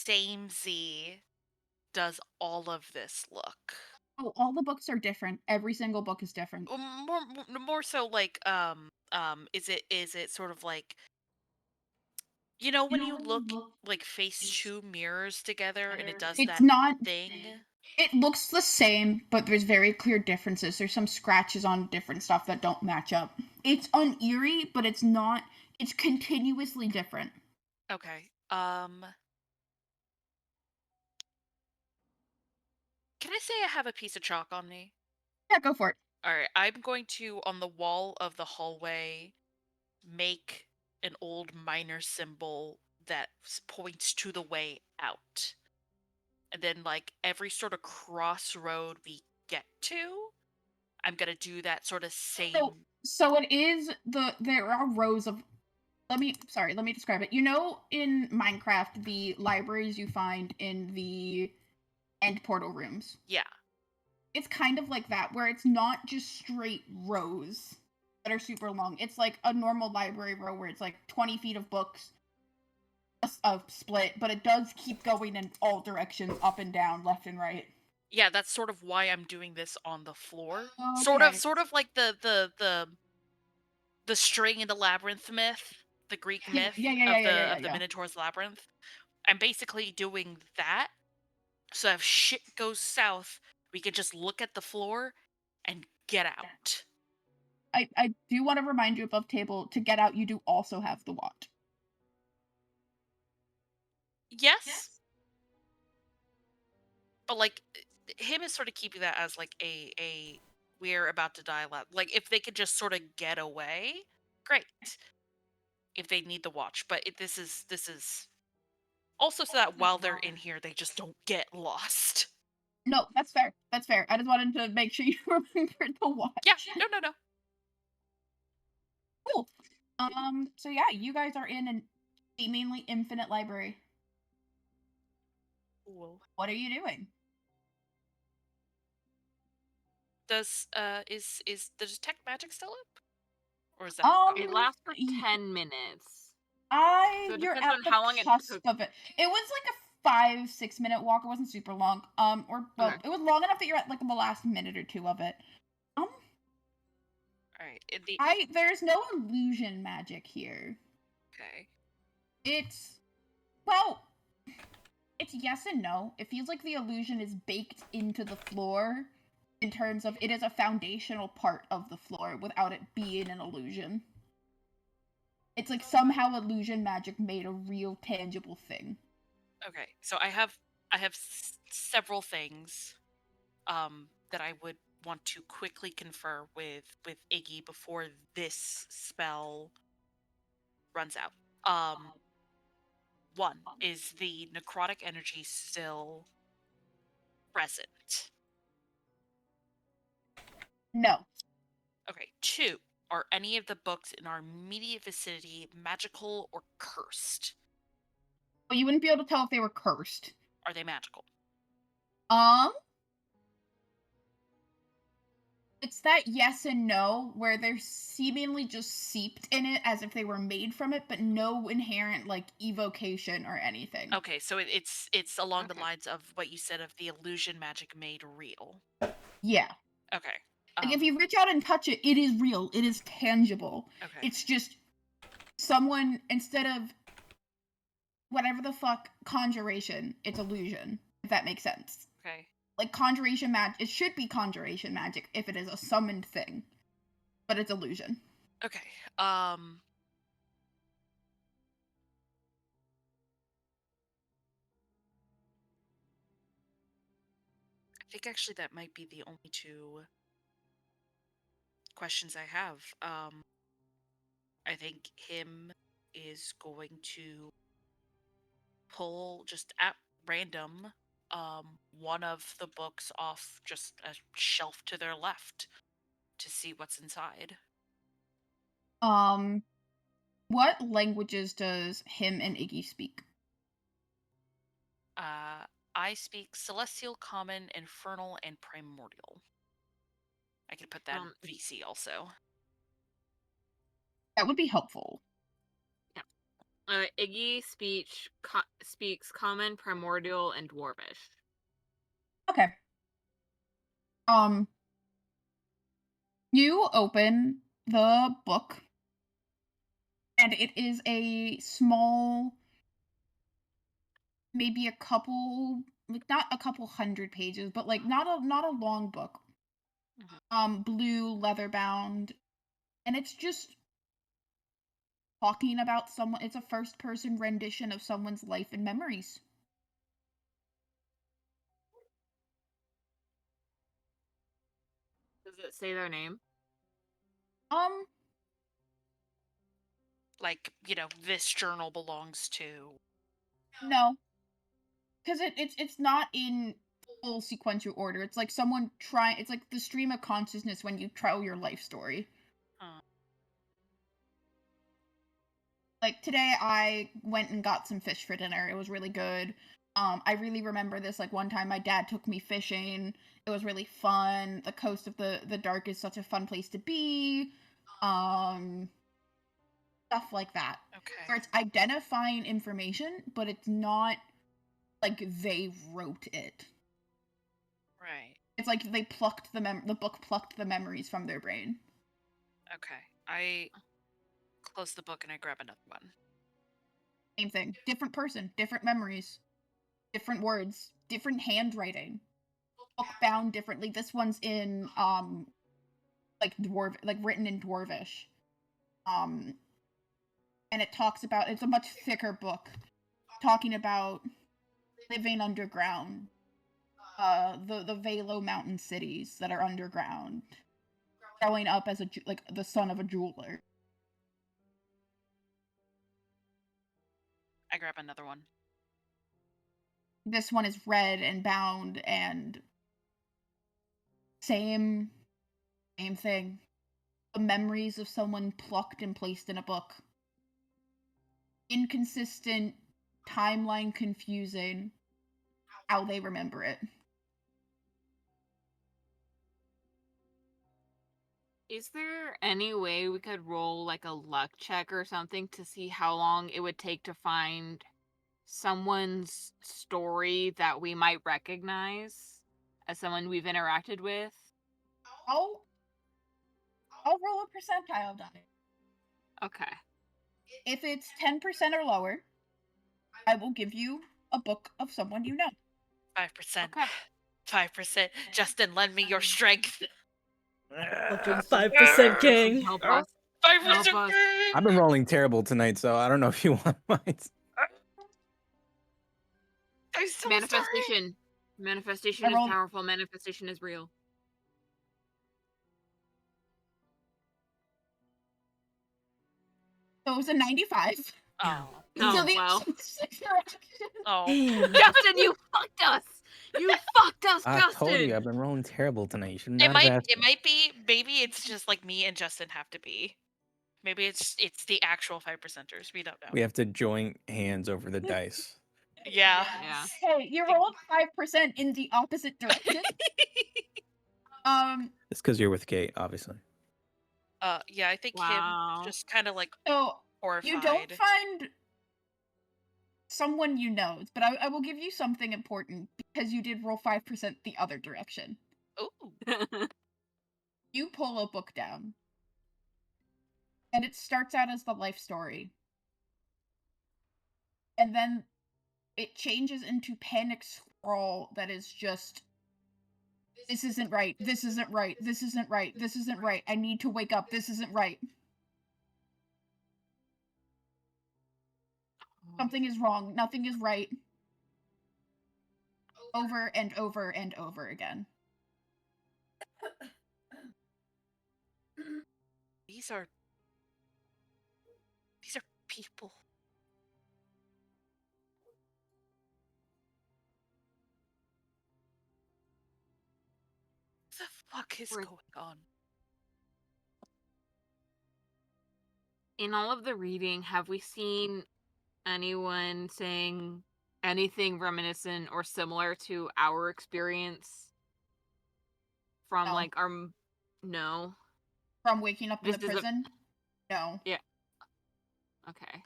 samey does all of this look? Oh, all the books are different. Every single book is different. More so like is it sort of like, you know, when you look like face two mirrors together and it does It's that not. thing? It looks the same, but there's very clear differences. There's some scratches on different stuff that don't match up. It's uneerie, but it's not. It's continuously different. Okay. Can I say I have a piece of chalk on me? Yeah, go for it. All right, I'm going to, on the wall of the hallway, make an old miner symbol that points to the way out. And then, like, every sort of crossroad we get to, I'm gonna do that sort of same. So it is there are rows of. Let me describe it. You know, in Minecraft, the libraries you find in the end portal rooms. Yeah. It's kind of like that, where it's not just straight rows that are super long. It's like a normal library row where it's like 20 feet of books, a split, but it does keep going in all directions, up and down, left and right. Yeah, that's sort of why I'm doing this on the floor. Okay. Sort of like the string in the labyrinth myth, the Greek myth of the Minotaur's labyrinth. I'm basically doing that. So if shit goes south, we can just look at the floor and get out. I do want to remind you above table, to get out, you do also have the watch. Yes. But like him is sort of keeping that as like a we're about to die loud. Like if they could just sort of get away, great. If they need the watch, but this is also so that while they're in here, they just don't get lost. No, that's fair. That's fair. I just wanted to make sure you remembered the watch. Yeah, no. Cool. So yeah, you guys are in an seemingly infinite library. Cool. What are you doing? Does is the detect magic still up? Or is that It lasts for 10 minutes. So it You're depends at on the how long it cusp took. of it. It was like a 5-6 minute walk. It wasn't super long. Okay. It was long enough that you're at like the last minute or two of it. All right. There's no illusion magic here. Okay. It's yes and no. It feels like the illusion is baked into the floor in terms of it is a foundational part of the floor without it being an illusion. It's like somehow illusion magic made a real tangible thing. Okay. So I have several things that I would want to quickly confer with Iggy before this spell runs out. One, is the necrotic energy still present? No. Okay. Two, are any of the books in our immediate vicinity magical or cursed? But you wouldn't be able to tell if they were cursed. Are they magical? It's that yes and no, where they're seemingly just seeped in it as if they were made from it, but no inherent like evocation or anything. Okay, so it's along the lines of what you said of the illusion magic made real. Yeah. Okay. Like if you reach out and touch it, it is real. It is tangible. Okay. It's just someone, instead of whatever the fuck conjuration, it's illusion. If that makes sense. Okay. Like conjuration magic, it should be conjuration magic if it is a summoned thing, but it's illusion. Okay. I think actually that might be the only two questions I have. I think him is going to pull just at random one of the books off just a shelf to their left to see what's inside. What languages does him and Iggy speak? I speak Celestial, Common, Infernal, and Primordial. I can put that in VC also. That would be helpful. Yeah. Iggy speaks Common, Primordial, and Dwarvish. Okay. You open the book, and it is a small, maybe a couple, like not a couple hundred pages, but like not a long book. Blue leather bound, and it's just talking about someone. It's a first person rendition of someone's life and memories. Does it say their name? Like, this journal belongs to. No, because it's not in full sequential order. It's like someone trying. It's like the stream of consciousness when you tell your life story. Like today, I went and got some fish for dinner. It was really good. I really remember this. Like one time, my dad took me fishing. It was really fun. The coast of the Dark is such a fun place to be. Stuff like that. Okay. Where it's identifying information, but it's not like they wrote it. Right. It's like they plucked the book plucked the memories from their brain. Okay. I close the book and I grab another one. Same thing. Different person, different memories, different words, different handwriting. Book bound differently. This one's in like written in Dwarvish. And it talks about, it's a much thicker book talking about living underground. The Velo mountain cities that are underground. Growing up as the son of a jeweler. I grab another one. This one is red and bound and same thing. The memories of someone plucked and placed in a book. Inconsistent, timeline confusing, how they remember it. Is there any way we could roll like a luck check or something to see how long it would take to find someone's story that we might recognize as someone we've interacted with? I'll roll a percentile die. Okay. If it's 10% or lower, I will give you a book of someone you know. 5%. Okay. 5%. Justin, lend me your strength. Fucking 5% gang. Help us. 5% Help us. gang! I've been rolling terrible tonight, so I don't know if you want mine. I'm so Manifestation. sorry. Manifestation I is rolled- powerful. Manifestation is real. So it was a 95. Oh. Oh, So the well. 6 directions. Oh. Damn. Justin, you fucked us. You fucked us, I Justin. told you I've been rolling terrible tonight. You should not It have might asked it me. might be maybe it's just like me and Justin have to be. Maybe it's the actual 5%ers. We don't know. We have to join hands over the dice. Yeah. Yeah. Hey, you rolled 5% in the opposite direction. It's because you're with Kate, obviously. Yeah, I think Wow. him just kind of like So horrified. you don't find someone you know, but I will give you something important because you did roll 5% the other direction. Ooh. You pull a book down, and it starts out as the life story, and then it changes into panic scroll that is just, this isn't right, this isn't right, this isn't right, this isn't right, I need to wake up, this isn't right. Something is wrong, nothing is right. Over and over and over again. These are people. What the fuck is Right. going on? In all of the reading, have we seen anyone saying anything reminiscent or similar to our experience from No. like our no? From waking up in This the is a- prison? No. Yeah. Okay.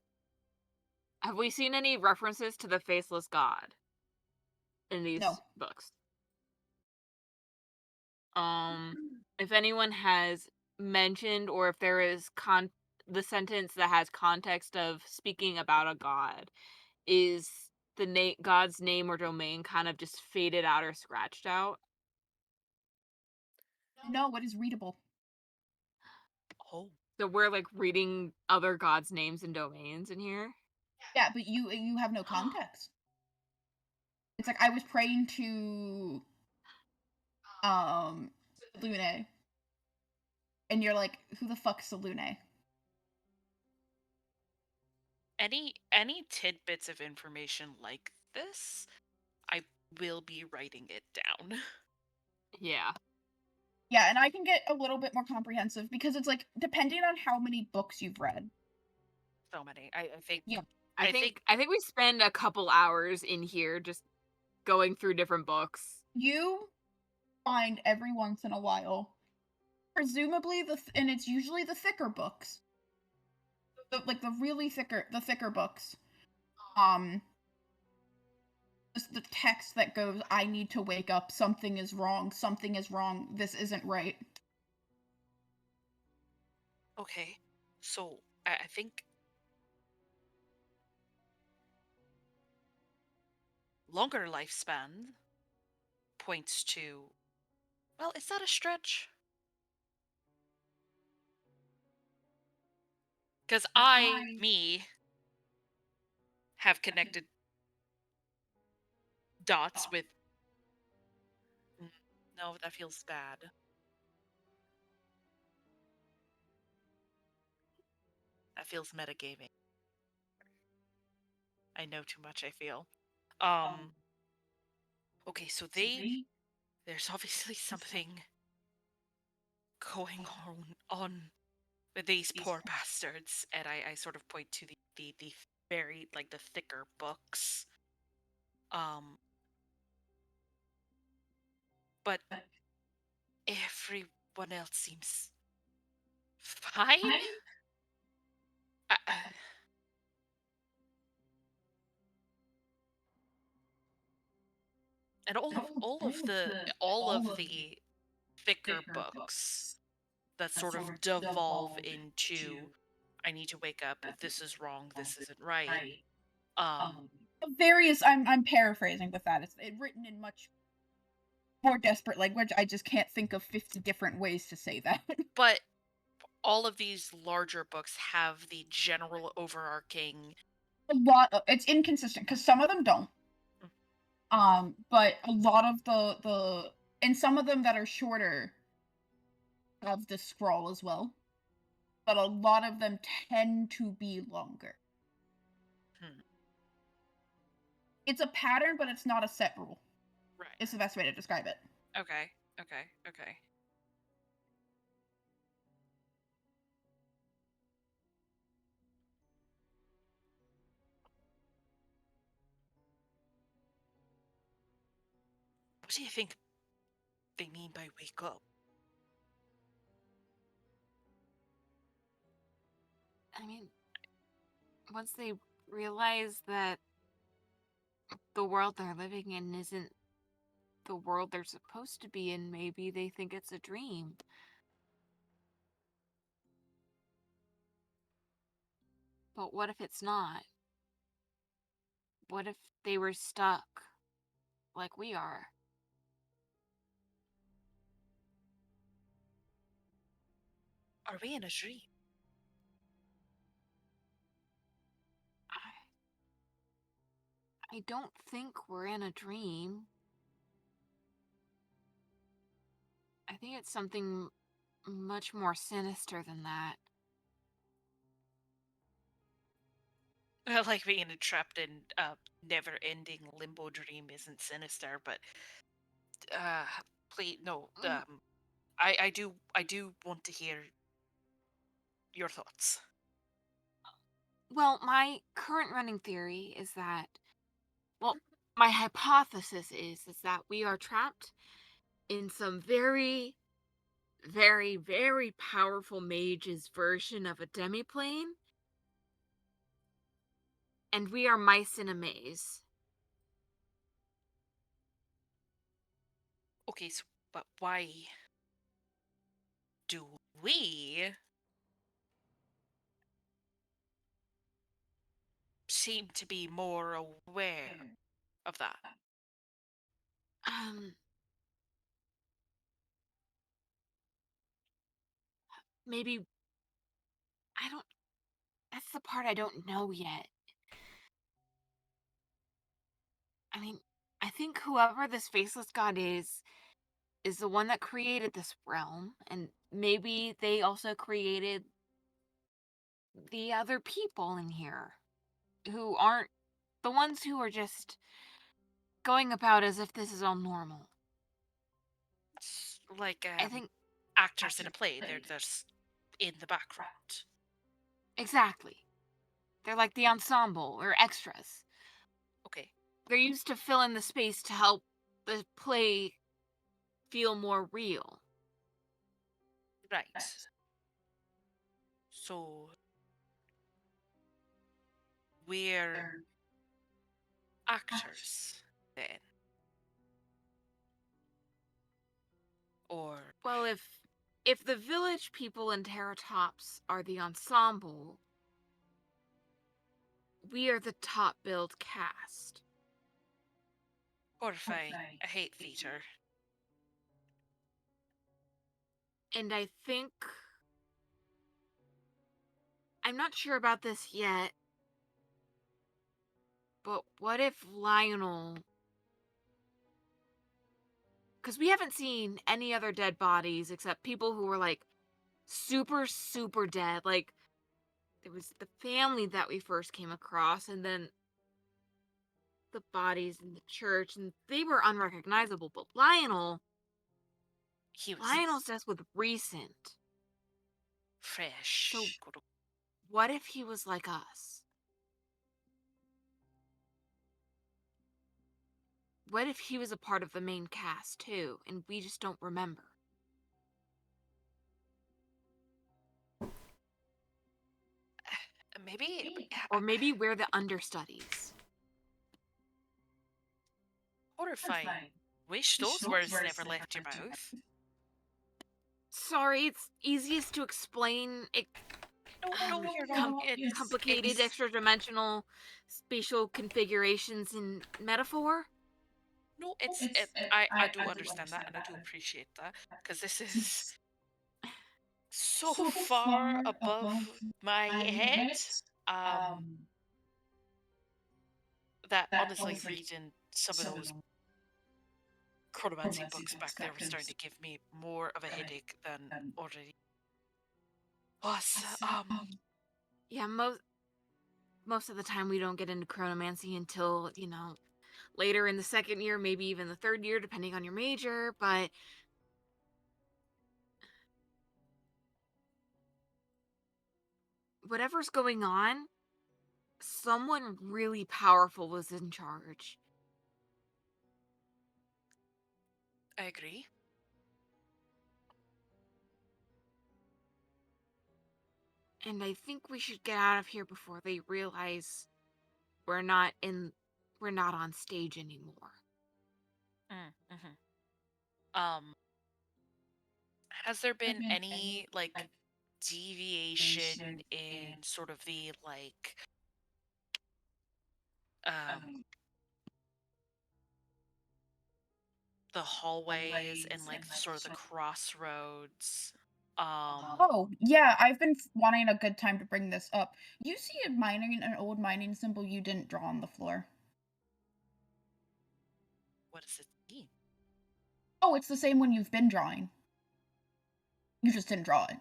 Have we seen any references to the faceless god in these No. books? If anyone has mentioned, or if there is the sentence that has context of speaking about a god, is the god's name or domain kind of just faded out or scratched out? No, what is readable? Oh, So we're like reading other gods' names and domains in here. Yeah, but you have no context. It's like I was praying to Lune, and you're like, who the fuck's Lune? any tidbits of information like this, I will be writing it down. Yeah. Yeah, and I can get a little bit more comprehensive because it's like depending on how many books you've read. So many. I think. Yeah. I think we spend a couple hours in here just going through different books. You find every once in a while, presumably and it's usually the thicker books, the thicker books. Just the text that goes, "I need to wake up. Something is wrong. Something is wrong. This isn't right." Okay, so I think longer lifespan points to. Well, is that a stretch? Because me, have connected dots with. No, that feels bad. That feels metagaming. I know too much, I feel. Okay, so there's obviously something going on with these poor bastards, and I sort of point to the very, like, the thicker books. But everyone else seems fine. And all of the thicker books that sort of devolve into, I need to wake up, this is wrong, this isn't right. Various. I'm paraphrasing with that. It's written in much more desperate language. I just can't think of 50 different ways to say that. But all of these larger books have the general overarching. It's inconsistent because some of them don't. But a lot of the and some of them that are shorter have the scroll as well. But a lot of them tend to be longer. It's a pattern, but it's not a set rule. Right. It's the best way to describe it. Okay. What do you think they mean by wake up? I mean, once they realize that the world they're living in isn't the world they're supposed to be in, maybe they think it's a dream. But what if it's not? What if they were stuck like we are? Are we in a dream? I don't think we're in a dream. I think it's something much more sinister than that. Like being trapped in a never-ending limbo dream isn't sinister, but please no. I do want to hear your thoughts. Well, my current running theory is that, well, my hypothesis is that we are trapped in some very, very, very powerful mage's version of a demiplane. And we are mice in a maze. Okay, so but why do we seem to be more aware of that? Um, maybe I don't. That's the part I don't know yet. I mean, I think whoever this faceless god is the one that created this realm, and maybe they also created the other people in here who aren't the ones who are just going about as if this is all normal. It's like I think actors in a play. They're just in the background. exactly. They're like the ensemble or extras. Okay. They're used to fill in the space to help the play feel more real. Right. So we're actors then. Or Well, if the village people in Terratops are the ensemble, we are the top billed cast. horrifying. I hate theater. And I think I'm not sure about this yet, but what if Lionel, because we haven't seen any other dead bodies except people who were like super, super dead. Like, there was the family that we first came across, and then the bodies in the church, and they were unrecognizable. But Lionel's death was recent. Fresh. So, what if he was like us? What if he was a part of the main cast too, and we just don't remember? Maybe. Or maybe we're the understudies. Horrifying. Wish those words never left your mouth. Sorry, it's easiest to explain. No, you're not. Complicated extra-dimensional spatial configurations in metaphor. No, I do understand that and I do appreciate that because this is so far above my head. That honestly reading some of those chronomancy books back there was starting to give me more of a headache than already was. Yeah, most of the time we don't get into chronomancy until, later in the second year, maybe even the third year, depending on your major, but whatever's going on, someone really powerful was in charge. I agree. And I think we should get out of here before they realize we're not on stage anymore. Has there been any deviation in sort of the the hallways and sort of the crossroads? Oh, yeah, I've been wanting a good time to bring this up. You see an old mining symbol you didn't draw on the floor. What does it mean? Oh, it's the same one you've been drawing. You just didn't draw it.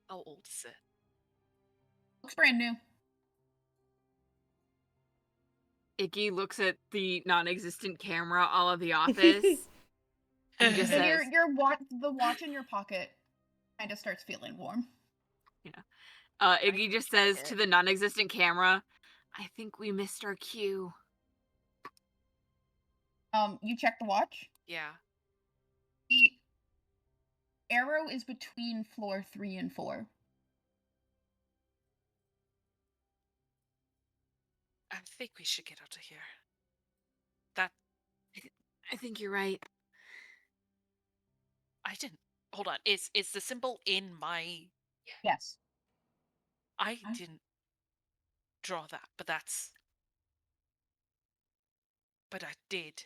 How old is it? Looks brand new. Iggy looks at the non-existent camera all of the office and just So says, the watch in your pocket kind of starts feeling warm. Iggy just says to the non-existent camera, "I think we missed our cue." You check the watch? Yeah. The arrow is between floor 3 and 4. think we should get out of here. That I think you're right. I didn't. Hold on. Is the symbol in my? Yes. I didn't draw that, but that's. But I did.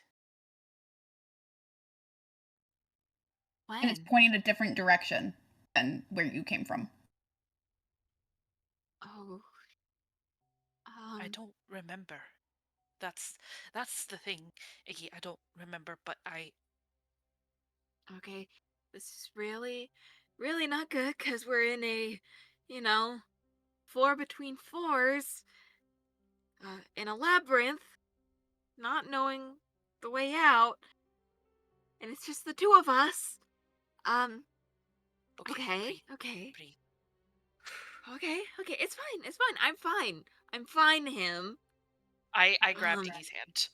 And it's pointing a different direction than where you came from. Oh. I don't remember. That's the thing, Iggy. I don't remember, but I. Okay. This is really, really not good because we're in a, 4 between 4s, in a labyrinth, not knowing the way out, and it's just the two of us. Okay. Breathe. Okay, it's fine. I'm fine, him. I grabbed Iggy's hand.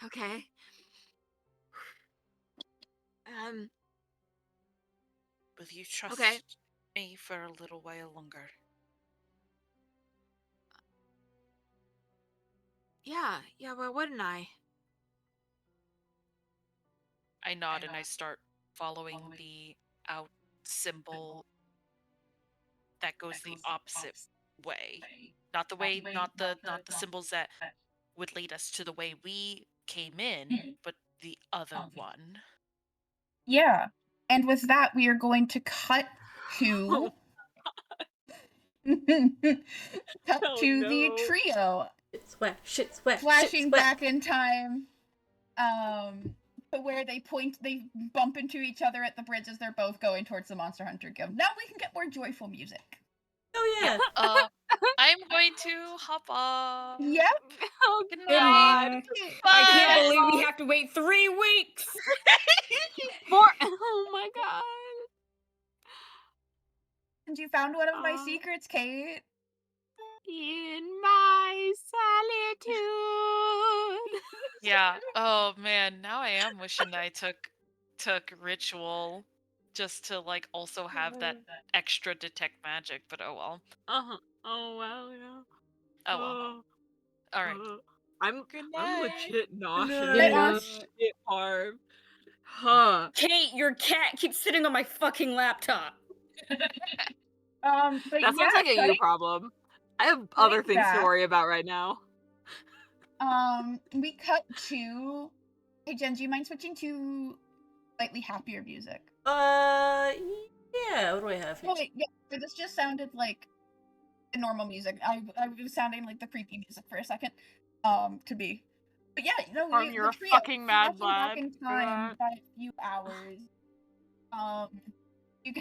Okay. Will you trust Okay. me for a little while longer? Yeah, why wouldn't I? I nod and I start following the out symbol that goes the opposite way. Not the way, not the symbols that would lead us to the way we came in, but the other one. Yeah. And with that, we are going to cut to the trio. It's wet. Shit's wet. Flashing shit's wet. back in time. To where they bump into each other at the bridge as they're both going towards the Monster Hunter Guild. Now we can get more joyful music. Oh yeah. I'm going to hop off. Yep. Oh Good God. night. I can't Bye. believe we have to wait 3 weeks. Oh my God. And you found one of my secrets, Kate. In my solitude. Yeah. Oh man, now I am wishing I took ritual just to like also have that extra detect magic, but oh well. Oh well, yeah. Oh well. All right. I'm Good night. legit nauseous. Good night. Shit, Harv. Huh. Kate, your cat keeps sitting on my fucking laptop. But That sounds like a you cutting- problem. I have other things to back. worry about right now. We cut to. Hey Jen, do you mind switching to slightly happier music? Yeah. What do I have here? Oh wait, yeah. This just sounded like the normal music. I was sounding like the creepy music for a second. To be. But yeah, Harv, you're a fucking mad back lad. in time by a few hours. You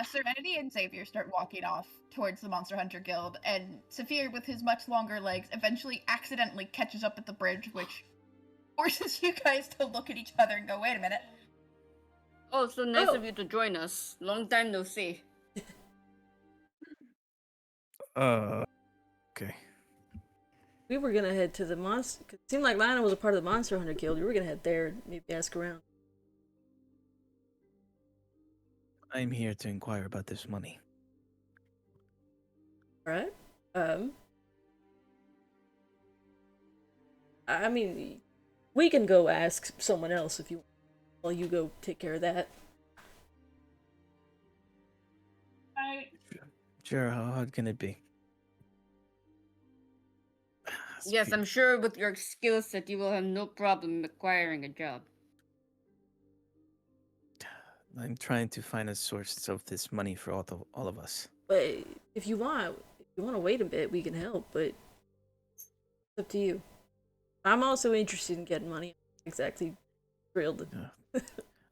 Serenity and Xavier start walking off towards the Monster Hunter Guild, and Saphir, with his much longer legs, eventually accidentally catches up at the bridge, which forces you guys to look at each other and go, wait a minute. Oh, so nice of you to join us. Long time no see. Okay. We were gonna head to the monster. It seemed like Lana was a part of the Monster Hunter Guild. We were gonna head there and maybe ask around. I'm here to inquire about this money. Alright. I mean, we can go ask someone else if you want. While you go take care of that. Sure, how hard can it be? Yes, I'm sure with your skill set, you will have no problem acquiring a job. I'm trying to find a source of this money for all of us. But if you want to wait a bit, we can help. But it's up to you. I'm also interested in getting money. Exactly, thrilled.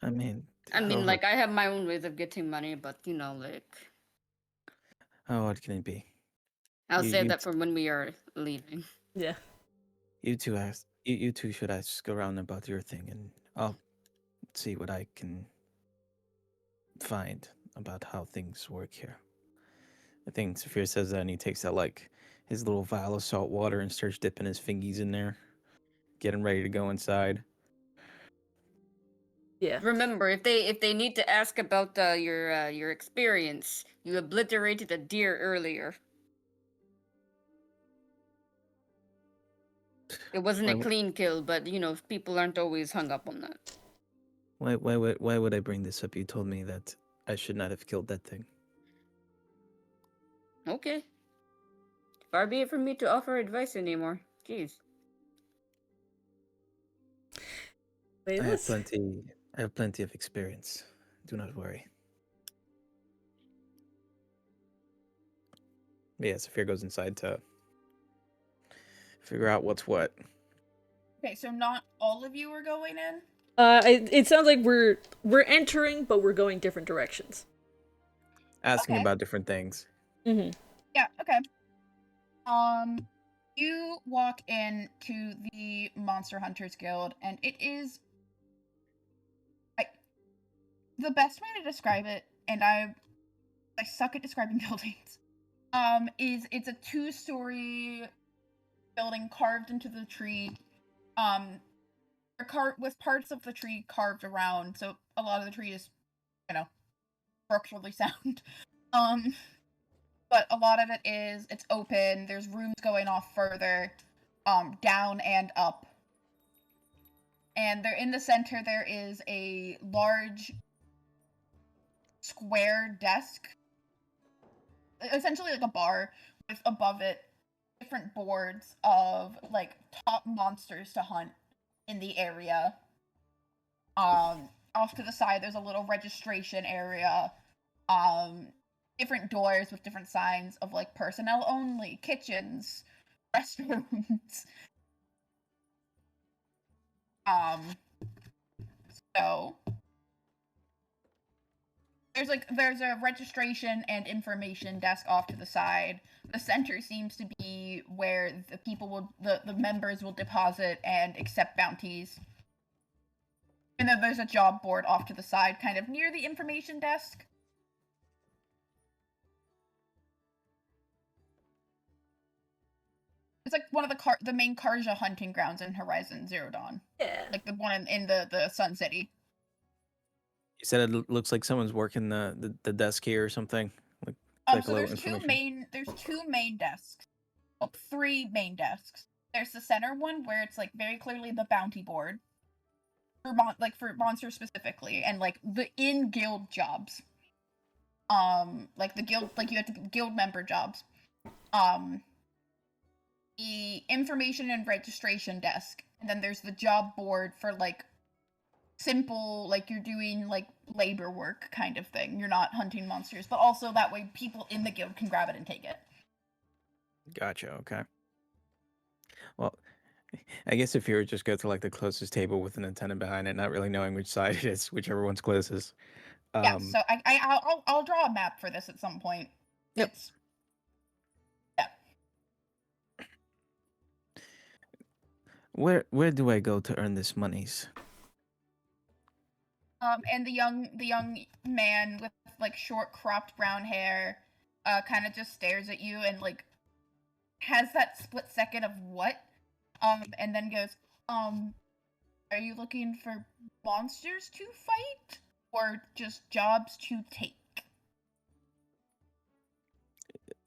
I mean, like, I have my own ways of getting money, but, like... how hard can it be? I'll save that for when we are leaving. Yeah. You two should ask around about your thing, and I'll see what I can find about how things work here. I think Saphir says that, and he takes out like his little vial of salt water and starts dipping his fingies in there, getting ready to go inside. Yeah. Remember, if they need to ask about your experience, you obliterated a deer earlier. It wasn't Why a would- clean kill, but you know, people aren't always hung up on that. Why would I bring this up? You told me that I should not have killed that thing. Okay. Far be it from me to offer advice anymore. Jeez. Wait, I have let's- plenty. I have plenty of experience. Do not worry. Yeah, Saphir goes inside to figure out what's what. Okay, so not all of you are going in? It sounds like we're entering, but we're going different directions. Asking Okay. about different things. Mm-hmm. Yeah, okay. You walk into the Monster Hunters Guild, and it is the best way to describe it, and I suck at describing buildings. Is it's a 2-story building carved into the tree. With parts of the tree carved around, so a lot of the tree is, structurally sound. But a lot of it it's open. There's rooms going off further, down and up. And there in the center there is a large square desk, essentially like a bar, with above it different boards of like top monsters to hunt in the area. Off to the side there's a little registration area. Different doors with different signs of like personnel only, kitchens, restrooms. So there's a registration and information desk off to the side. The center seems to be where the members will deposit and accept bounties. And then there's a job board off to the side, kind of near the information desk. It's like one of the main Karja hunting grounds in Horizon Zero Dawn. Yeah. Like the one in the Sun City. You said it looks like someone's working the desk here or something. Like, take a So little there's information. two main desks. Well, 3 main desks. There's the center one where it's like very clearly the bounty board. For monsters specifically, and like the in-guild jobs. Like the guild, like you have to guild member jobs. The information and registration desk, and then there's the job board for like simple, like you're doing like labor work kind of thing. You're not hunting monsters, but also that way people in the guild can grab it and take it. Gotcha. Okay. Well, I guess if you were just go to like the closest table with an antenna behind it, not really knowing which side it is, whichever one's closest. Yeah, so I'll draw a map for this at some point. Yep. Where do I go to earn this monies? And the young man with like short cropped brown hair, kind of just stares at you and like has that split second of what, and then goes, are you looking for monsters to fight or just jobs to take?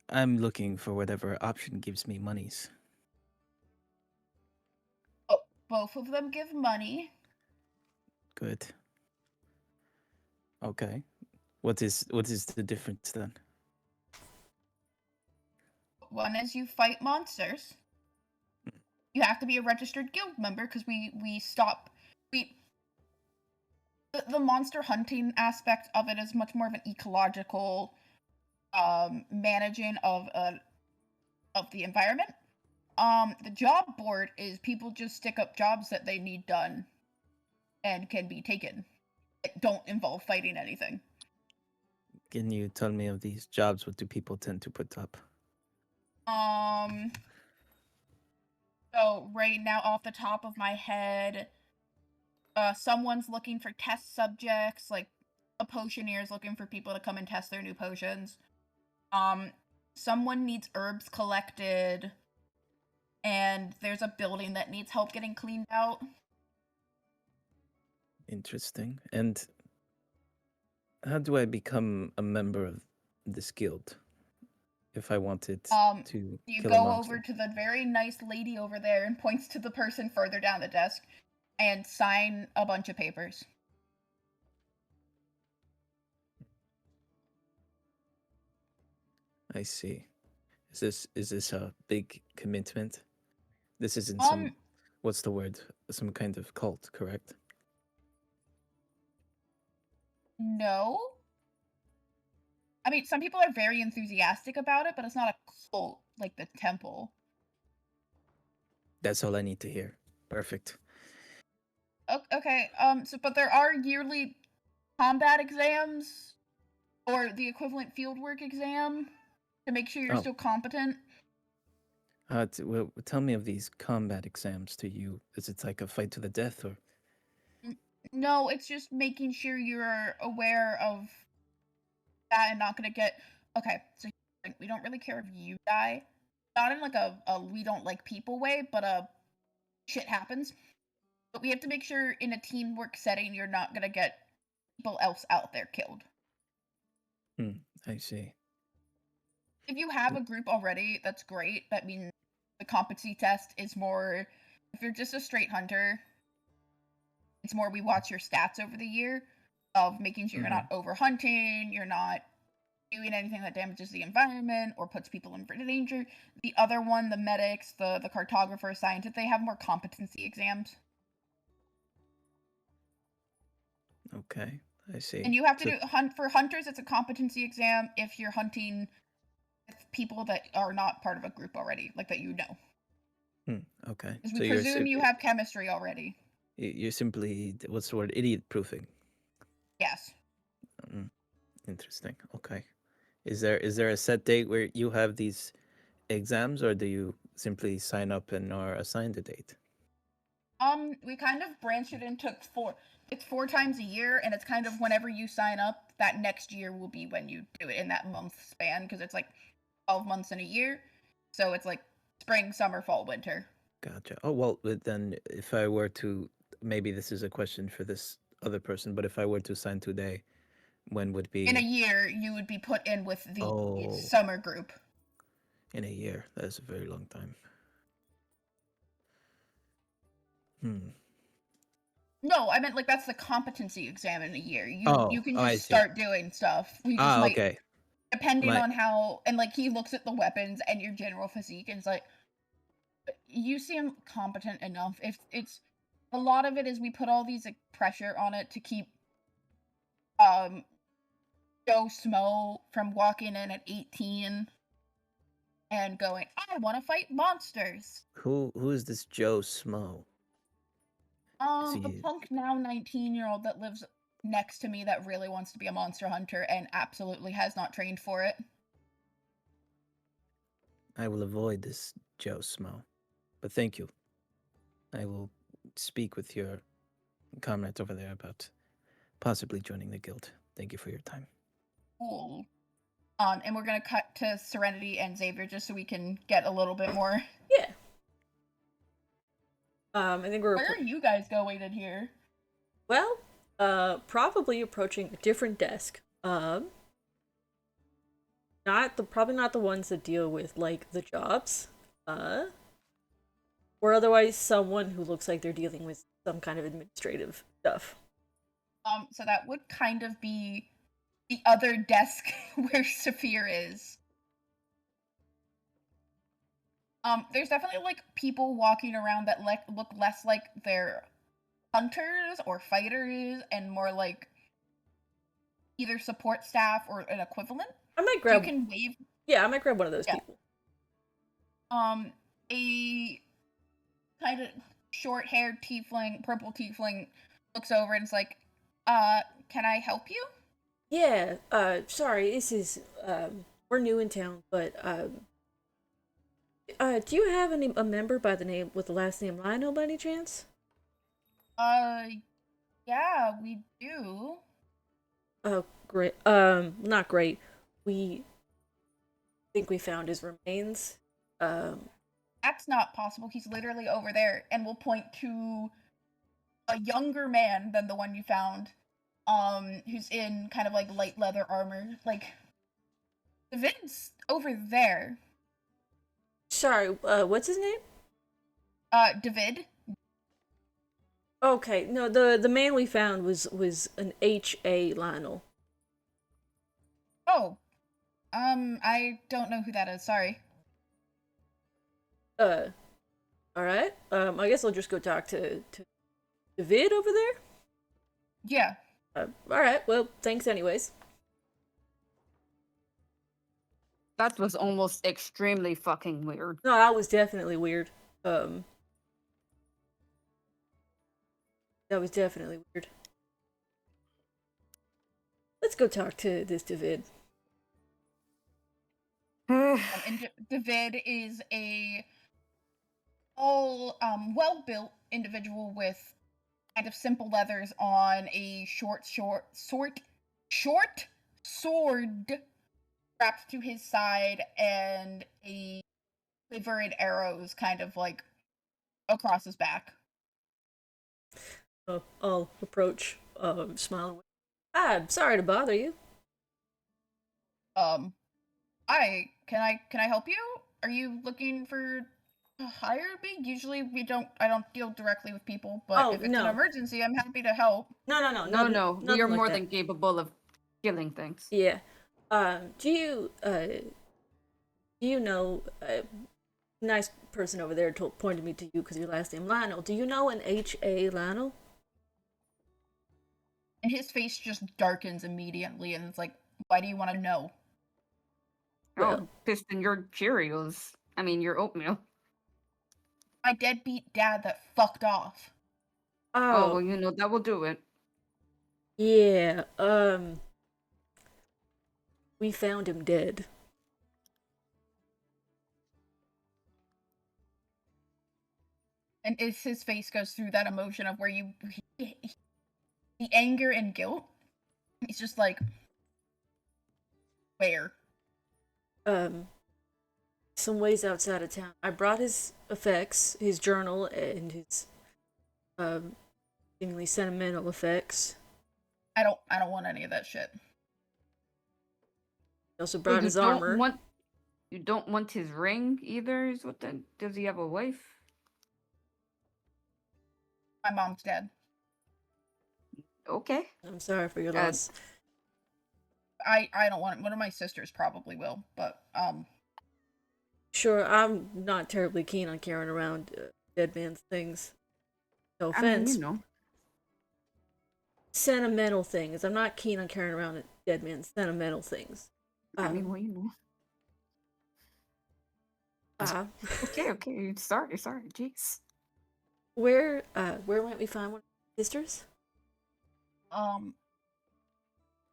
I'm looking for whatever option gives me monies. Oh, both of them give money. Good. Okay. What is the difference then? One is you fight monsters. You have to be a registered guild member because the monster hunting aspect of it is much more of an ecological managing of the environment. The job board is people just stick up jobs that they need done and can be taken. It don't involve fighting anything. Can you tell me of these jobs? What do people tend to put up? So right now off the top of my head, someone's looking for test subjects, like a potioneer is looking for people to come and test their new potions. Someone needs herbs collected, and there's a building that needs help getting cleaned out. Interesting. And how do I become a member of this guild? if I wanted to You kill a go monster. over to the very nice lady over there and points to the person further down the desk and sign a bunch of papers. I see. Is this a big commitment? This isn't some what's the word? Some kind of cult, correct? No. I mean, some people are very enthusiastic about it, but it's not a cult like the temple. That's all I need to hear. Perfect. Okay. But there are yearly combat exams or the equivalent fieldwork exam to make sure you're Oh. still competent. Well, tell me of these combat exams to you. Is it like a fight to the death or? No, it's just making sure you're aware of that and not gonna get. Okay, so we don't really care if you die. Not in like a we don't like people way, but shit happens. But we have to make sure in a teamwork setting you're not gonna get people else out there killed. I see. If you have a group already, that's great. That means the competency test is more. If you're just a straight hunter, it's more we watch your stats over the year of making sure you're not over hunting, you're not doing anything that damages the environment or puts people in danger. The other one, the medics, the cartographers, scientists, they have more competency exams. Okay, I see. And you have to do for hunters. It's a competency exam if you're hunting with people that are not part of a group already, like that you know. Okay. Because we presume you have chemistry already. You're simply what's the word? Idiot proofing. Yes. Interesting. Okay. Is there a set date where you have these exams, or do you simply sign up and are assigned a date? We kind of branched it into it's 4 times a year, and it's kind of whenever you sign up, that next year will be when you do it in that month span, because it's like 12 months in a year. So it's like spring, summer, fall, winter. Gotcha. Oh, well, but then if I were to, maybe this is a question for this other person, but if I were to sign today, when would be? In a year, you would be put in with the Oh. summer group. In a year. That is a very long time. No, I meant like that's the competency exam in a year. You can just start doing stuff. We just might, okay. depending on how, and like he looks at the weapons and your general physique and it's like, you seem competent enough. If it's a lot of it is we put all these like, pressure on it to keep Joe Smo from walking in at 18 and going, I want to fight monsters. Who is this Joe Smo? The punk now 19-year-old that lives next to me that really wants to be a monster hunter and absolutely has not trained for it. I will avoid this Joe Smo, but thank you. I will speak with your comrades over there about possibly joining the guild. Thank you for your time. Cool. And we're gonna cut to Serenity and Xavier just so we can get a little bit more. Yeah. I think we're. Where are you guys going in here? Well, probably approaching a different desk. Probably not the ones that deal with like the jobs. Or otherwise someone who looks like they're dealing with some kind of administrative stuff. So that would kind of be the other desk where Saphir is. There's definitely like people walking around that look less like they're hunters or fighters and more like either support staff or an equivalent. I might grab. You can wave. Yeah, I might grab one of those people. A kind of short-haired tiefling, purple tiefling, looks over and is like, can I help you? Yeah. Sorry. This is. We're new in town, but do you have a member by the name with the last name Lionel by any chance? Yeah, we do. Oh, great. Not great. We think we found his remains. That's not possible. He's literally over there, and we'll point to a younger man than the one you found, who's in kind of like light leather armor, like David's over there. Sorry, what's his name? David. Okay, no, the man we found was an H.A. Lionel. Oh. I don't know who that is, sorry. Alright. I guess I'll just go talk to David over there? Yeah. Alright, well, thanks anyways. That was almost extremely fucking weird. No, that was definitely weird. That was definitely weird. Let's go talk to this David. And David is a well-built individual with kind of simple leathers on, a short sword strapped to his side, and a quiver and arrows kind of like across his back. I'll approach, smiling. I'm sorry to bother you. Can I help you? Are you looking for to hire me? Usually I don't deal directly with people, but if it's an emergency, I'm happy to help. No, we are more than capable of killing things. Yeah. Do you know, nice person over there pointed me to you because your last name Lionel. Do you know an H.A. Lionel? And his face just darkens immediately, and it's like, why do you want to know? Well, pissed in your Cheerios. I mean, your oatmeal. My deadbeat dad that fucked off. Oh, well, you know, that will do it. Yeah, we found him dead. And as his face goes through that emotion of where the anger and guilt, he's just like, where? Some ways outside of town. I brought his effects, his journal, and his, seemingly sentimental effects. I don't want any of that shit. He also brought his armor. You don't want his ring either? Is what then? Does he have a wife? My mom's dead. Okay. I'm sorry for your loss. I don't want it. One of my sisters probably will, but Sure, I'm not terribly keen on carrying around dead man's things. No offense. I mean, you know. Sentimental things. I'm not keen on carrying around a dead man's sentimental things. I mean, well, you know. Okay. Sorry. Jeez. Where might we find one of my sisters?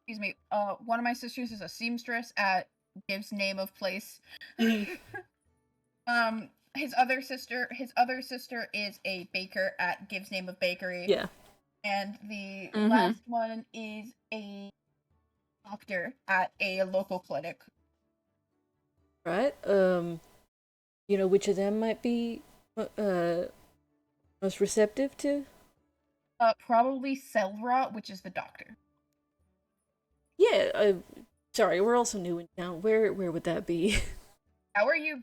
Excuse me. One of my sisters is a seamstress at Gives name of place. His other sister is a baker at Gives name of bakery. Yeah. And the last one is a doctor at a local clinic. Right. You know which of them might be most receptive to? Probably Selra, which is the doctor. Yeah, sorry, we're also new in town. Where would that be? How are you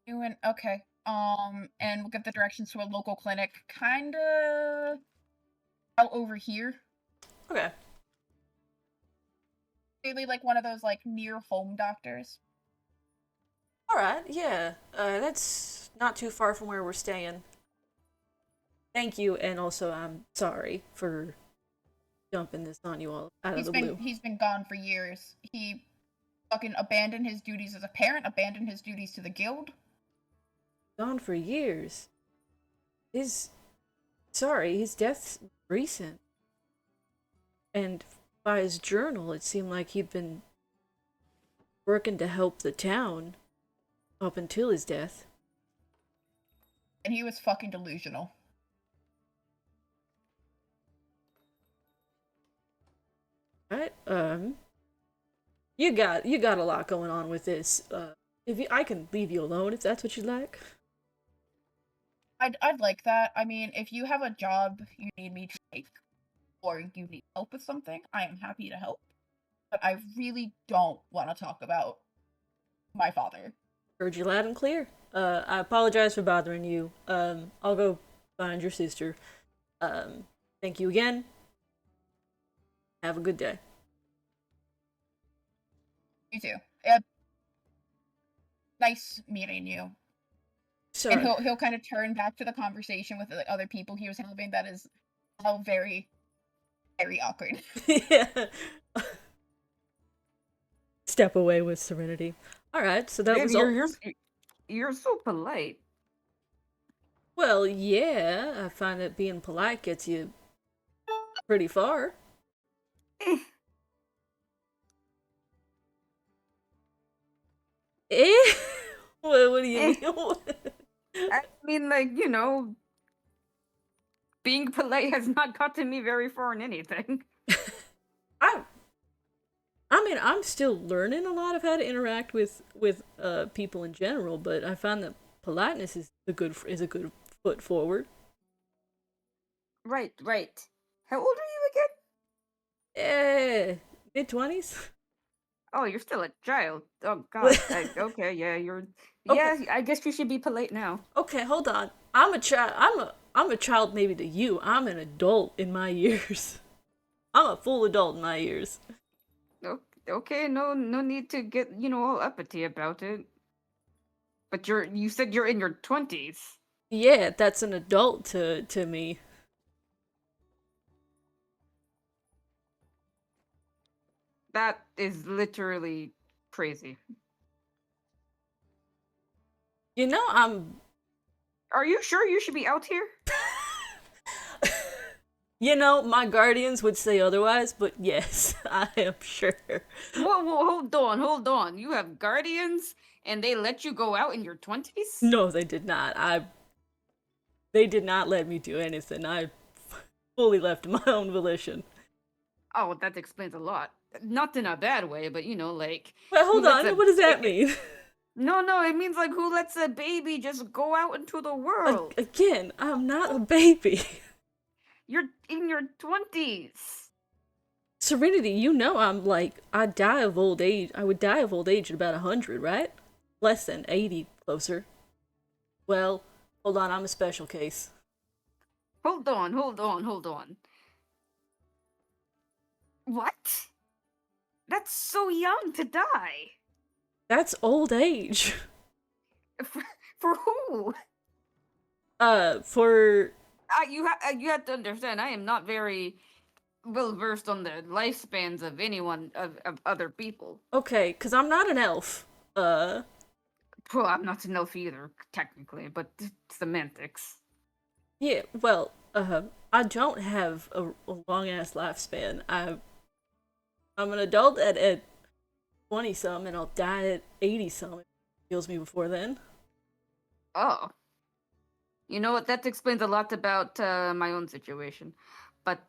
doing? Okay. And we'll give the directions to a local clinic. Kinda out over here. Okay. Really like one of those like near home doctors. Alright, yeah. That's not too far from where we're staying. Thank you, and also I'm sorry for dumping this on you all out of the blue. He's been gone for years. He fucking abandoned his duties as a parent, abandoned his duties to the guild. Gone for years. His death's recent. And by his journal, it seemed like he'd been working to help the town up until his death. And he was fucking delusional. Right? You got a lot going on with this. I can leave you alone if that's what you like. I'd like that. I mean, if you have a job you need me to take, or you need help with something, I am happy to help. But I really don't want to talk about my father. Heard you loud and clear. I apologize for bothering you. I'll go find your sister. Thank you again. Have a good day. You too. Nice meeting you. Sorry. And he'll kind of turn back to the conversation with the other people he was having. That is all very, very awkward. Yeah. Step away with serenity. All right, so that Babe, was all. you're so polite. Well, yeah, I find that being polite gets you pretty far. Eh, Eh? What do you Eh. mean? I mean, like, you know, being polite has not gotten me very far in anything. I mean, I'm still learning a lot of how to interact with people in general, but I find that politeness is a good foot forward. Right. How old are you again? Mid-20s. Oh, you're still a child. Oh God. Okay, yeah, you're. Yeah, I guess you should be polite now. Okay, hold on. I'm a child. I'm a child maybe to you. I'm an adult in my years. I'm a full adult in my years. Okay, no need to get all uppity about it. But you said you're in your 20s. Yeah, that's an adult to me. That is literally crazy. You know, Are you sure you should be out here? You know, my guardians would say otherwise, but yes, I am sure. Whoa, hold on. You have guardians and they let you go out in your 20s? No, they did not. They did not let me do anything. I fully left of my own volition. Oh, that explains a lot. Not in a bad way, but like. Wait, hold on. What does that mean? No, it means like who lets a baby just go out into the world? Again, I'm not a baby. You're in your 20s. Serenity, you know I die of old age. I would die of old age at about 100, right? Less than 80, closer. Well, hold on, I'm a special case. Hold on. What? That's so young to die. That's old age. For who? For... You have to understand, I am not very well versed on the lifespans of anyone, of other people. Okay, because I'm not an elf. Well, I'm not an elf either, technically, but semantics. Yeah, well, I don't have a long-ass lifespan. I'm an adult at 20-some, and I'll die at 80-some. It kills me before then. Oh. You know what? That explains a lot about my own situation. But,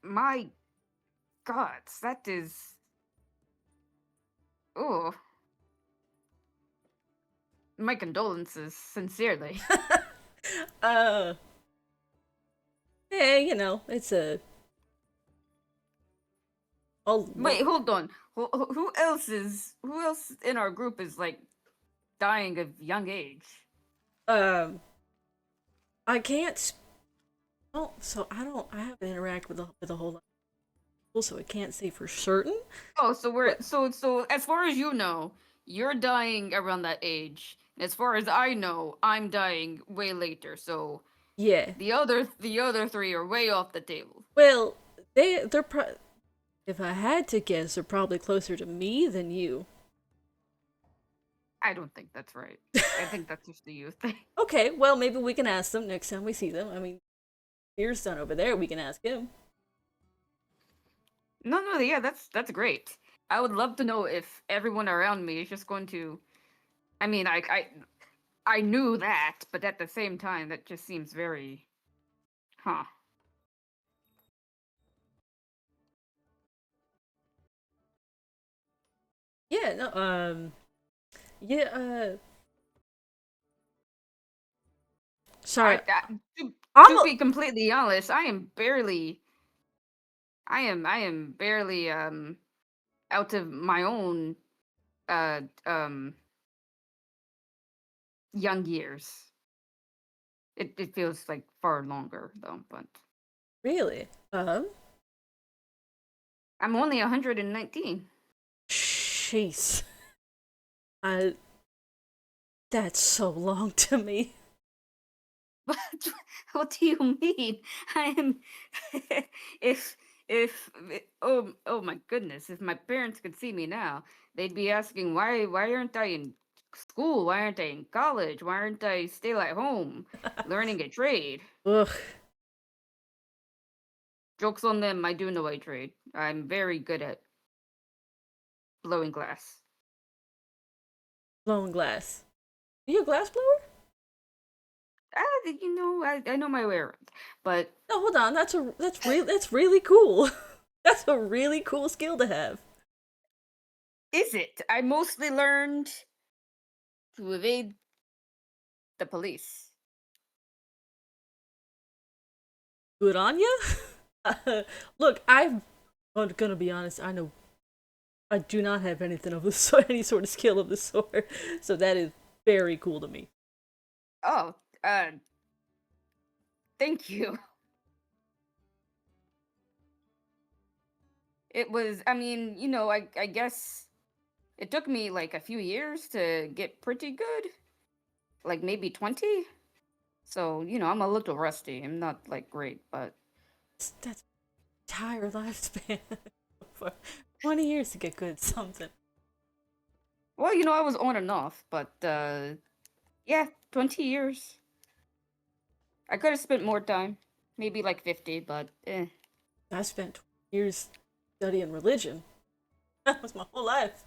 my God, that is... Oh. My condolences, sincerely. Hey, it's a... Wait, hold on. Who else in our group is, like, dying of young age? I can't... Oh, so I haven't interacted with a whole lot of people, so I can't say for certain. Oh, so as far as you know, you're dying around that age. As far as I know, I'm dying way later, so... Yeah. The other three are way off the table. Well, they're if I had to guess, they're probably closer to me than you. I don't think that's right. I think that's just a you thing. Okay, well, maybe we can ask them next time we see them. I mean, Pier's done over there. We can ask him. No, yeah, that's great. I would love to know if everyone around me is just going to... I mean, I knew that, but at the same time, that just seems very... Huh. Yeah, no, yeah, sorry. To be completely honest, I am barely out of my own young years. It feels like far longer though, but Really? I'm only 119. Jeez. I. That's so long to me. What? What do you mean? I am. if oh my goodness! If my parents could see me now, they'd be asking why aren't I in school? Why aren't I in college? Why aren't I still at home learning a trade? Ugh. Jokes on them. I do know a trade. I'm very good at blowing glass. Blowing glass. Are you a glass blower? I know my way around, but No, hold on. That's really cool. That's a really cool skill to have. is it? I mostly learned to evade the police. Good on ya. Look, I'm gonna be honest. I know I do not have anything of the sort, any sort of skill of the sort. So that is very cool to me. Oh, thank you. It was, I mean, I guess it took me like a few years to get pretty good. Like maybe 20. So, I'm a little rusty. I'm not like great, but That's entire lifespan for 20 years to get good at something. well, I was on and off, but yeah, 20 years. I could have spent more time. Maybe like 50, but eh. I spent 20 years studying religion. That was my whole life.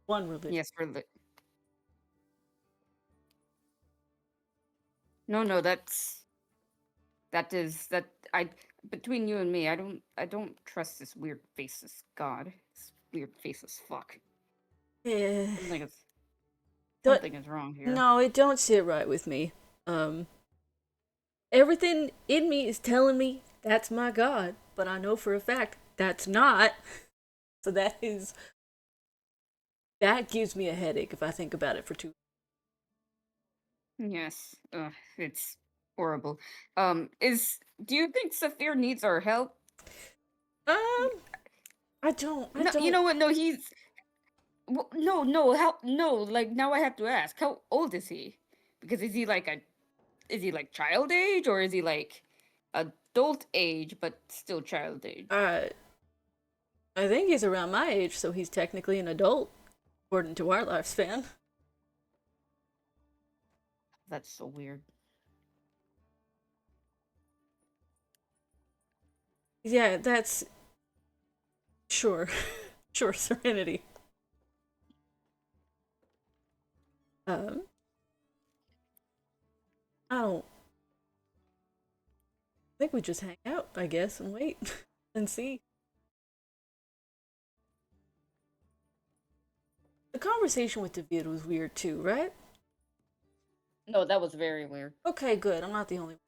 One religion. Yes, No, that I between you and me, I don't trust this weird faceless god. This weird faceless fuck. Yeah. Something is wrong here. No, it don't sit right with me. Everything in me is telling me that's my god, but I know for a fact that's not. So that gives me a headache if I think about it for too. Yes, it's horrible. Do you think Saphir needs our help? I don't. No, you know what? No, no, help, no. Like now, I have to ask, how old is he? Because is he like child age, or is he like adult age but still child age? I think he's around my age, so he's technically an adult, according to our lifespan. That's so weird. Yeah, that's sure, sure, Serenity. I think we just hang out, I guess, and wait and see. The conversation with David was weird too, right? No, that was very weird. Okay, good. I'm not the only one.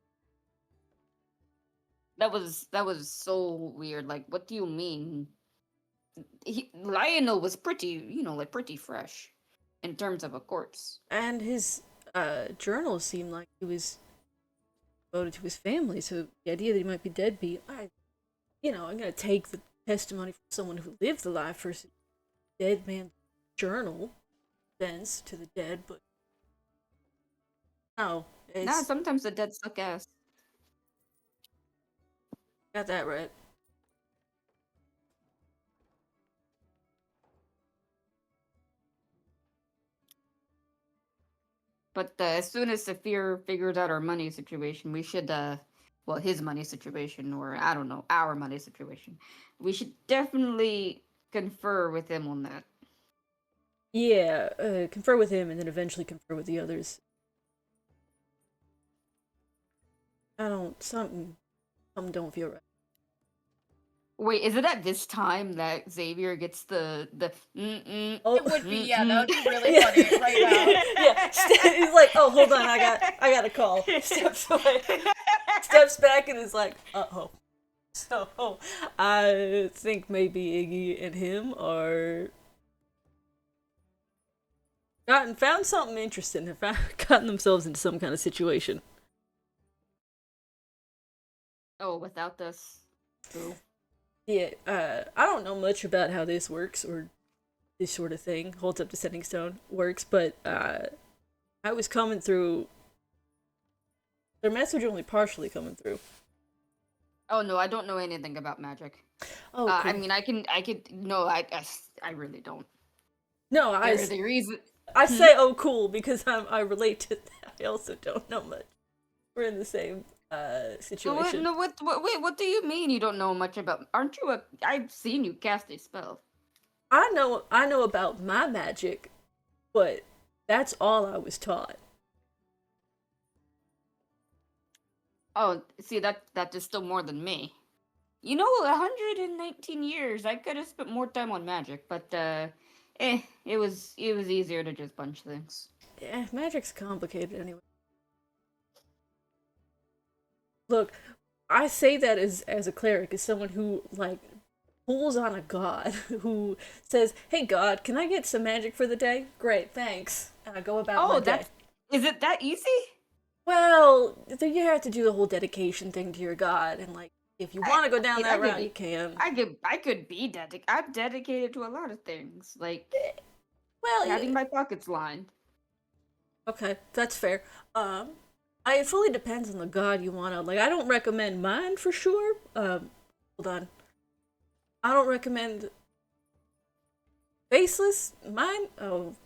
That was so weird. Like, what do you mean? Lionel was pretty, like pretty fresh in terms of a corpse. And his journals seemed like he was devoted to his family, so the idea that he might be deadbeat, I'm gonna take the testimony from someone who lived the life versus dead man's journal sense to the dead, but no, Nah, sometimes the dead suck ass. Got that right. But as soon as Saphir figures out our money situation, we should, his money situation, or I don't know, our money situation, we should definitely confer with him on that. Yeah, confer with him and then eventually confer with the others. Something don't feel right. Wait, is it at this time that Xavier gets the Oh, It would be, yeah, that would be really funny right now. Yeah, he's like, oh, hold on, I got a call. Steps away, steps back, and is like, uh-oh. So I think maybe Iggy and him are found something interesting and gotten themselves into some kind of situation. Oh, without this. Ooh. Yeah, I don't know much about how this works or this sort of thing holds up to Setting Stone works, but I was coming through. Their message only partially coming through. Oh no, I don't know anything about magic. Oh, I cool. mean, I could. No, I really don't. No, The reason. I say oh cool because I relate to that. I also don't know much. We're in the same situation. Wait, what do you mean you don't know much about? Aren't you a? I've seen you cast a spell. I know about my magic, but that's all I was taught. Oh, see that is still more than me. You know, 119 years. I could have spent more time on magic, but it was easier to just punch things. Yeah, magic's complicated anyway. Look, I say that as a cleric, as someone who like pulls on a god who says, "Hey God, can I get some magic for the day?" Great, thanks. And I go about my day. Is it that easy? Well, you have to do the whole dedication thing to your god, and like if you want to go down that route, you can. I could be dedicated. I'm dedicated to a lot of things, like having my pockets lined. Okay, that's fair. It fully depends on the god you want to. Like, I don't recommend mine for sure. Hold on. I don't recommend faceless. Mine. Oh,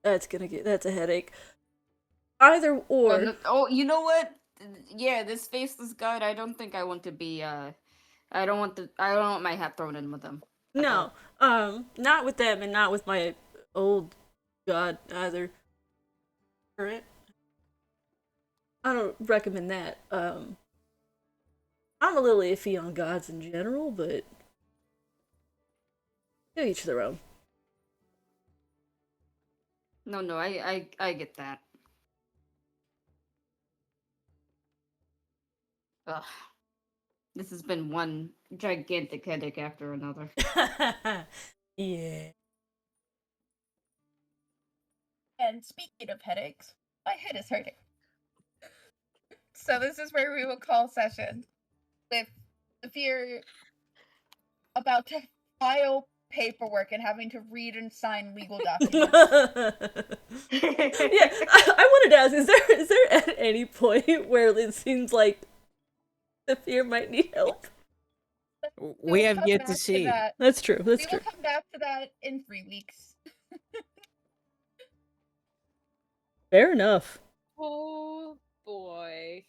that's a headache. Either or. Oh, you know what? Yeah, this faceless god. I don't think I want to be. I don't want my hat thrown in with them. No. Not with them, and not with my old god either. Current. I don't recommend that. I'm a little iffy on gods in general, but to each their own. No, I get that. Ugh. This has been one gigantic headache after another. Yeah. And speaking of headaches, my head is hurting. So this is where we will call session with Zephyr about to file paperwork and having to read and sign legal documents. Yeah, I wanted to ask, is there at any point where it seems like Zephyr might need help? We have yet to see. That's true. We will come back to that in 3 weeks. Fair enough. Oh boy.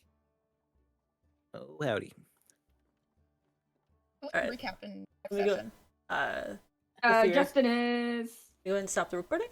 Oh, howdy. We'll All right. recap in Let me next session. Zephyr, Justin is. go ahead and stop the recording.